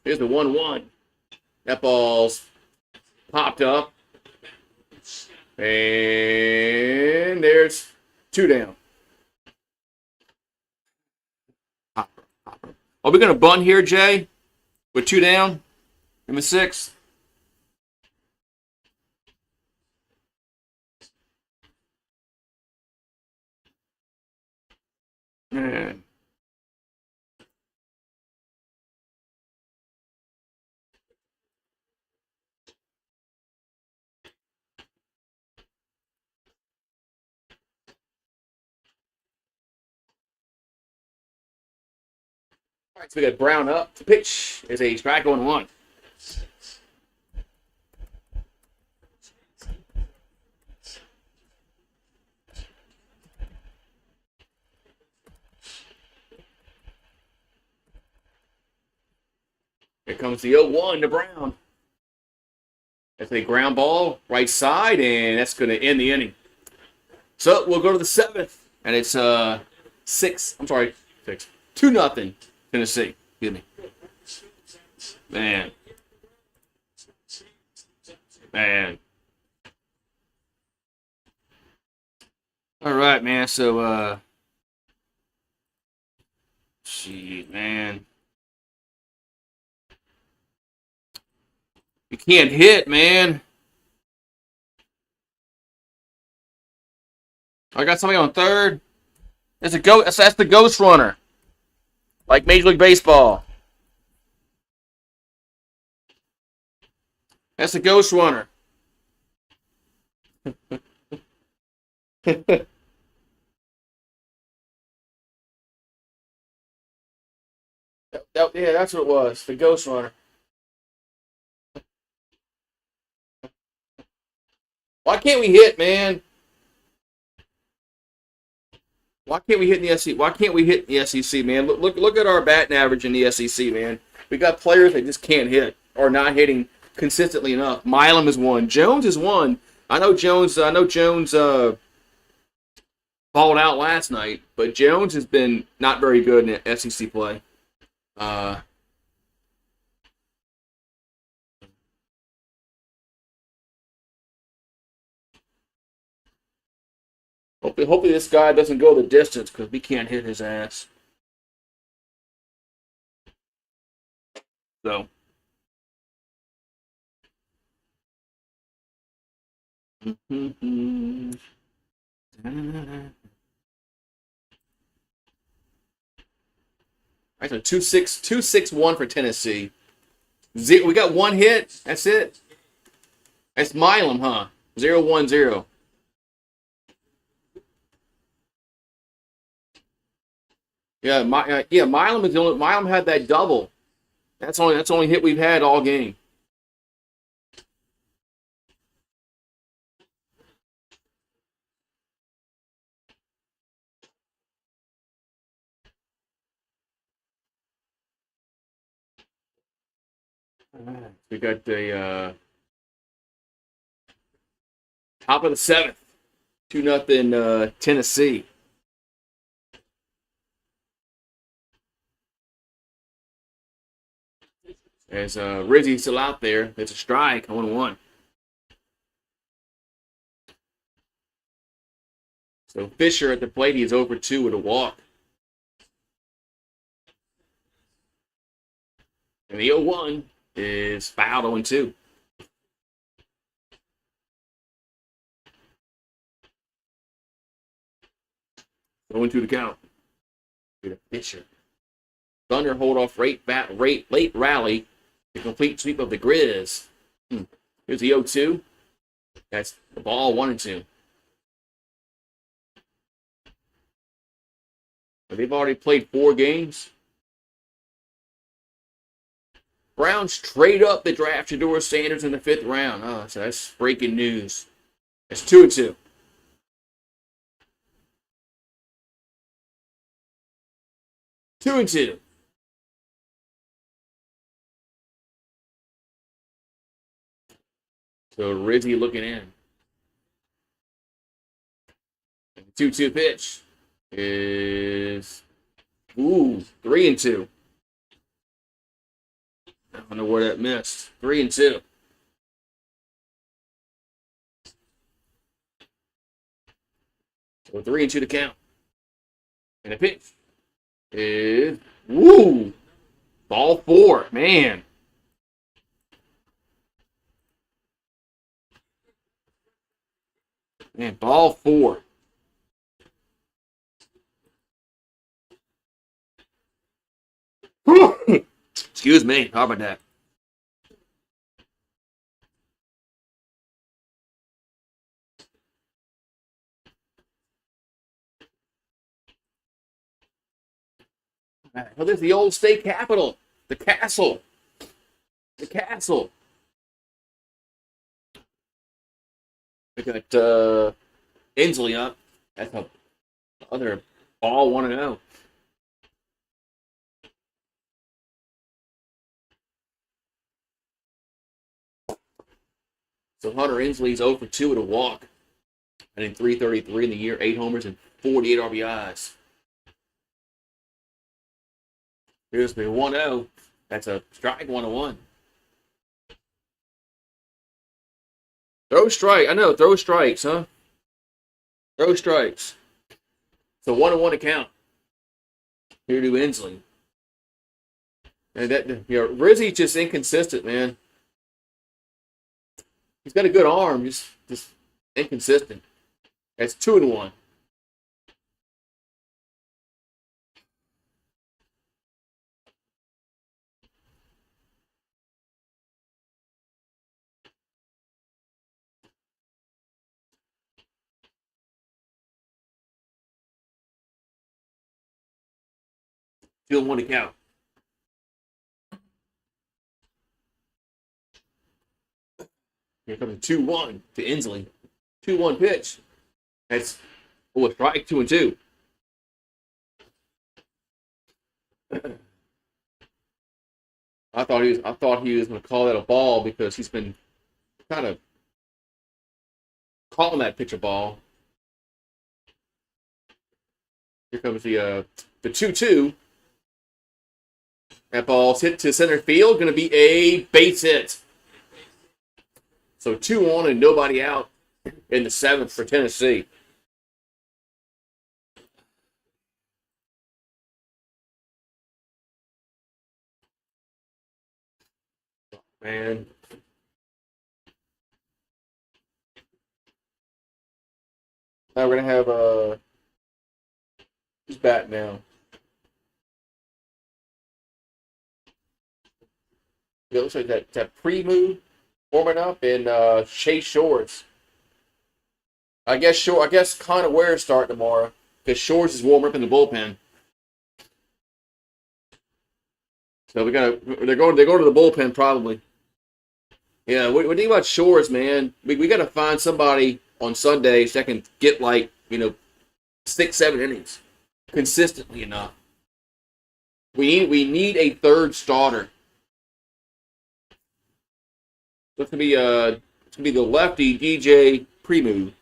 Here's the 1-1. That ball's popped up. And there's 2 down. Are we going to bunt here, Jay? With 2 down in the 6th? Man. All right, so we got Brown up. The pitch is a strike on 1. Here comes the 0-1 to Brown. That's a ground ball, right side, and that's going to end the inning. So we'll go to the 7th, and it's 6. I'm sorry, 6. 2-0 Tennessee. Excuse me. Man. All right, man. So, shit, man. You can't hit, man. I got somebody on third. That's the ghost runner, like Major League Baseball. That's the ghost runner. Yeah, that's what it was. The ghost runner. Why can't we hit, man? Why can't we hit in the SEC? Why can't we hit in the SEC, man? Look at our batting average in the SEC, man. We got players that just can't hit or not hitting consistently enough. Milam is one. Jones is one. I know Jones balled out last night, but Jones has been not very good in SEC play. Uh, hopefully this guy doesn't go the distance because we can't hit his ass. So. Right, so 2-6-1 for Tennessee. We got one hit. That's it. That's Milam, huh? 0-1-0. Yeah, Milam is the only. Milam had that double. That's the only hit we've had all game. We got the top of the 7th. 2-0 Tennessee. As Rizzy's still out there, it's a strike, 1-1. So Fisher at the plate, he's over 2 with a walk. And the 0-1 is fouled 0-2. Going to the count. Fisher. Thunder hold off late rally. The complete sweep of the Grizz. Here's the 0-2. That's the ball 1-2. They've already played 4 games. Browns trade up the draft Shedeur Sanders in the 5th round. Oh, so that's breaking news. That's 2-2. Two and two. So Rizzy looking in. The 2-2 pitch is 3-2. I don't know where that missed. 3-2. So 3-2 to count. And the pitch is ball 4. Man. Man, ball 4. Excuse me. How about that? Well, there's the old state capitol, the castle. The castle. We got Inslee up. That's the other ball 1-0. So Hunter Inslee's 0 for 2 with a walk. And in 333 in the year, 8 homers and 48 RBIs. Here's the 1-0. That's a strike 1-1. Throw strike. I know, throw strikes, huh? Throw strikes. So 1-1 to count. Here to Inslee. And Rizzy's just inconsistent, man. He's got a good arm, just inconsistent. That's 2-1. Still 1 to count. Here comes a 2-1 to Inslee. 2-1 pitch. That's a strike 2-2. I thought he was going to call that a ball because he's been kind of calling that pitch a ball. Here comes the 2-2. That ball's hit to center field. Going to be a base hit. So 2 on and nobody out in the 7th for Tennessee. Man. Now we're going to have who's batting now? It looks like that pre-move warming up in Chase Shores. I guess Connor Ware's starting tomorrow because Shores is warming up in the bullpen. So they're going to the bullpen probably. Yeah, what do you think about Shores, man? We got to find somebody on Sundays that can get 6-7 innings consistently enough. We need a third starter. So it's gonna be the lefty DJ Premu.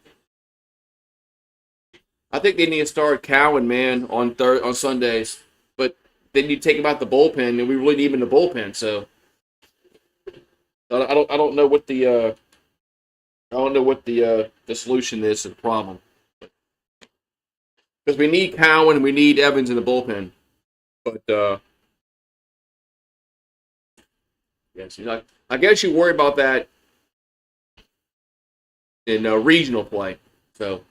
I think they need to start Cowan, man, on Sundays, but they need to take him out the bullpen, and we really need him in the bullpen. So I don't know what the solution is to the problem, because we need Cowan and we need Evans in the bullpen, but yes, I guess you worry about that in regional play. So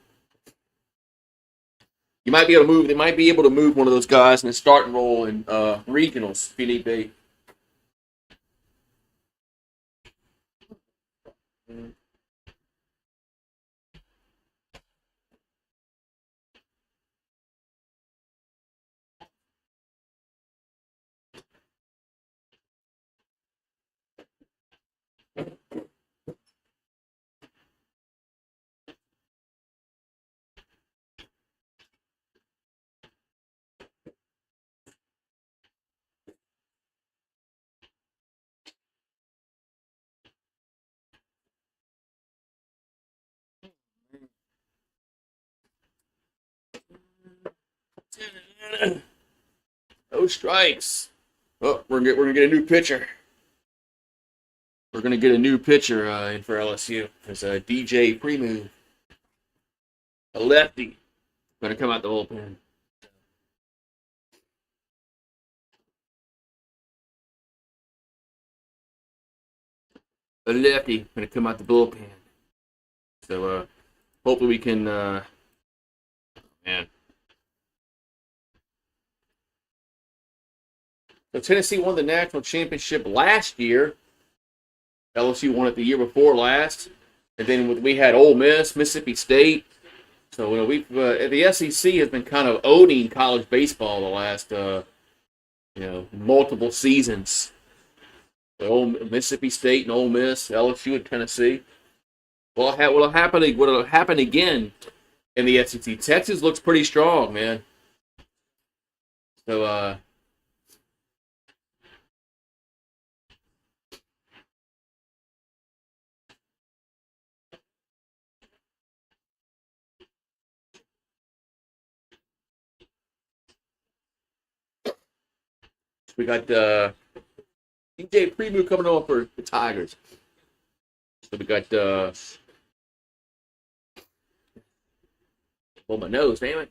you might be able to move. They might be able to move one of those guys in the starting role in regionals if you need be. No strikes. Oh, we're gonna get a new pitcher. We're gonna get a new pitcher in for LSU. It's DJ Premu, a lefty, gonna come out the bullpen. A lefty gonna come out the bullpen. So hopefully we can. Man. So Tennessee won the national championship last year. LSU won it the year before last, and then we had Ole Miss, Mississippi State. So the SEC has been kind of owning college baseball the last multiple seasons. The old Mississippi State and Ole Miss, LSU and Tennessee. Well, what'll happen again in the SEC? Texas looks pretty strong, man. So We got DJ Preview coming on for the Tigers. So we got oh, my nose, damn it.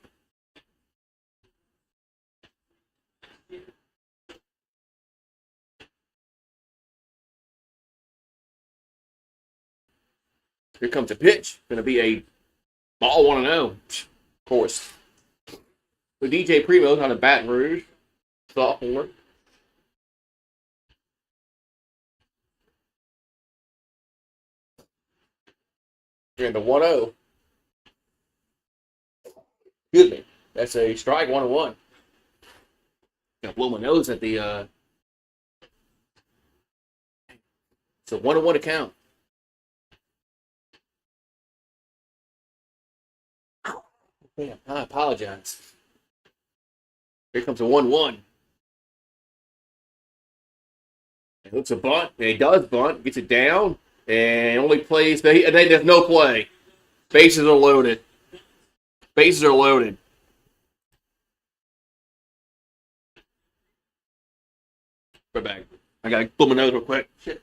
Here comes a pitch. Going to be a ball 1-0, of course. So DJ Primo's out of Baton Rouge, sophomore. Here in the 1-0. Excuse me. That's a strike, 1-1. Gonna blow my nose at the it's a 1-1 account. Damn, I apologize. Here comes a 1-1. It looks a bunt, and he does bunt, gets it down, and only plays, and then there's no play. Bases are loaded. Bases are loaded. Right back. I gotta blow my nose real quick. Shit.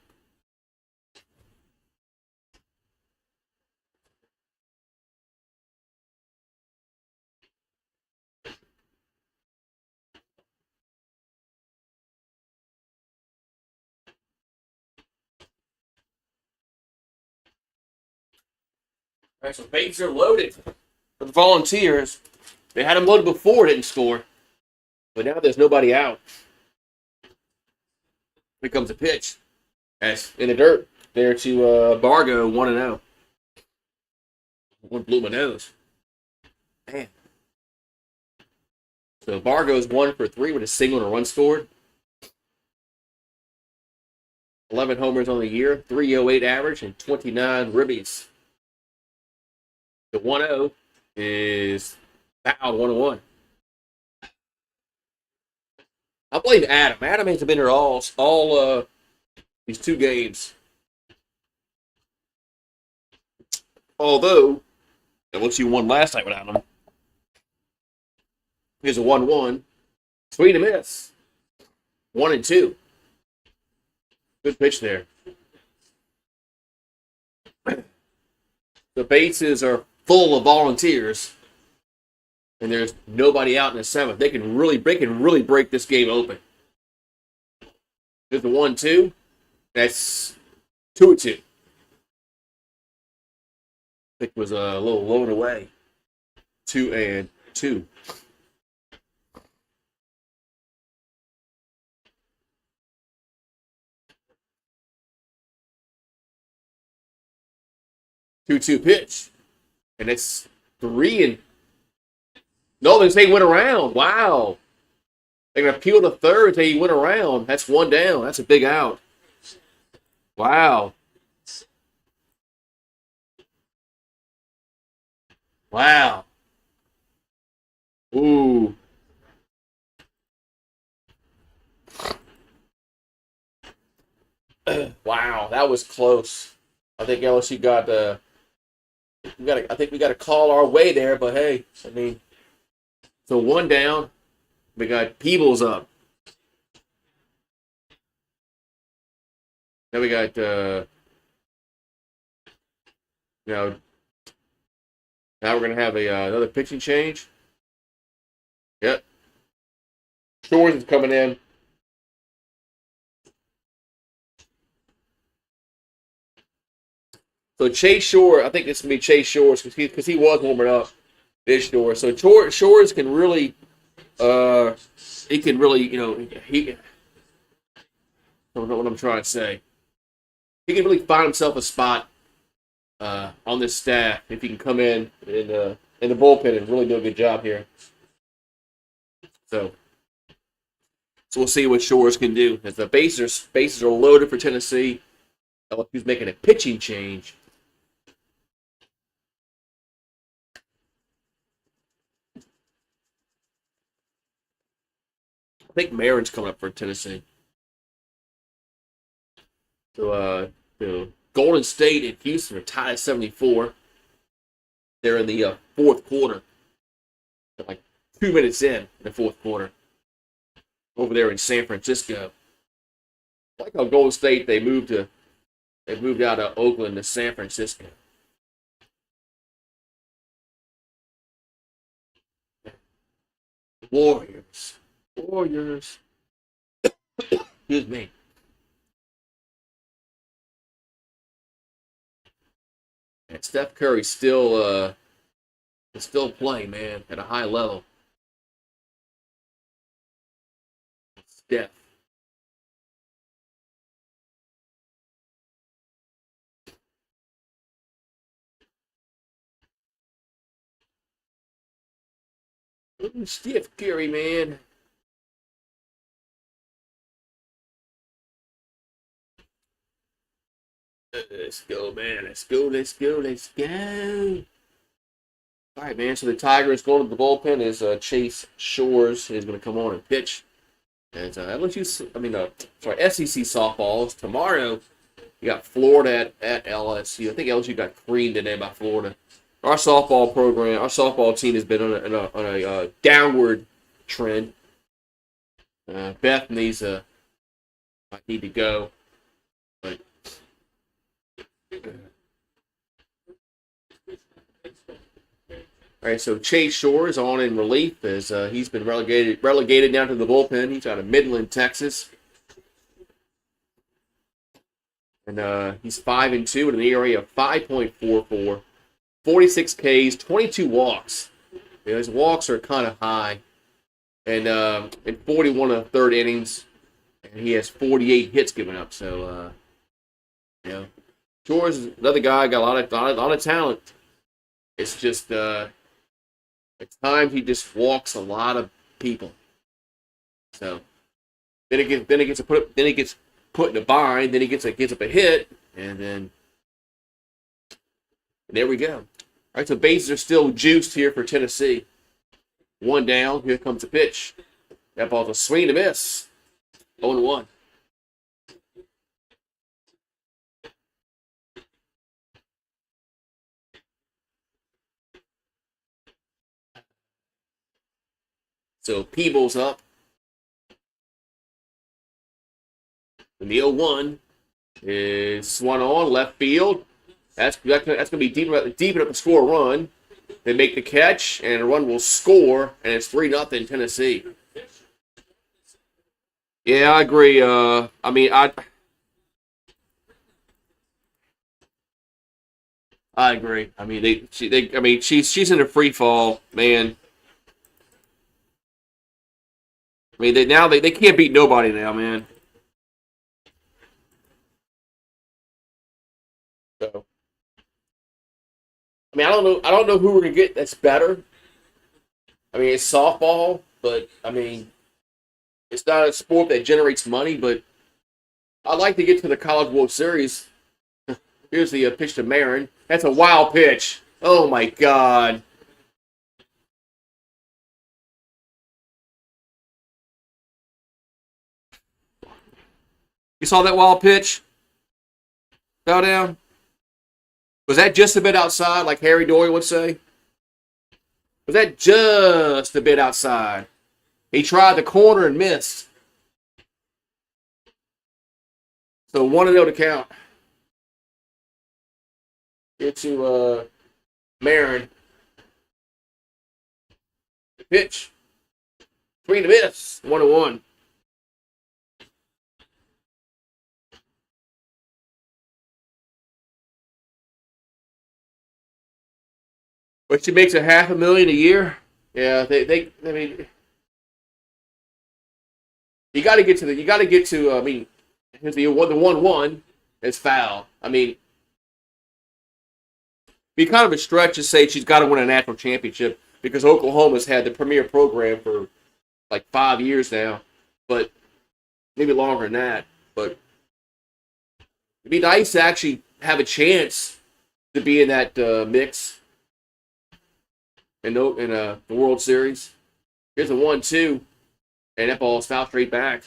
All right, so bases are loaded for the Volunteers. They had them loaded before, didn't score. But now there's nobody out. Here comes a pitch. That's in the dirt. There to Bargo, 1-0. One blew my nose. Man. So Bargo's 1 for 3 with a single and a run scored. 11 homers on the year, 308 average, and 29 ribbies. The 1-0 is fouled 1-1. I blame Adam. Adam has been here all these 2 games. Although, LSU won last night without him. Here's a 1-1. Swing and miss. 1-2. Good pitch there. The bases are full of Volunteers, and there's nobody out in the 7th. They can really break this game open. There's the 1-2. That's 2-2. I think it was a little low and away. 2-2. 2-2 pitch. And it's 3 and... No, they say he went around. Wow. They're going to appeal to third until he went around. That's 1 down. That's a big out. Wow. Wow. Ooh. Wow, that was close. I think LSU got I think we got to call our way there, but hey, I mean, so 1 down. We got Peebles up. Then we got now we're gonna have another pitching change. Yep. Shores is coming in. So Chase Shore, I think this can be Chase Shores because he was warming up this Shore. So Shores can really, he can really, I don't know what I'm trying to say. He can really find himself a spot on this staff if he can come in the bullpen and really do a good job here. So we'll see what Shores can do. As the bases are loaded for Tennessee, LSU's making a pitching change. I think Marin's coming up for Tennessee. So Golden State and Houston are tied at 74. They're in the 4th quarter. They're like 2 minutes in the 4th quarter. over there in San Francisco. I like how Golden State they moved out of Oakland to San Francisco. Warriors. Warriors. Excuse me. And Steph Curry still playing, man, at a high level. Steph. Ooh, Steph Curry, man. Let's go, man. Let's go. Let's go. Let's go. All right, man. So the Tigers going to the bullpen is Chase Shores is going to come on and pitch. And LSU, SEC softballs tomorrow. You got Florida at LSU. I think LSU got creamed today by Florida. Our softball team has been on a downward trend. Beth might need to go, but all right. So Chase Shore is on in relief as he's been relegated down to the bullpen. He's out of Midland, Texas, and he's 5-2 with an ERA of 5.44, 46 Ks, 22 walks. His walks are kind of high, and in 41 of the third innings, and he has 48 hits given up. So, Shores is another guy, got a lot of talent. It's just at times he just walks a lot of people. So then he gets put in a bind. Then he gets up a hit, and then there we go. All right, so bases are still juiced here for Tennessee. One down. Here comes the pitch. That ball's a swing and a miss. 0-1. So Peebles up. And the 0-1 is swung on left field. That's going to be deep enough to score a run. They make the catch, and a run will score, and it's 3-0 Tennessee. Yeah, I agree. I agree. I mean, she's in a free fall, man. I mean, they can't beat nobody now, man. So, I mean, I don't know who we're gonna get that's better. I mean, it's softball, but I mean, it's not a sport that generates money. But I'd like to get to the College World Series. Here's the pitch to Marin. That's a wild pitch. Oh my God. You saw that wild pitch? Fell down? Was that just a bit outside, like Harry Dory would say? Was that just a bit outside? He tried the corner and missed. So 1-0 to count. Get to Marin. Pitch. Swing to miss. 1-1. But she makes $500,000 a year. Yeah, I mean, you got to get to. I mean, here's the 1-1 is foul. I mean, be kind of a stretch to say she's got to win a national championship because Oklahoma's had the premier program for like 5 years now, but maybe longer than that. But it'd be nice to actually have a chance to be in that mix in the World Series. Here's a 1-2, and that ball's fouled straight back.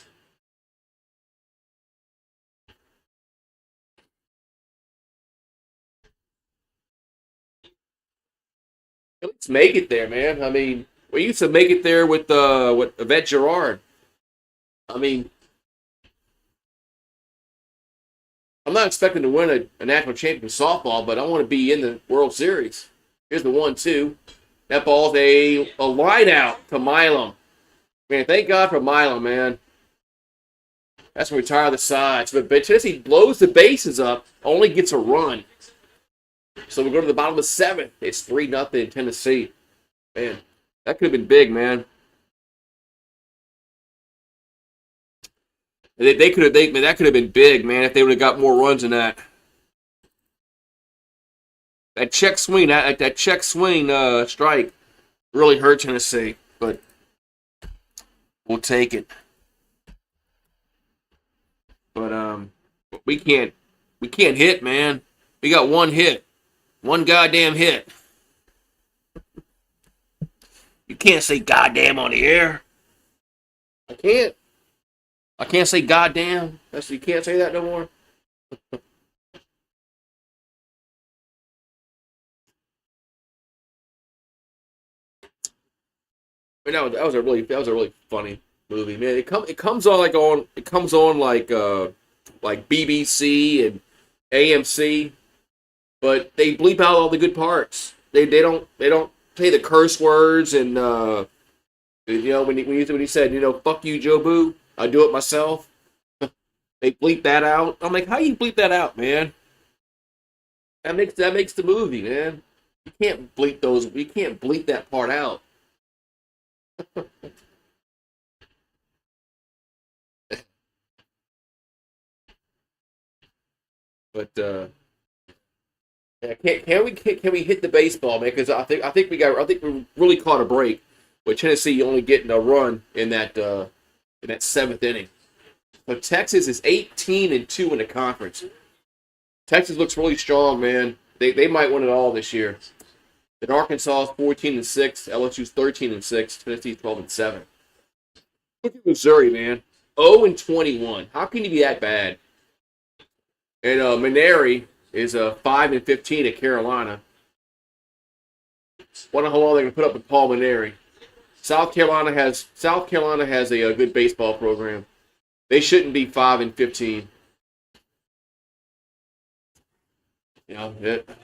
Let's make it there, man. I mean, we used to make it there with Yvette Gerard. I mean, I'm not expecting to win a national championship softball, but I want to be in the World Series. Here's the 1-2. That ball's a line out to Milam. Man, thank God for Milam, man. That's when we retire the sides. But Tennessee blows the bases up, only gets a run. So we go to the bottom of the seventh. It's 3-0 Tennessee. Man, that could have been big, man. That could have been big, man, if they would have got more runs than that. That check swing, that check swing strike really hurt Tennessee, but we'll take it. But we can't hit, man. We got one hit. One goddamn hit. You can't say goddamn on the air. I can't. I can't say goddamn. You can't say that no more. I mean, that was a really funny movie, man. It comes on like BBC and AMC, but they bleep out all the good parts. They don't say the curse words and when he said fuck you Joe Boo, I do it myself. They bleep that out. I'm like, how you bleep that out, man? That makes the movie, man. You can't bleep those. You can't bleep that part out. But yeah, can we hit the baseball, man? Because I think we really caught a break with Tennessee only getting a run in that seventh inning. But Texas is 18-2 in the conference. Texas looks really strong, man. They might win it all this year. Then Arkansas is 14-6, LSU's 13-6, Tennessee's 12-7. Look at Missouri, man. 0-21. How can you be that bad? And Maneri is 5-15 at Carolina. Wonder how long they can put up with Paul Maneri. South Carolina has a good baseball program. They shouldn't be 5-15.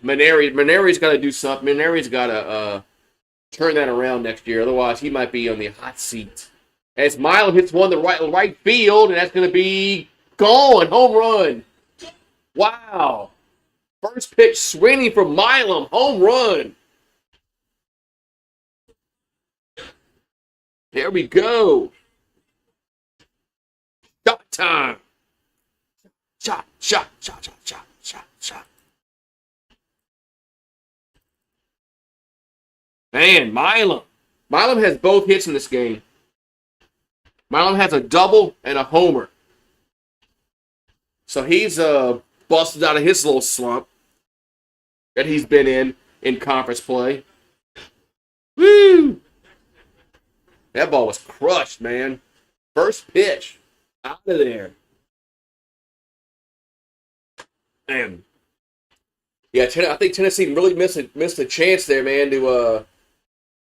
Maneri's got to do something. Maneri's got to turn that around next year. Otherwise, he might be on the hot seat. As Milam hits one to right field, and that's going to be gone. Home run. Wow. First pitch swinging from Milam. Home run. There we go. Shot time. Shot. Man, Milam. Milam has both hits in this game. Milam has a double and a homer. So he's busted out of his little slump that he's been in conference play. Woo! That ball was crushed, man. First pitch. Out of there. Man. Yeah, I think Tennessee really missed a chance there, man, to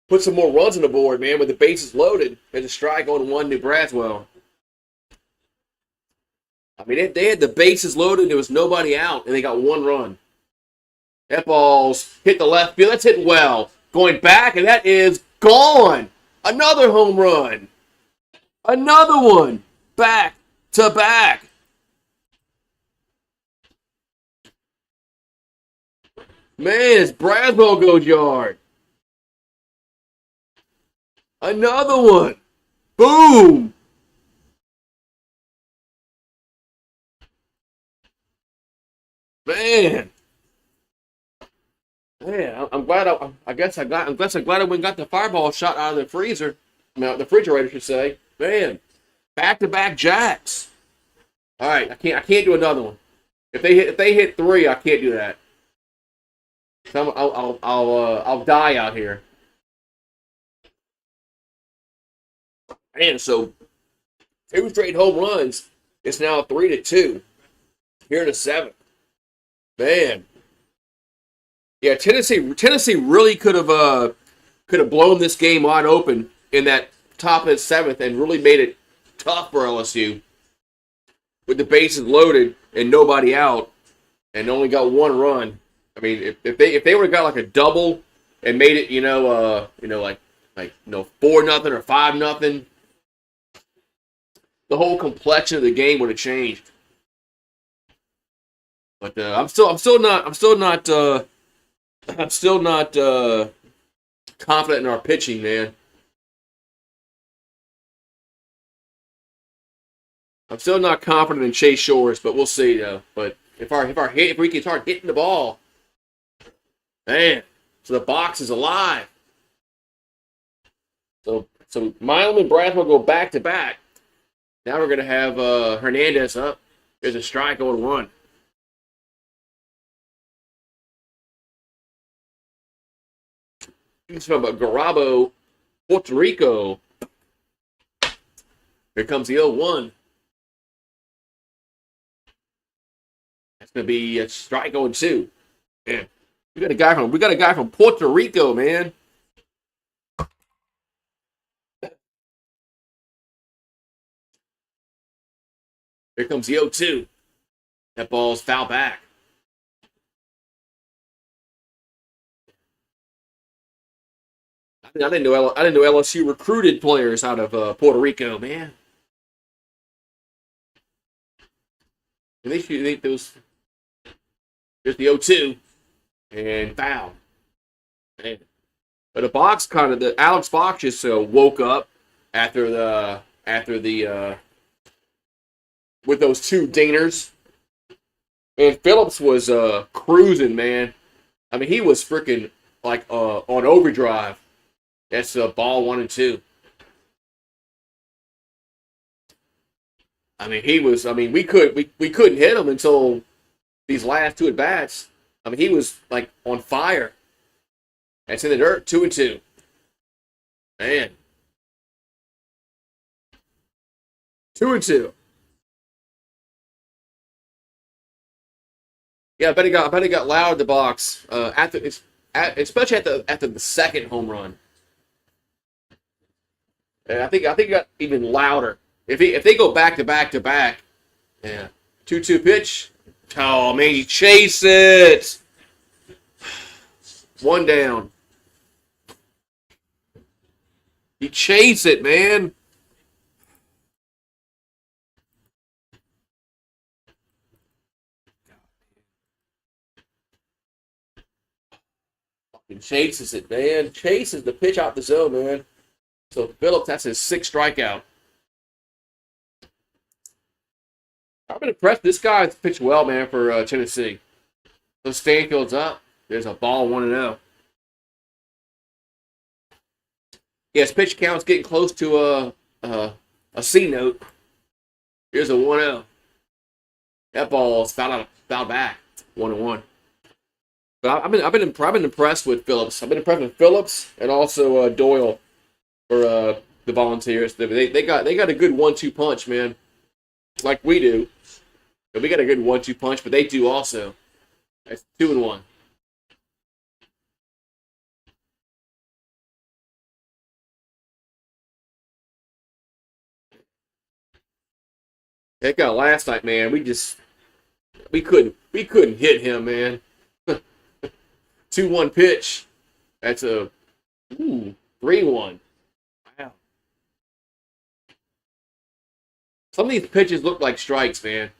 put some more runs on the board, man, with the bases loaded. There's a strike on one to Braswell. I mean, they had the bases loaded. There was nobody out, and they got one run. That ball's hit the left field. That's hit well. Going back, and that is gone. Another home run. Another one. Back to back. Man, it's Braswell goes yard. Another one. Boom. Man, I'm glad. I'm glad I went and got the fireball shot out of the freezer. The refrigerator, I should say. Man, back-to-back jacks. All right, I can't do another one. If they hit three, I can't do that. I'll die out here. And so 2 straight home runs. It's now 3-2 here in the seventh. Man, yeah, Tennessee really could have blown this game wide open in that top of the seventh and really made it tough for LSU with the bases loaded and nobody out, and only got one run. I mean, if they would have got like a double and made it, like 4-0 or 5-0, the whole complexion of the game would have changed. But I'm still not confident in our pitching, man. I'm still not confident in Chase Shores, but we'll see though. But if we can start hitting the ball, man, so the box is alive. So Milam and Braswell go back to back. Now we're gonna have Hernandez up. There's a strike on 1. He's from Garabo, Puerto Rico. Here comes the 0-1. That's gonna be a strike on 2. Man, we got a guy from Puerto Rico, man. Here comes the 0-2. That ball's foul back. I didn't know LSU recruited players out of Puerto Rico, man. And they think those. There's the 0-2 and foul. Man. But the Alex Box just woke up after the with those 2 dingers. And Phillips was cruising, man. I mean, he was freaking like on overdrive. That's ball 1 and 2. I mean, we couldn't hit him until these last 2 at bats. I mean, he was like on fire. That's in the dirt, 2 and 2. Man. 2 and 2. Yeah, I bet he got loud at the box especially after the second home run. And I think it got even louder. If they go back to back to back, yeah, 2-2 pitch. Oh man, you chase it. 1 down. You chase it, man. Fucking chases it, man. Chases the pitch out the zone, man. So Phillips, that's his 6th strikeout. I've been impressed. This guy's pitched well, man, for Tennessee. So Stanfield's up. There's a ball 1-0. Yes, pitch count's getting close to a C note. Here's a 1-0. That ball's fouled back. 1-1. But I've been impressed with Phillips. I've been impressed with Phillips and also Doyle for the Volunteers. They got a good 1-2 punch, man. Like we do. And we got a good 1-2 punch, but they do also. That's 2-1. That guy last night, man, we couldn't hit him, man. 2-1 pitch. That's a 3-1. Wow. Some of these pitches look like strikes, man.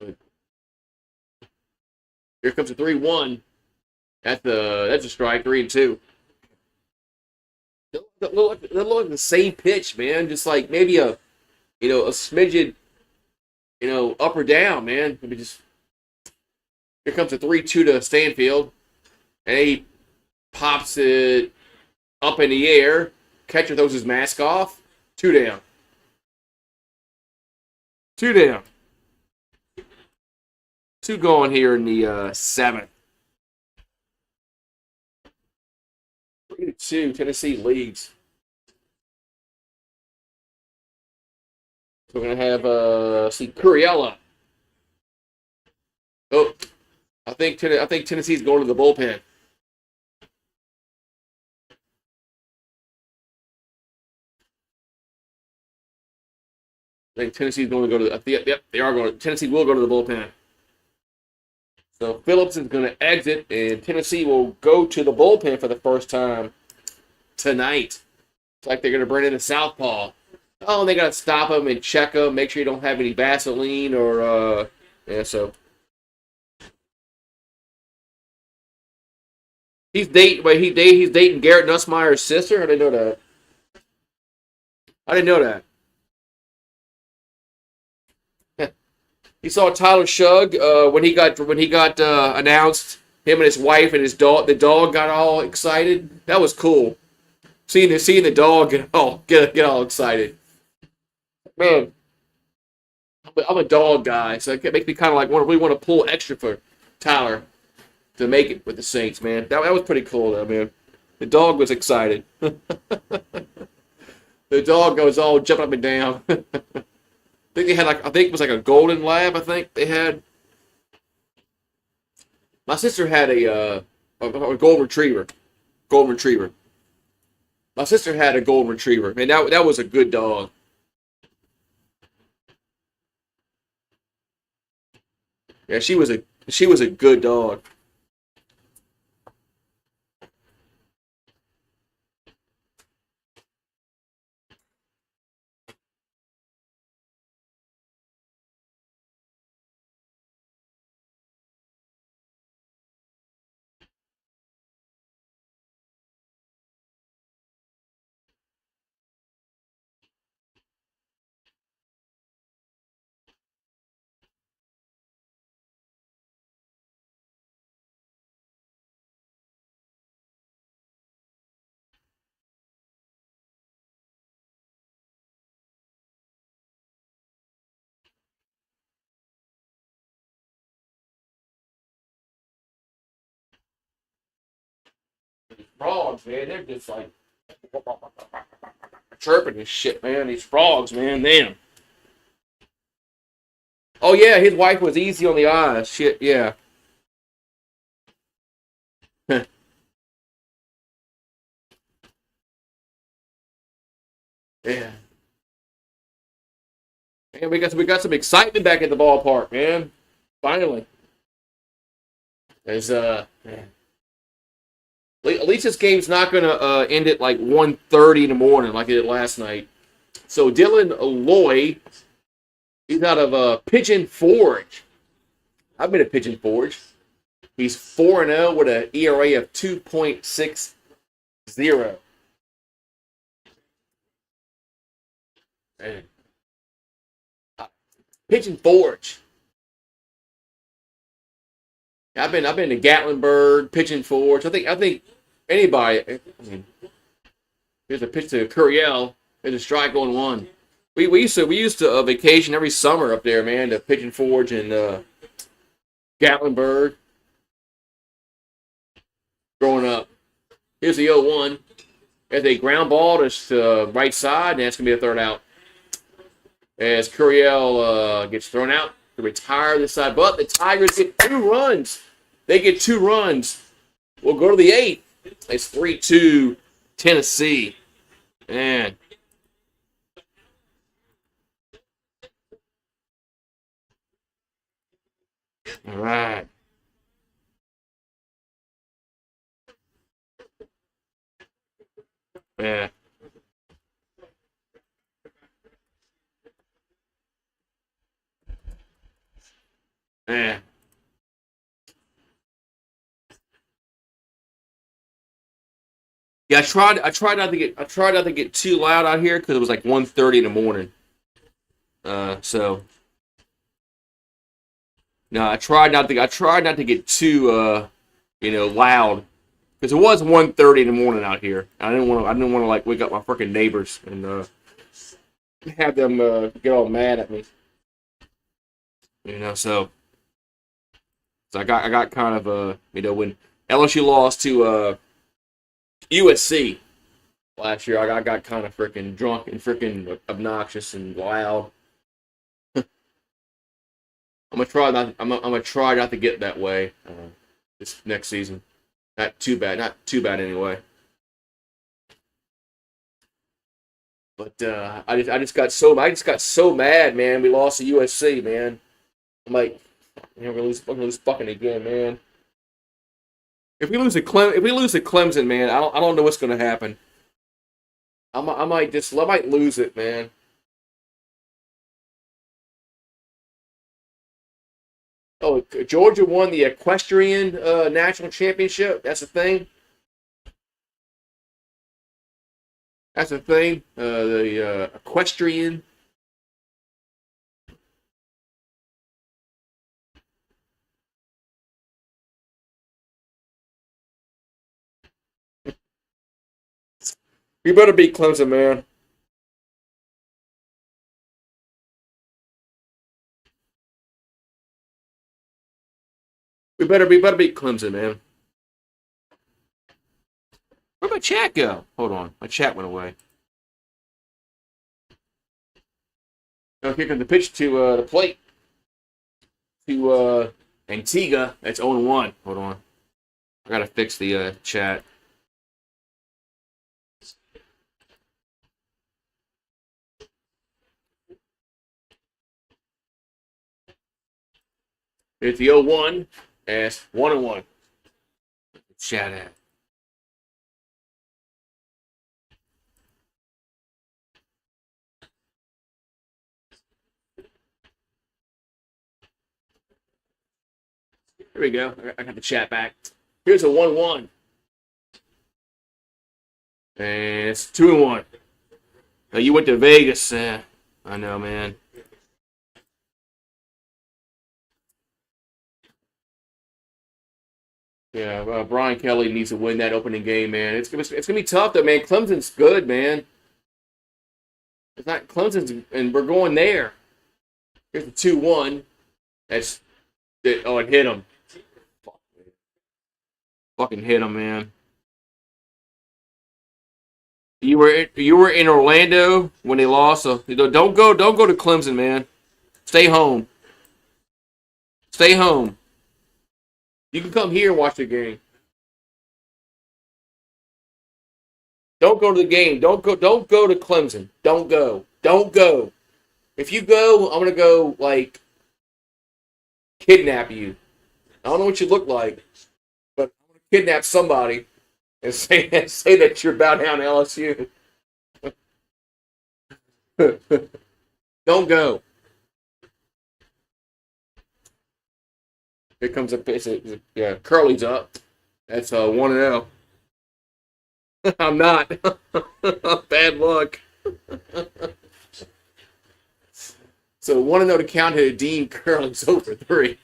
But here comes a 3-1. That's a strike. 3-2. They look like the same pitch, man. Just like maybe a smidgen, up or down, man. Here comes a 3-2 to Stanfield. And he pops it up in the air. Catcher throws his mask off. 2 down. 2 down. 2 going here in the 7th. 3-2. Tennessee leads. So we're gonna have Curiella. Oh, I think Tennessee's going to the bullpen. I think Tennessee's going to go to the. Yep, they are going. Tennessee will go to the bullpen. So Phillips is going to exit, and Tennessee will go to the bullpen for the first time tonight. It's like they're going to bring in a southpaw. Oh, and they got to stop him and check him, make sure you don't have any Vaseline or yeah. So he's dating. Wait, he's dating Garrett Nussmeier's sister. I didn't know that. I didn't know that. You saw Tyler Shug when he got announced. Him and his wife and his dog. The dog got all excited. That was cool. Seeing the dog get all excited. Man, I'm a dog guy, so it makes me kind of like really want to pull extra for Tyler to make it with the Saints. Man, that was pretty cool though, man. The dog was excited. The dog goes all jumping up and down. I think they had I think it was like a golden lab. I think they had. My sister had a golden retriever. Golden retriever. My sister had a golden retriever. Man, that was a good dog. Yeah, she was a good dog. Frogs, man, they're just like chirping and shit, man. These frogs, man, damn. Oh yeah, his wife was easy on the eyes. Shit, yeah. Yeah. Man, we got some excitement back at the ballpark, man. Finally. There's man. At least this game's not gonna end at like 1:30 in the morning like it did last night. So Dylan Loy, he's out of Pigeon Forge. I've been to Pigeon Forge. He's 4-0 with an ERA of 2.60. Man. Pigeon Forge. I've been to Gatlinburg, Pigeon Forge. I think anybody. I mean, here's a pitch to Curiel. There's a strike on one. We used to vacation every summer up there, man, to Pigeon Forge and Gatlinburg. Growing up. Here's the 0-1. There's a ground ball to right side, and that's gonna be a third out. As Curiel gets thrown out to retire this side, but the Tigers get 2 runs. They get 2 runs. We'll go to the 8th. It's 3-2 Tennessee. Man. All right. Yeah. Man. Yeah, I tried not to get too loud out here because it was like 1:30 in the morning. So no, I tried not to get too loud because it was 1:30 in the morning out here. I didn't want to like wake up my freaking neighbors and have them get all mad at me. So I got kind of when LSU lost to USC last year, I got kind of freaking drunk and freaking obnoxious and loud. I'm gonna try not to get that way this next season. Not too bad anyway. But I just got so mad, man. We lost to USC, man. I'm like, we're gonna lose fucking again, man. If we lose to Clemson, man, I don't know what's gonna happen. I might lose it, man. Oh, Georgia won the equestrian national championship. That's the thing. That's the thing. The equestrian. We better beat Clemson, man. We better beat Clemson, man. Where'd my chat go? Hold on, my chat went away. Oh, here comes the pitch to the plate to Antigua. That's 0-1. Hold on, I gotta fix the chat. It's the 0-1. And it's 1-1. Chat at. Here we go. I got the chat back. Here's a 1-1. And it's 2-1. Now you went to Vegas. I know, man. Yeah, Brian Kelly needs to win that opening game, man. It's gonna be tough though, man. Clemson's good, man. It's not Clemson's, and we're going there. Here's the 2-1. It hit him. Fucking hit him, man. You were in Orlando when they lost, so don't go to Clemson, man. Stay home. Stay home. You can come here and watch the game. Don't go to the game. Don't go to Clemson. Don't go. Don't go. If you go, I'm gonna go like kidnap you. I don't know what you look like, but I'm gonna kidnap somebody and say that you're bow down to LSU. Don't go. Here comes yeah, Curly's up. That's 1-0. I'm not. Bad luck. So 1-0 to count to Dean Curley's over 3.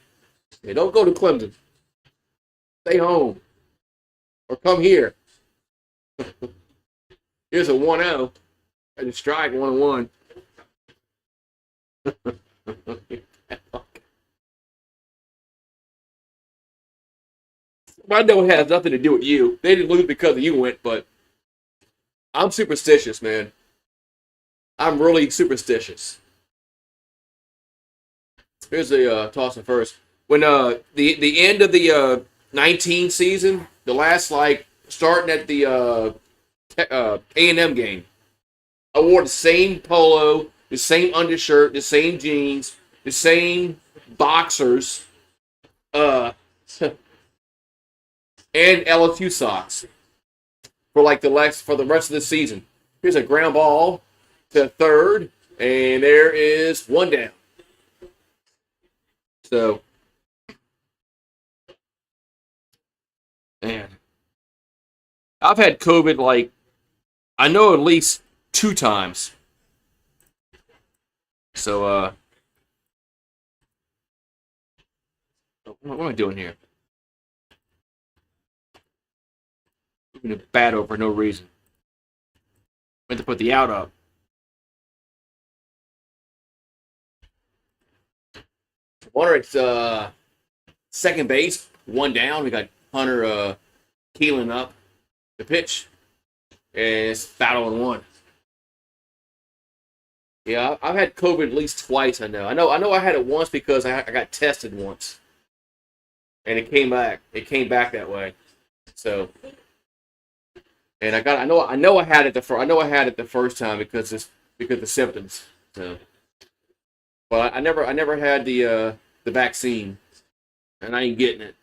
Yeah, don't go to Clemson. Stay home. Or come here. Here's a 1-0. I just strike 1-1. I know it has nothing to do with you. They didn't lose because you went, but I'm superstitious, man. I'm really superstitious. Here's the toss it first. When the end of the 19 season, the last starting at the A&M game, I wore the same polo, the same undershirt, the same jeans, the same boxers, and LSU socks for the rest of the season. Here's a ground ball to third, and there is 1 down. So, man, I've had COVID I know at least 2 times. So, what am I doing here? Moving a bat over for no reason. Meant to put the out up. Wonder it's second base, 1 down. We got Hunter Keelan up the pitch, and it's battle and 1. Yeah, I've had COVID at least twice. I know. I had it once because I got tested once, and it came back. It came back that way. So, And I know I had it the first time because of the symptoms. So, but I never had the vaccine, and I ain't getting it.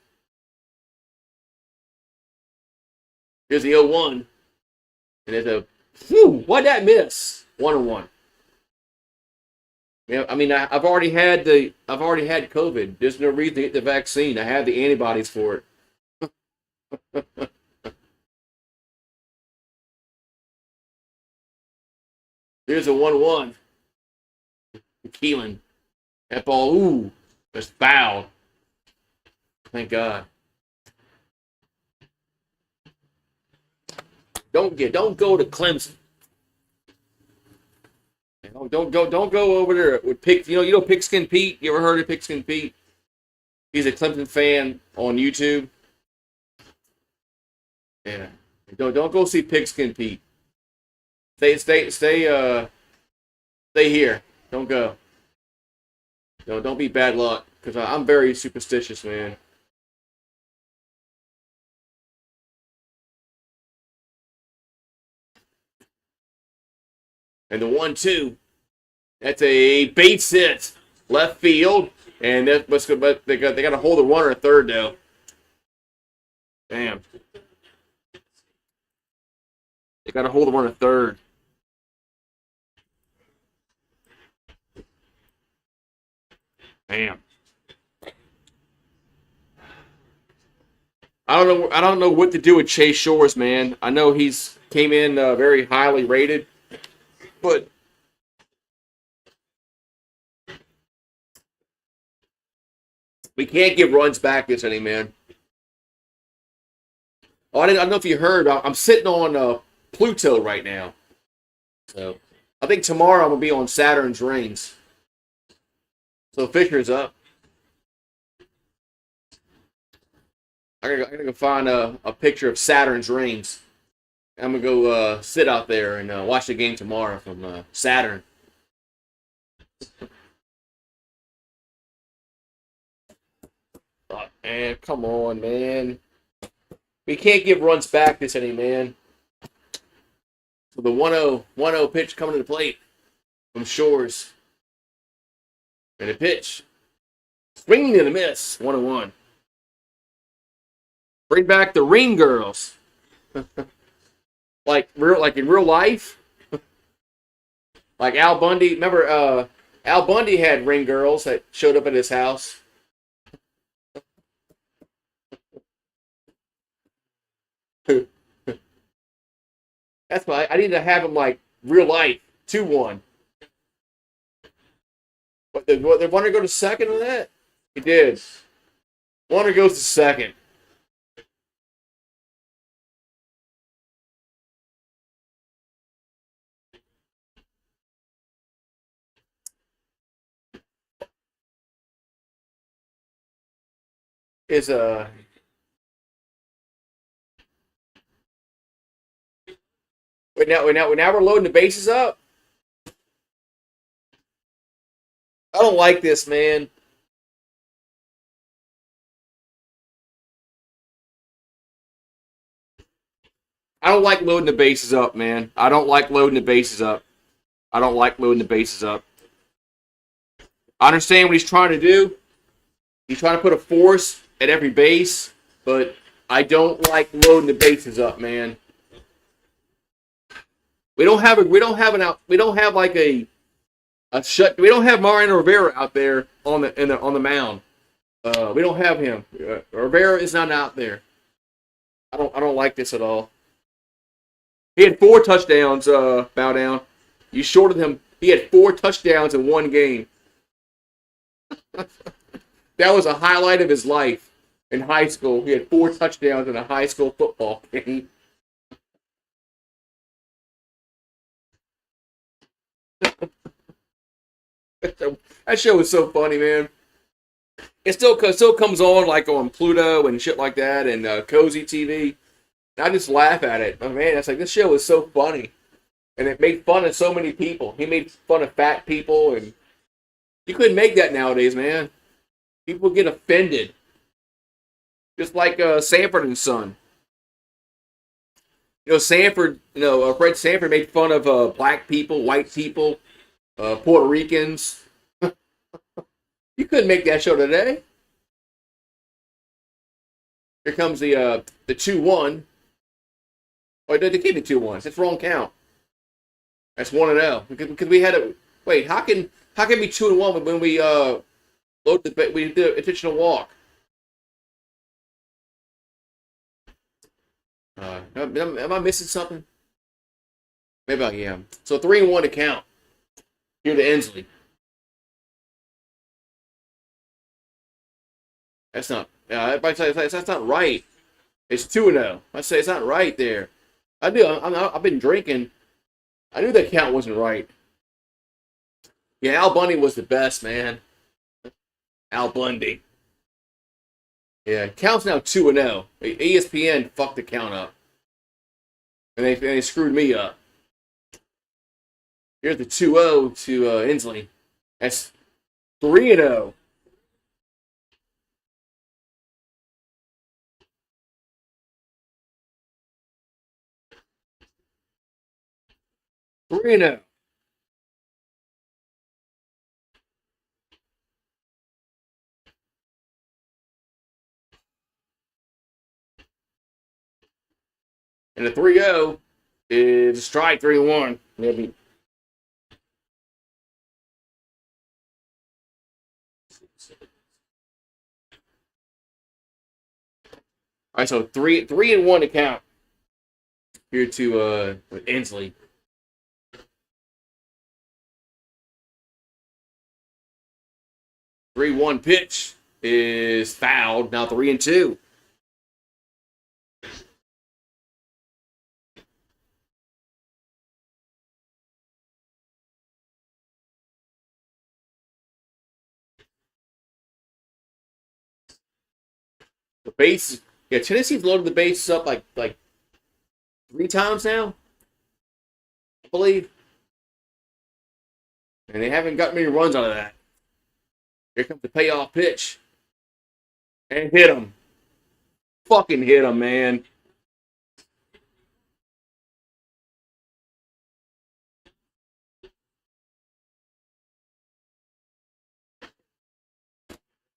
Here's the 0-1, and it's a why'd that miss? 1-1. Yeah, I mean, I've already had COVID. There's no reason to get the vaccine. I have the antibodies for it. Here's a 1-1. Keelan. That ball, that's foul. Thank God. Don't go to Clemson. Don't go over there with Pigskin Pete. You ever heard of Pigskin Pete? He's a Clemson fan on YouTube. Yeah. Don't go see Pigskin Pete. Stay here. Don't go. Don't be bad luck, because I'm very superstitious, man. And the 1-2, that's a base hit left field, and but they got to hold the runner at third though. Damn, they got to hold the runner at third. Damn. I don't know what to do with Chase Shores, man. I know he's came in very highly rated, but we can't give runs back this inning, man. Oh, I don't know if you heard. I'm sitting on Pluto right now, so I think tomorrow I'm gonna be on Saturn's rings. So Fisher's up. I gotta go find a picture of Saturn's rings. I'm gonna go sit out there and watch the game tomorrow from Saturn. Oh, man, come on, man. We can't give runs back this inning, man. So the 1-0 pitch coming to the plate from Shores. And a pitch. Swinging and a miss. 1-1. Bring back the ring girls. like in real life. Like Al Bundy. Remember Al Bundy had ring girls that showed up at his house. That's why I need to have him like real life. 2-1. But did Warner go to second on that? He did. Warner goes to second. Is now we're loading the bases up. I don't like this, man. I don't like loading the bases up, man. I don't like loading the bases up. I don't like loading the bases up. I understand what he's trying to do. He's trying to put a force at every base, but I don't like loading the bases up, man. We don't have Mariano Rivera out there on the mound. We don't have him. Rivera is not out there. I don't like this at all. He had 4 touchdowns, bow down. You shorted him. He had 4 touchdowns in one game. That was a highlight of his life in high school. He had 4 touchdowns in a high school football game. That show was so funny, man. It still comes on like on Pluto and shit like that, and Cozy TV. I just laugh at it. Oh, man, it's like this show is so funny, and it made fun of so many people. He made fun of fat people, and you couldn't make that nowadays, man. People get offended, just like Sanford and Son. Sanford. Fred Sanford made fun of black people, white people, Puerto Ricans. You couldn't make that show today. Here comes the 2-1. Oh, they gave me 2-1. That's wrong count. That's 1-0 because we had a wait. How can be 2-1 when we load we did the intentional walk? Am I missing something? Maybe I am. So 3-1 to count. Here to Inslee. That's not. Everybody says that's not right. It's 2-0. I say it's not right there. I do. I've been drinking. I knew that count wasn't right. Yeah, Al Bundy was the best, man. Al Bundy. Yeah, count's now 2-0. ESPN fucked the count up, and they screwed me up. Here's the 2-0 to Inslee. That's 3-0. Three and 0. And the 3-0 is a strike 3-1. Maybe. All right, so 3-1 to count here to with Inslee. 3-1 pitch is fouled. Now 3-2. The base, yeah, Tennessee's loaded the bases up like 3 times now, I believe, and they haven't got many runs out of that. Here comes the payoff pitch, and hit him. Fucking hit him, man.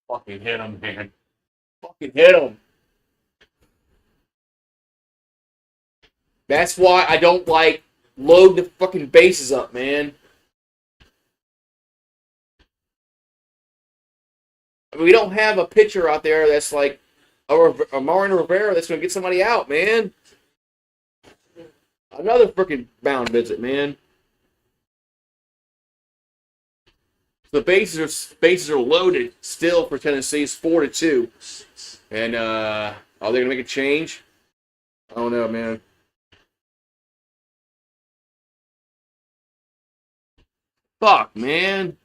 Fucking hit him, man. Fucking hit him. That's why I don't like load the fucking bases up, man. I mean, we don't have a pitcher out there that's like a Mariano Rivera that's going to get somebody out, man. Another freaking mound visit, man. The bases are loaded still for Tennessee. It's 4-2, and are they going to make a change? I don't know, man. Fuck, man.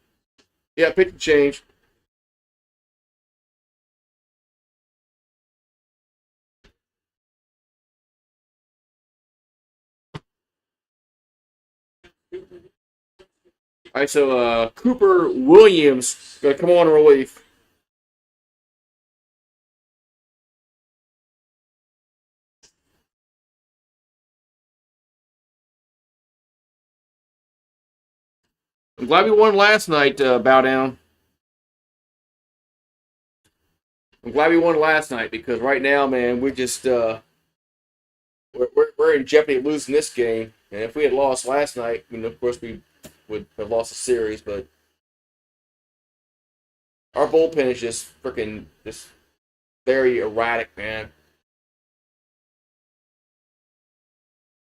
Yeah, pitch change. All right, so Cooper Williams gonna come on relief. I'm glad we won last night. Bow down. I'm glad we won last night because right now, man, we're just we're in jeopardy of losing this game. And if we had lost last night, of course we would have lost the series. But our bullpen is just freaking just very erratic, man.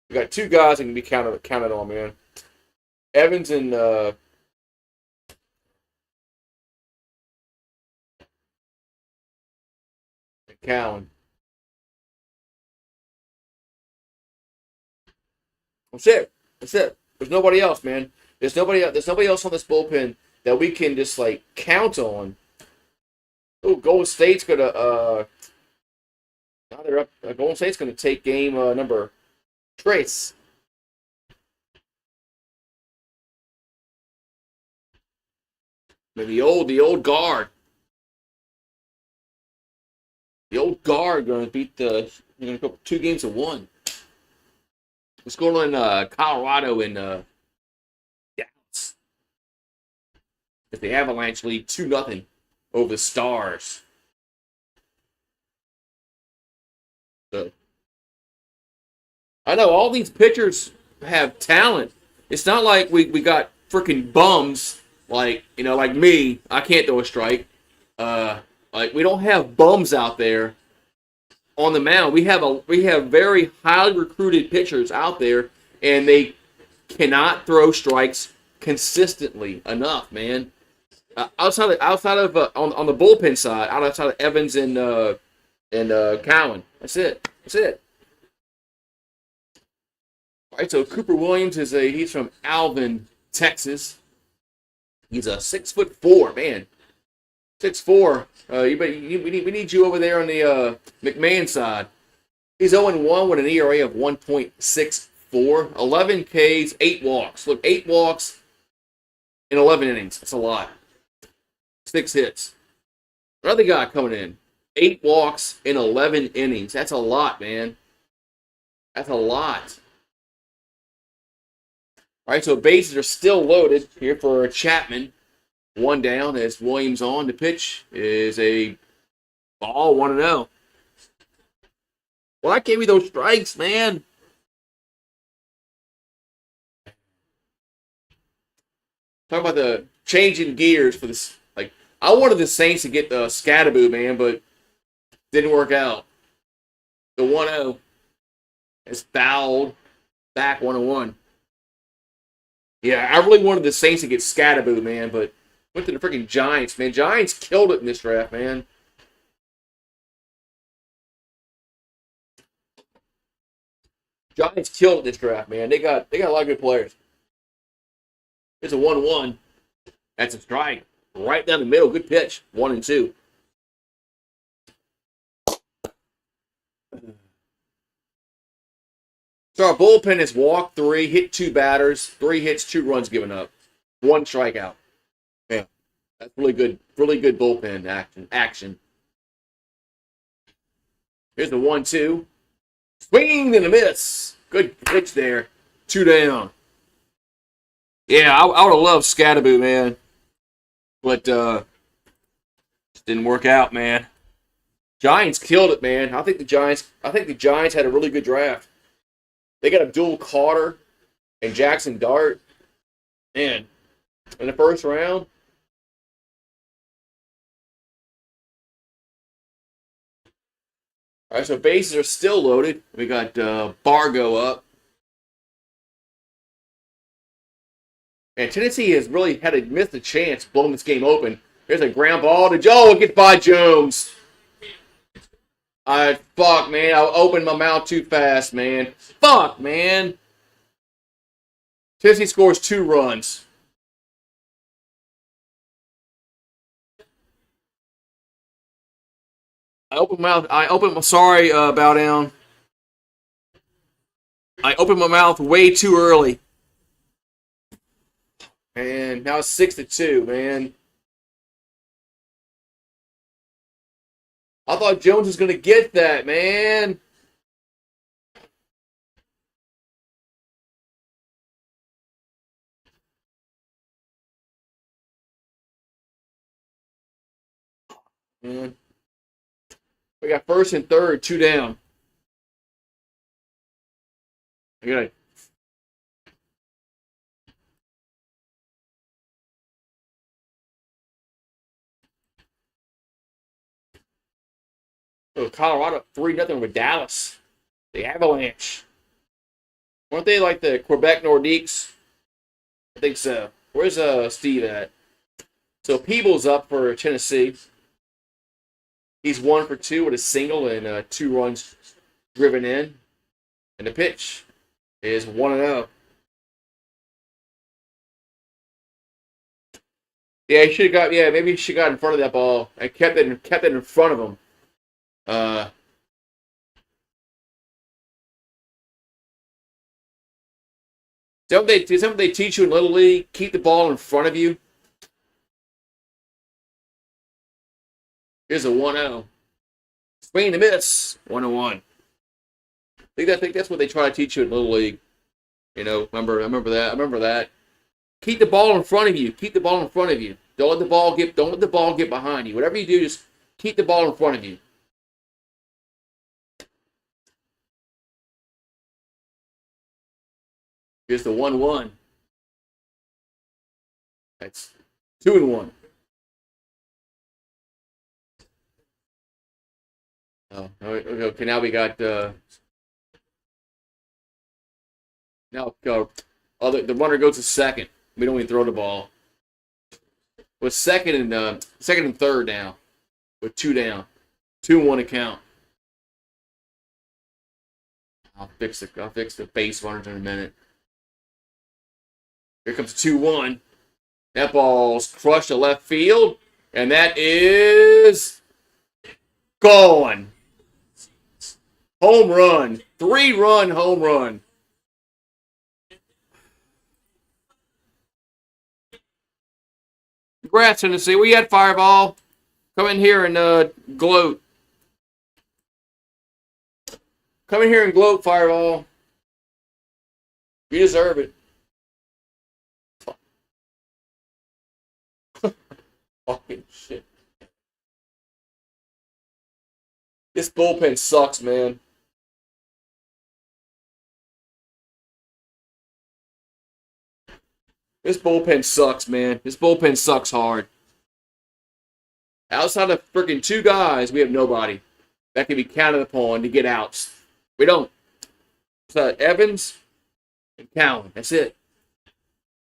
We got 2 guys that can be counted on, man. Evans and Cowan. That's it. That's it. There's nobody else, man. There's nobody else. There's nobody else on this bullpen that we can just like count on. Oh, Golden State's gonna now they're up. Golden State's gonna take game number Trace. The old guard. The old guard gonna beat the. You're gonna go 2 games to 1. What's going on in Colorado and Dallas? If the Avalanche lead 2-0 over the Stars. So I know all these pitchers have talent. It's not like we got freaking bums like like me. I can't throw a strike. Like we don't have bums out there on the mound. We have very highly recruited pitchers out there, and they cannot throw strikes consistently enough, man. Outside of on the bullpen side, outside of Evans and Cowan, that's it. That's it. All right, so Cooper Williams he's from Alvin, Texas. He's a 6'4", man. 6'4". We need you over there on the McMahon side. He's 0-1 with an ERA of 1.64, 11 Ks, 8 walks. Look, 8 walks in 11 innings. That's a lot. 6 hits. Another guy coming in. 8 walks in 11 innings. That's a lot, man. That's a lot. All right, so bases are still loaded here for Chapman. 1 down as Williams on. The pitch is a ball, 1-0. Well, I gave you those strikes, man. Talk about the changing gears for this. Like, I wanted the Saints to get the Scattaboo, man, but didn't work out. The 1-0 is fouled back 1-1. Yeah, I really wanted the Saints to get Scattaboo, man, but went to the freaking Giants, man. Giants killed it in this draft, man. Giants killed it in this draft, man. They got a lot of good players. It's a 1-1. That's a strike. Right down the middle. Good pitch. 1-2. So our bullpen has walked 3, hit 2 batters, 3 hits, 2 runs given up, 1 strikeout. Yeah, that's really good bullpen action. Here's the 1-2. Swing and a miss. Good pitch there. 2 down. Yeah, I would have loved Scattaboo, man. But just didn't work out, man. Giants killed it, man. I think the Giants had a really good draft. They got Abdul Carter and Jackson Dart. Man, in the first round. All right, so bases are still loaded. We got Bargo up. And Tennessee has really had to miss a chance blowing this game open. There's a ground ball to Joe. It gets by Jones. Fuck, man. I opened my mouth too fast, man. Fuck, man. Tennessee scores 2 runs. Sorry, Bow Down. I opened my mouth way too early. And now it's 6-2, man. I thought Jones was going to get that, man. Man. We got first and third, 2 down. I got it. Oh, Colorado 3-0 with Dallas. The Avalanche. Weren't they like the Quebec Nordiques? I think so. Where's Steve at? So Peebles up for Tennessee. He's 1 for 2 with a single and 2 runs driven in. And the pitch is 1-0. Yeah, he should have got. Yeah, maybe he should have got in front of that ball and kept it in front of him. Don't they teach you in Little League? Keep the ball in front of you. Here's a 1-0. Swing and a miss. 1-1. I think that's what they try to teach you in Little League. Remember that. I remember that. Keep the ball in front of you. Keep the ball in front of you. Don't let the ball get behind you. Whatever you do, just keep the ball in front of you. Here's the 1-1. That's 2-1. Oh, okay. Now we got the runner goes to second. We don't even throw the ball. With second and third now, with 2 down, 2-1 to count. I'll fix the base runners in a minute. Here comes 2-1. That ball's crushed to left field, and that is gone. Home run. 3-run home run. Congrats, Tennessee. We had Fireball. Come in here and gloat. Come in here and gloat, Fireball. You deserve it. Fucking shit. This bullpen sucks, man. This bullpen sucks, man. This bullpen sucks hard. Outside of freaking 2 guys, we have nobody that can be counted upon to get outs. We don't. It's Evans and Cowan. That's it.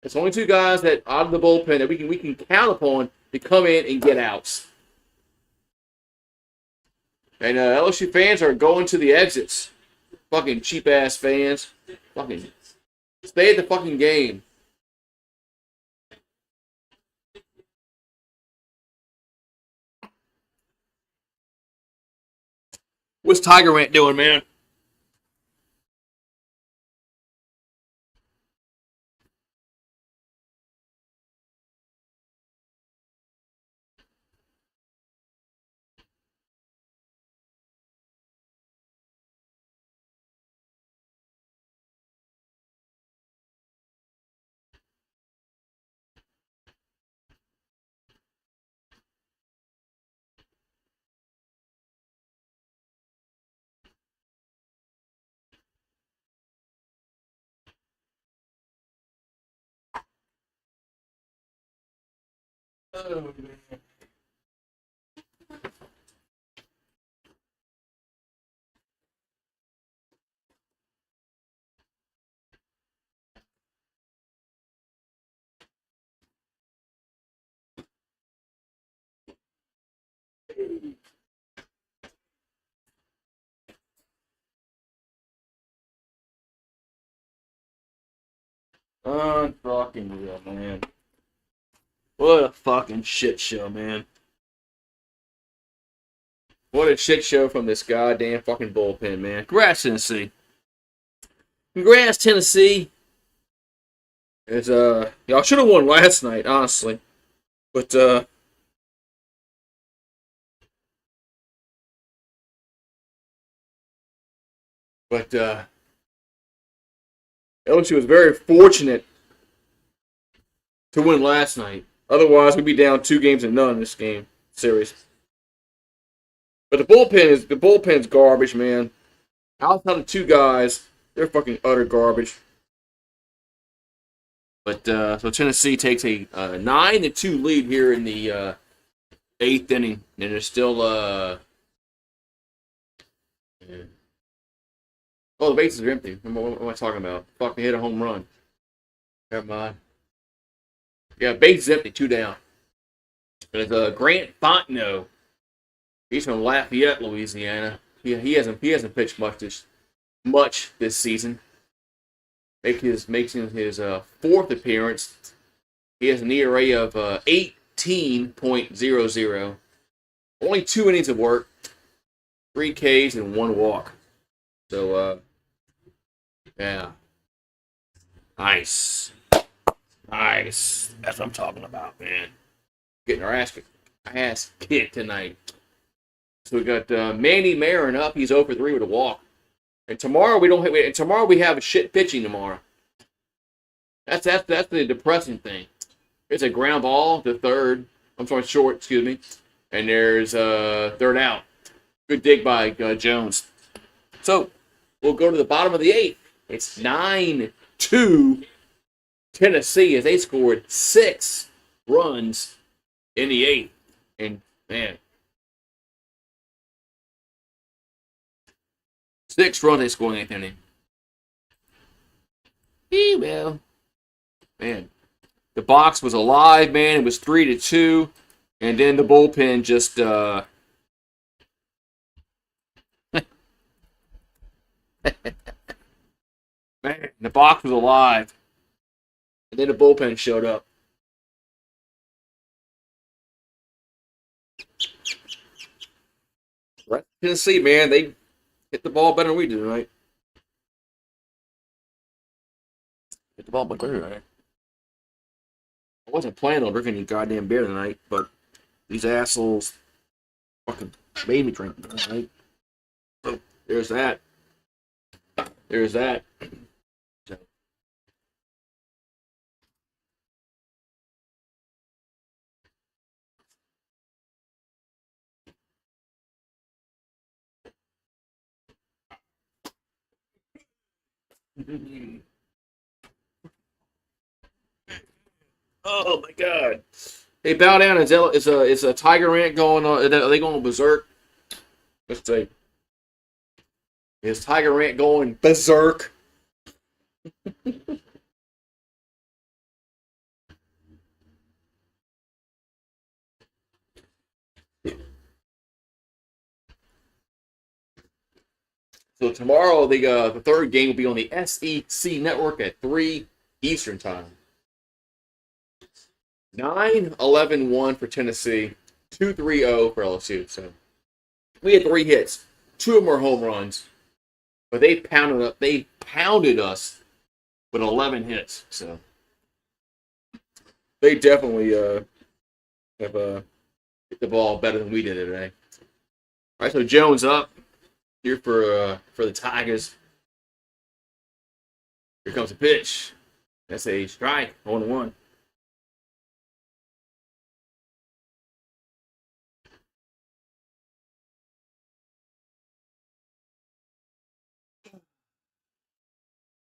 It's only 2 guys that out of the bullpen that we can count upon to come in and get outs. And LSU fans are going to the exits. Fucking cheap ass fans. Fucking stay at the fucking game. What's Tiger Ant doing, man? Oh, man. Unfucking real, man. What a fucking shit show, man. What a shit show from this goddamn fucking bullpen, man. Congrats, Tennessee. Congrats, Tennessee. It's y'all should have won last night, honestly. But LSU was very fortunate to win last night. Otherwise, we'd be down 2-0 in this game series. But the bullpen's garbage, man. Outside of 2 guys, they're fucking utter garbage. But so Tennessee takes a 9-2 lead here in the 8th inning, and there's still yeah. Oh, the bases are empty. What am I talking about? Fucking hit a home run. Never mind. Yeah, base is empty, 2 down. But it's Grant Fontenot. He's from Lafayette, Louisiana. He hasn't pitched much this season. Making his 4th appearance. He has an ERA of 18.00. Only 2 innings of work, 3 Ks and 1 walk. So yeah, nice. That's what I'm talking about, man. Getting our ass kicked tonight. So we got Manny Marin up. He's 0 for 3 with a walk. And tomorrow we have a shit pitching tomorrow. That's the depressing thing. It's a ground ball to third. I'm sorry, short. Excuse me. And there's third out. Good dig by Jones. So we'll go to the bottom of the eighth. It's 9-2 Tennessee as they scored 6 runs in the eighth. And man, 6 runs they scored in the eighth inning. Well, man, the box was alive, man. It was 3-2, and then the bullpen just man, the box was alive, and then the bullpen showed up. Right, Tennessee, man, they hit the ball better than we did tonight. Hit the ball better tonight. I wasn't planning on drinking any goddamn beer tonight, but these assholes fucking made me drink tonight. So there's that. There's that. So. Oh my god! Hey, bow down. Is a tiger rant going on? Are they going berserk? Let's see. Is Tiger Rant going berserk? So tomorrow, the third game will be on the SEC network at 3 Eastern time. 9-11-1 for Tennessee, 2-3-0 for LSU. So we had 3 hits. 2 of them were home runs, but they pounded us with 11 hits. So they definitely have hit the ball better than we did today. All right, so Jones up here for the Tigers. Here comes a pitch. That's a strike, 1-1.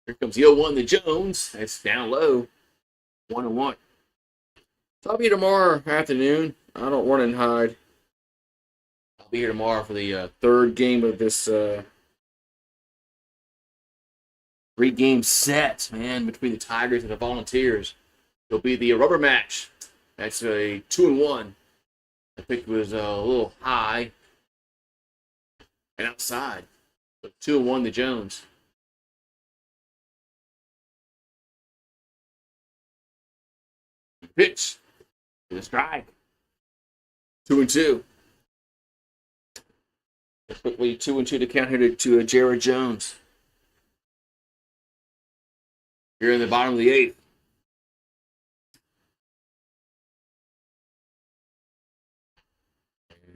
Here comes the 0-1 to Jones. That's down low, 1-1. So I'll be here tomorrow afternoon. I don't run and hide. I'll be here tomorrow for the third game of this 3-game set, man, between the Tigers and the Volunteers. It'll be the rubber match. That's a 2-1. I think it was a little high and outside. But 2-1 to Jones. Pitch. To the strike. 2-2. Quickly 2-2 to count here to Jared Jones. Here in the bottom of the eighth.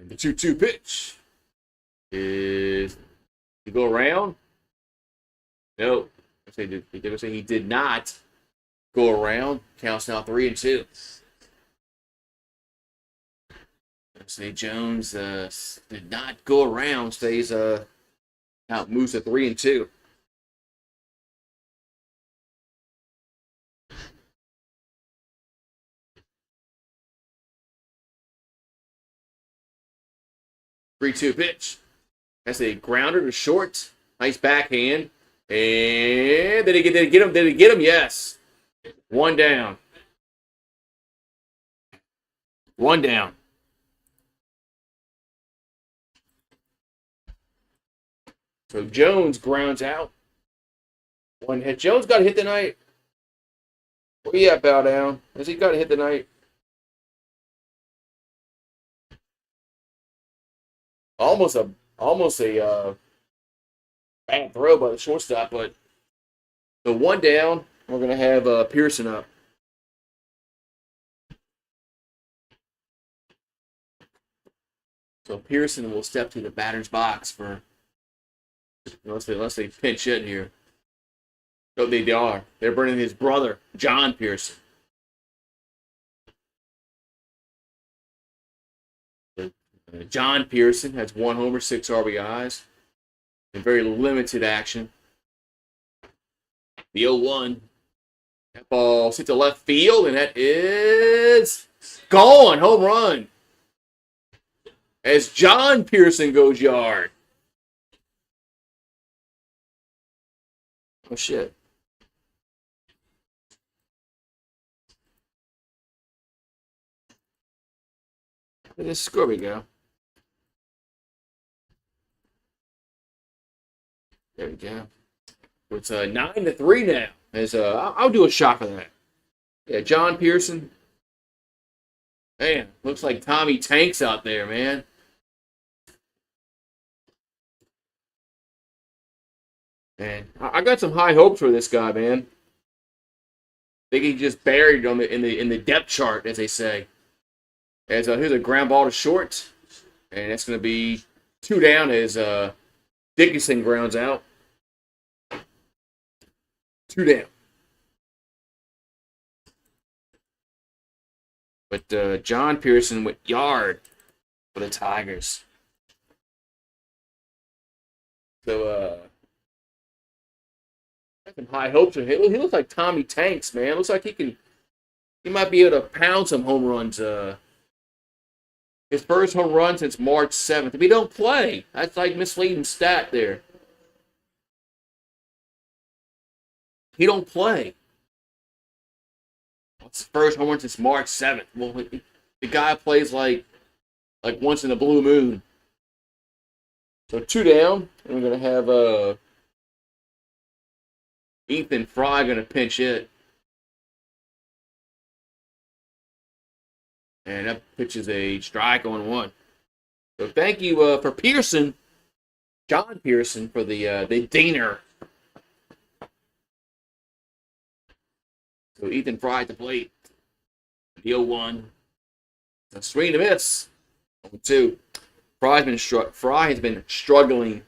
And the 2-2 pitch is to go around. No, they would say he did not go around. Counts now 3-2. Say Jones did not go around. Stays now moves to 3-2. Three-two pitch. That's a grounder to short. Nice backhand. And did he get him? Did he get him? Yes. 1 down. 1 down. So Jones grounds out. 1 hit. Jones got a hit tonight. Where you at, bow down? Has he got a hit tonight? Almost a bad throw by the shortstop, but the 1 down. We're gonna have Pearson up. So Pearson will step to the batter's box for unless they pinch hit here. No, they are. They're bringing his brother, John Pearson. John Pearson has 1 homer, 6 RBIs, and very limited action. The 0-1. That ball hit to left field, and that is gone. Home run. As John Pearson goes yard. Oh, shit. This score we go. There we go. It's 9-3 now. As I'll do a shot for that. Yeah, John Pearson. Man, looks like Tommy Tanks out there, man. Man, I got some high hopes for this guy, man. I think he just buried him in the depth chart, as they say. As here's a ground ball to short, and that's going to be 2 down as Dickinson grounds out. 2 down. But John Pearson went yard for the Tigers. So got some high hopes for him. He looks like Tommy Tanks, man. Looks like he might be able to pound some home runs. His first home run since March 7th. If he don't play, that's like misleading stat there. He don't play. It's his first home run since March 7th. Well, the guy plays like once in a blue moon. So 2 down, and we're gonna have Ethan Fry gonna pinch it. And that pitch is a strike on 1. So thank you for Pearson, John Pearson, for the dinger. So Ethan Fry at the plate. The 0-1. A swing and a miss. 0-2. Fry has been struggling.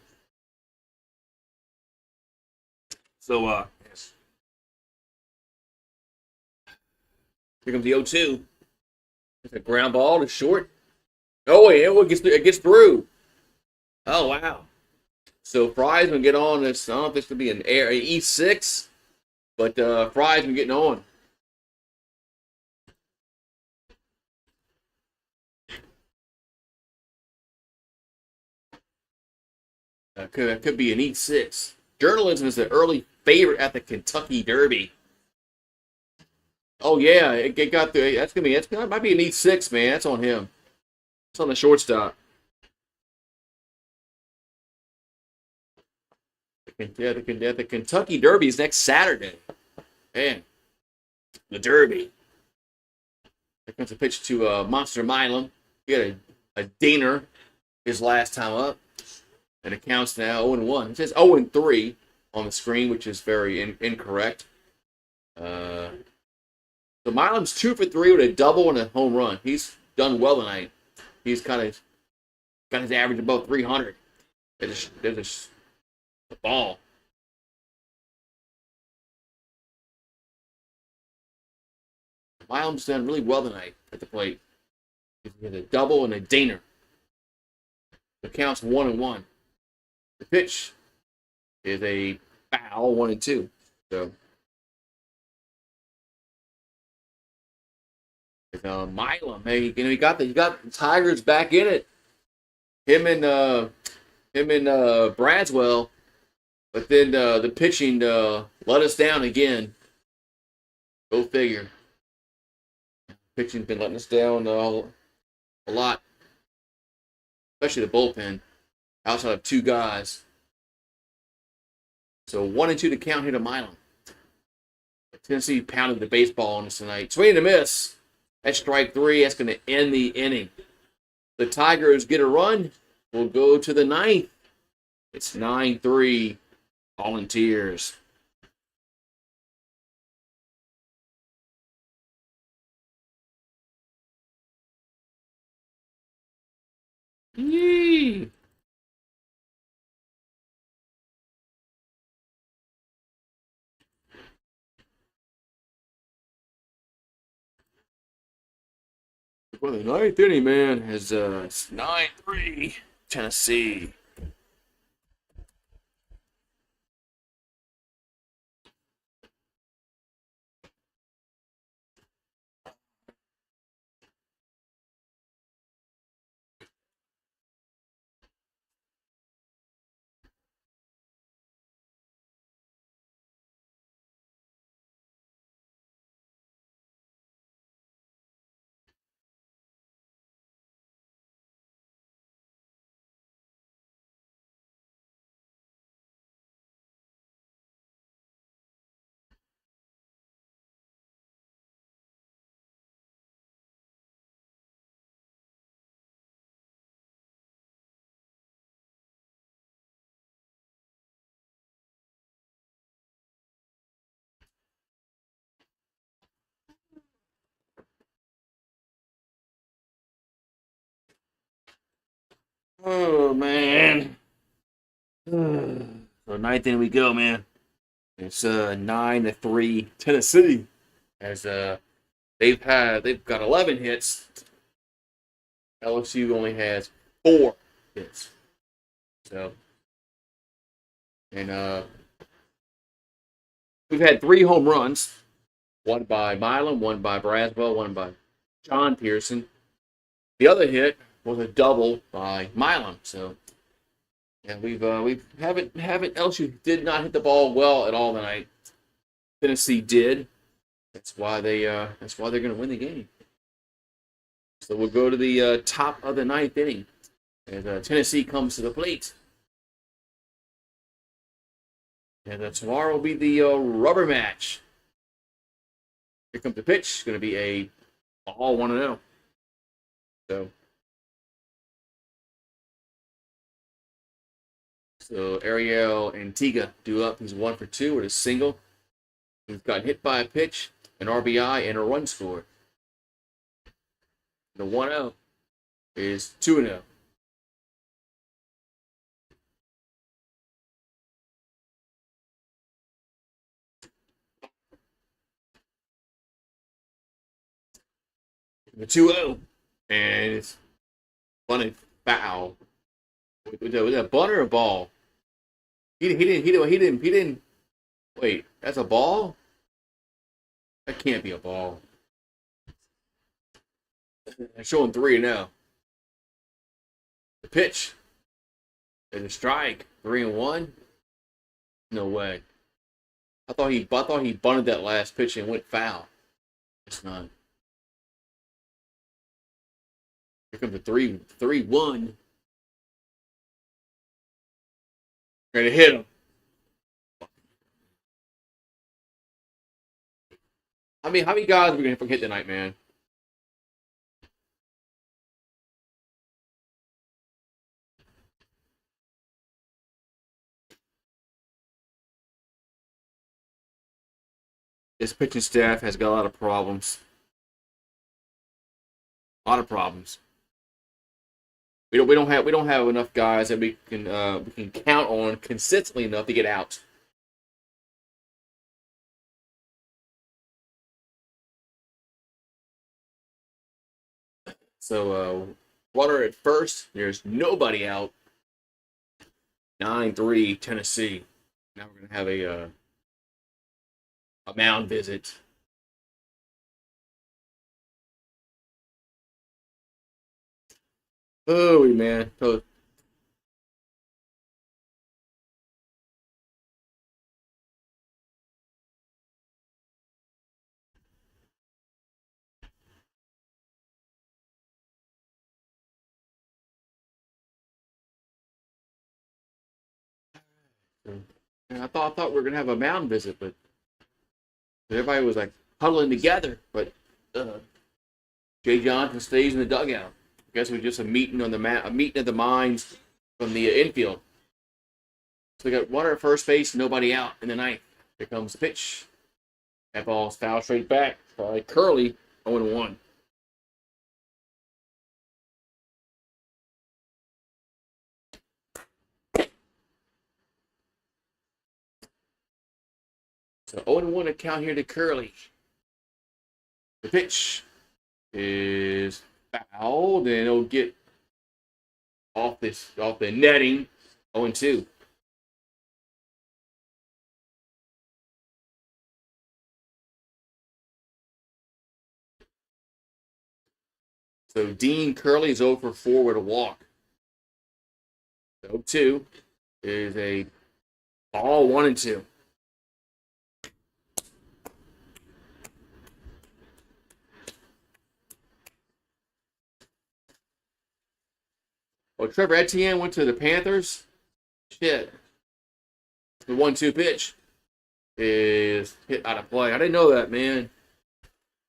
So yes. Here comes the 0-2. It's a ground ball to short. Oh, yeah, it gets through. Oh, wow. So Fry's going to get on this. I don't know if this could be an E6, but Fry's been getting on. Could be an E6. Journalism is the early favorite at the Kentucky Derby. Oh yeah, it got the. That might be an E6, man. That's on him. It's on the shortstop. The Kentucky Derby is next Saturday. Man, the Derby. Here comes a pitch to Monster Milam. He had a dinger his last time up, and it counts now 0-1. It says 0-3 on the screen, which is very incorrect. So Milam's 2 for 3 with a double and a home run. He's done well tonight. He's kind of got his average above 300. There's a ball. Milam's done really well tonight at the plate. He has a double and a dinger. It counts 1-1. The pitch is a foul, 1-2. So. Milam, hey, you got the Tigers back in it. Him and Bradswell, but then the pitching let us down again. Go figure. Pitching's been letting us down a lot, especially the bullpen. Outside of 2 guys. So 1-2 to count here to Milam. Tennessee pounded the baseball on us tonight. Swing and a miss. That's strike 3. That's going to end the inning. The Tigers get a run. We'll go to the 9th. It's 9-3. Volunteers. Yee. Well, the ninth inning, man, has it's 9-3 Tennessee. Oh man. So ninth inning we go, man. It's 9-3 Tennessee. As they've got 11 hits. LSU only has 4 hits. So and we've had 3 home runs. One by Milam, one by Braswell, one by John Pearson. The other hit was a double by Milam. So yeah, we haven't LSU did not hit the ball well at all tonight. Tennessee did. That's why they're going to win the game. So we'll go to the top of the ninth inning, and Tennessee comes to the plate. And tomorrow will be the rubber match. Here comes the pitch. It's going to be a all 1-0. So Ariel Antigua due up. He's 1 for 2 with a single. He's got hit by a pitch, an RBI, and a run scored. The 1-0 is 2-0. The 2-0, and it's bunted foul. Was that bunt or a ball? He didn't. Wait, that's a ball? That can't be a ball. They're showing 3 now. The pitch. There's a strike. 3-1. No way. I thought he bunted that last pitch and went foul. It's not. Here comes the 3-1. Ready to hit him. I mean, how many guys are we going to hit tonight, man? This pitching staff has got a lot of problems. A lot of problems. We don't have enough guys that we can count on consistently enough to get out. So runner at first. There's nobody out. 9-3 Tennessee. Now we're gonna have a mound visit. Oh man. So, I thought we were gonna have a mound visit, but everybody was like huddling together. But Jay Johnson stays in the dugout. I guess it was just a meeting on a meeting of the minds from the infield. So we got runner at first base, nobody out in the ninth. Here comes the pitch. That ball's foul straight back by Curley, 0-1. So 0-1 account here to Curley. The pitch is foul, then it'll get off the netting. 0-2. So Dean Curley is over 4 with a walk. 0-2 is a ball 1-2. Well, Trevor Etienne went to the Panthers. Shit. The 1-2 pitch is hit out of play. I didn't know that, man.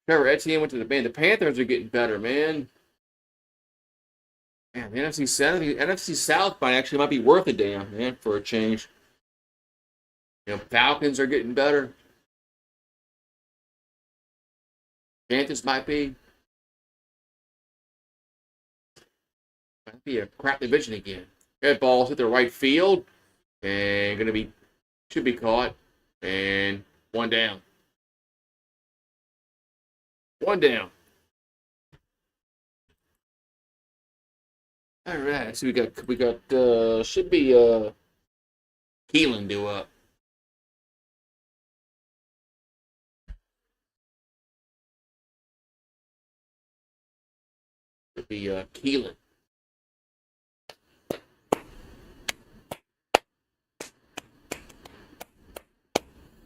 Trevor Etienne went to the band. The Panthers are getting better, man. Man, the NFC South might be worth a damn, man, for a change. Falcons are getting better. Panthers might be a crap division again. That ball's hit the right field and should be caught. And one down. One down. All right. So we got should be Keelan due up. Should be Keelan.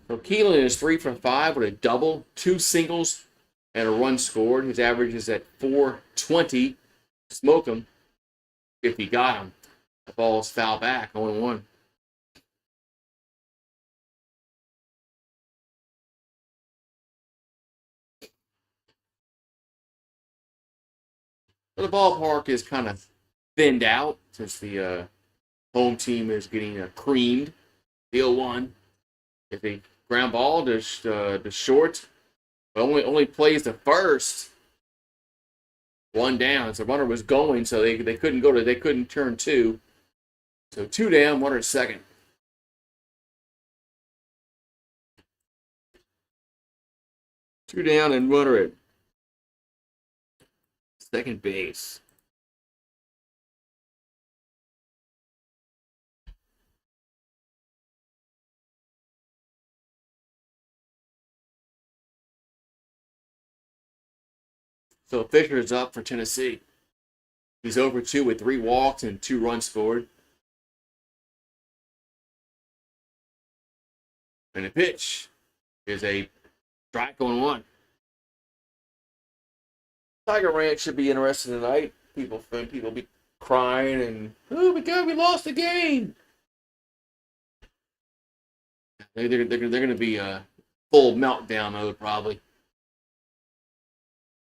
So Keelan is 3 for 5 with a double, 2 singles, and a run scored. His average is at 420. Smoke him if he got him. The ball's foul back, 0-1. The ballpark is kind of thinned out since the home team is getting creamed. The 0-1. If they ground ball to short, but only plays the first. One down. So the runner was going, so they couldn't turn 2. So 2 down, runner at second. Two down and runner at second base. So Fisher's up for Tennessee. He's over 2 with 3 walks and 2 runs scored. And the pitch is a strike on 1. Tiger Ranch should be interesting tonight. People be crying and, oh my God, we lost the game. They're going to be full meltdown mode probably.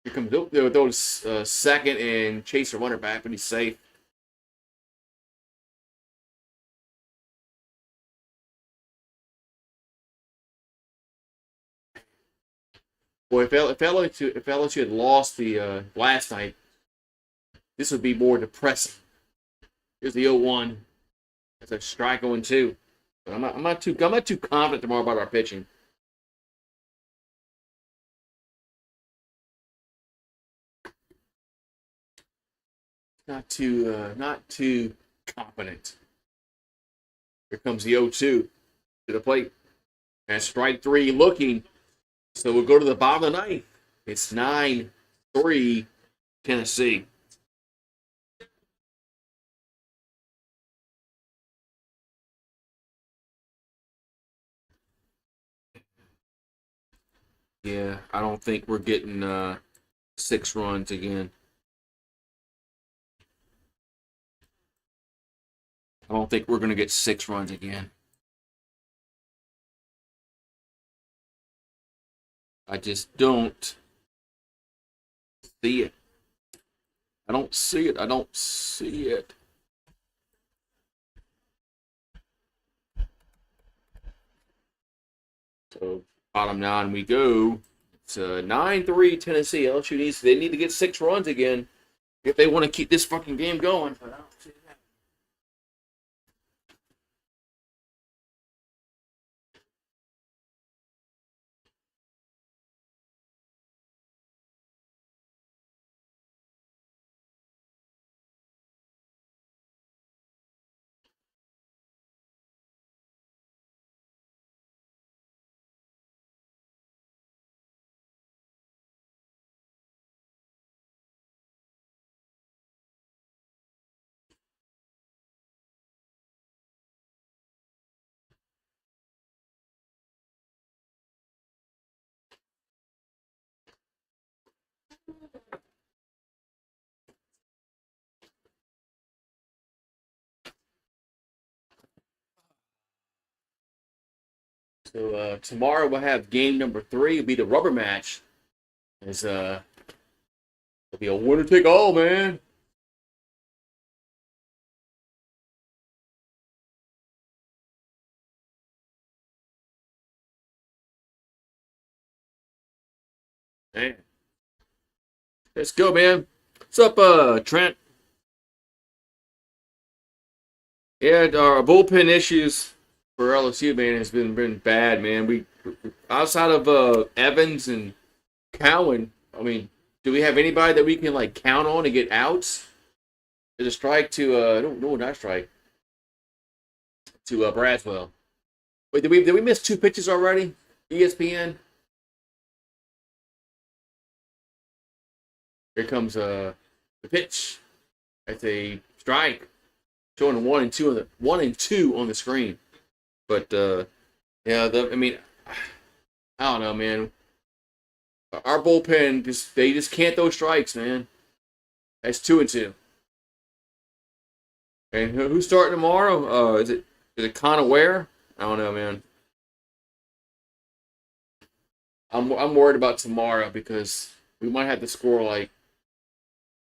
Here comes those second and chase a runner back, but he's safe. Boy, if LSU had lost the last night, this would be more depressing. Here's the 0-1. That's a strike 0-2. But I'm not too confident tomorrow about our pitching. Not too confident. Here comes the 0-2 to the plate. And strike 3 looking. So we'll go to the bottom of the ninth. It's 9-3 Tennessee. Yeah, I don't think we're getting 6 runs again. I don't think we're going to get 6 runs again. I just don't see it. I don't see it. I don't see it. So bottom 9 we go. It's 9-3 Tennessee. LSU they need to get 6 runs again if they want to keep this fucking game going. But I don't see that. So tomorrow we'll have game number 3. It'll be the rubber match. It'll be a winner take all, man. Man, let's go, man. What's up, Trent? Yeah, our bullpen issues for LSU, man, has been bad, man. We outside of Evans and Cowan, I mean, do we have anybody that we can like count on to get outs? There's a strike to no, not strike to Braswell. Wait, did we miss 2 pitches already? ESPN. Here comes the pitch. That's a strike. Showing 1 and 2 on the 1 and 2 on the screen. But yeah, I mean, I don't know, man. Our bullpen they just can't throw strikes, man. That's 2 and 2. And who's starting tomorrow? Is it Connor Ware? I don't know, man. I'm worried about tomorrow because we might have to score like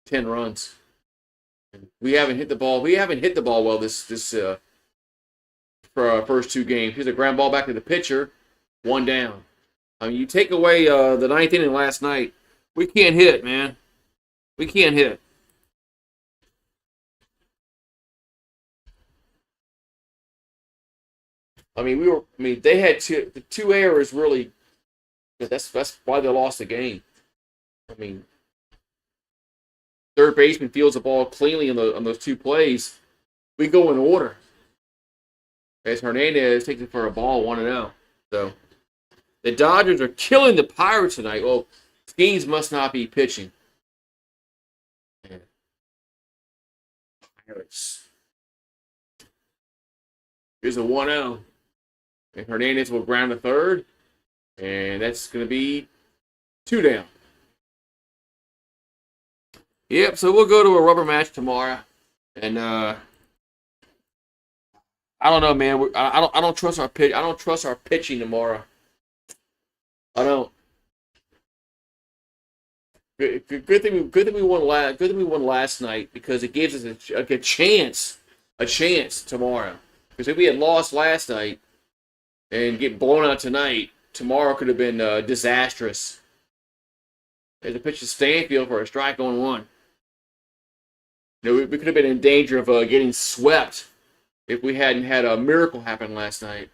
10 runs. We haven't hit the ball. We haven't hit the ball well this for our first 2 games. Here's a ground ball back to the pitcher, 1 down. I mean, you take away the 9th inning last night, we can't hit, man. We can't hit. I mean, they had the 2 errors really. That's why they lost the game. I mean, third baseman fields the ball cleanly on those 2 plays. We go in order. As Hernandez takes it for a ball, 1-0. So the Dodgers are killing the Pirates tonight. Well, Skeens must not be pitching. Man. Pirates. Here's a 1-0. And Hernandez will ground to third. And that's going to be 2 down. Yep, so we'll go to a rubber match tomorrow. And I don't know, man. I don't trust our pitch. I don't trust our pitching tomorrow. I don't. Good thing we won last. Good thing we won last night because it gives us a chance tomorrow. Because if we had lost last night and get blown out tonight, tomorrow could have been disastrous. There's a pitch to Stanfield for a strike on 1. You know, we could have been in danger of getting swept if we hadn't had a miracle happen last night.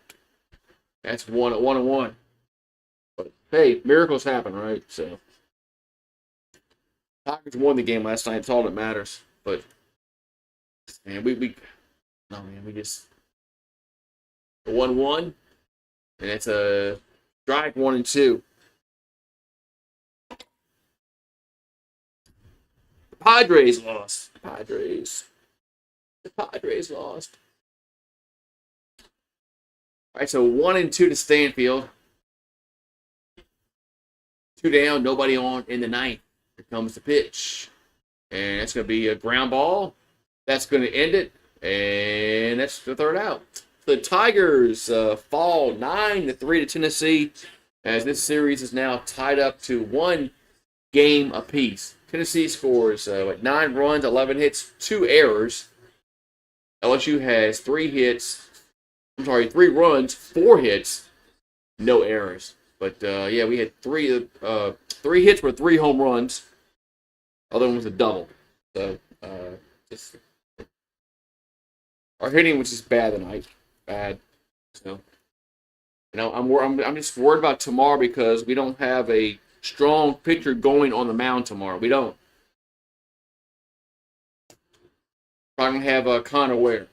That's 1-1. But hey, miracles happen, right? So Tigers won the game last night. It's all that matters. But man, we just 1-1, and it's a strike 1 and 2. The Padres lost. The Padres lost. All right, so 1 and 2 to Stanfield. 2 down, nobody on in the 9th. Here comes the pitch. And that's going to be a ground ball. That's going to end it. And that's the 3rd out. The Tigers fall 9-3 to Tennessee as this series is now tied up to 1 game apiece. Tennessee scores 9 runs, 11 hits, 2 errors. LSU has 3 runs, 4 hits, no errors. But yeah, we had 3 hits for 3 home runs. Other one was a double. So just our hitting was just bad tonight. Bad. So I'm just worried about tomorrow because we don't have a strong pitcher going on the mound tomorrow. We don't. Probably gonna have Connor Ware,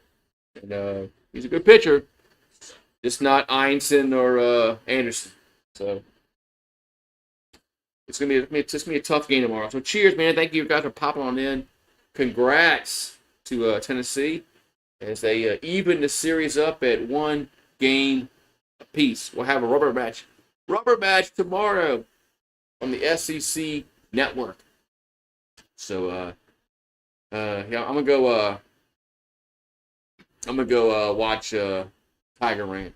and he's a good pitcher, just not Einstein or Anderson. So it's gonna be a tough game tomorrow. So cheers, man! Thank you guys for popping on in. Congrats to Tennessee as they even the series up at 1 game apiece. We'll have a rubber match tomorrow on the SEC network. So yeah, I'm gonna go watch Tiger Rant.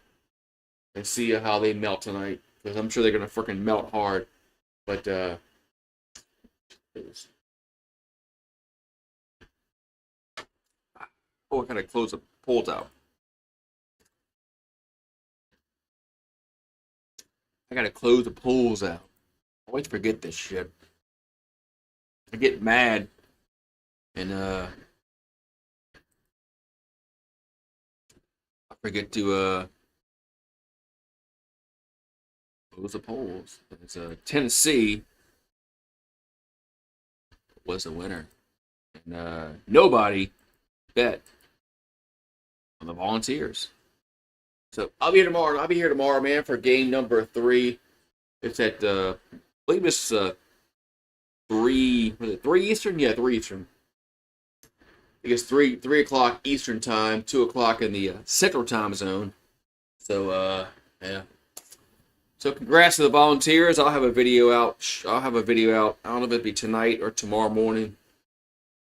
and see how they melt tonight, because I'm sure they're gonna freaking melt hard. But oh, I gotta close the polls out. I gotta close the polls out. I always forget this shit. I get mad and I forget to close the polls. It's Tennessee was the winner, and nobody bet on the Volunteers. So I'll be here tomorrow. I'll be here tomorrow, man, for game number 3. It's at I believe it's 3. Was it 3 Eastern? Yeah, 3 Eastern. I guess 3 o'clock Eastern time, 2 o'clock in the Central Time Zone. So yeah. So congrats to the Volunteers. I'll have a video out. I don't know if it'll be tonight or tomorrow morning,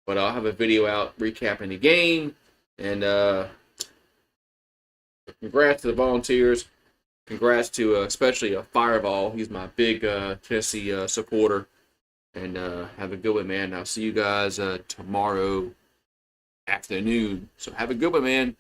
but I'll have a video out recapping the game. And congrats to the Volunteers. Congrats to especially Fireball. He's my big Tennessee supporter. And have a good one, man. I'll see you guys tomorrow afternoon. So have a good one, man.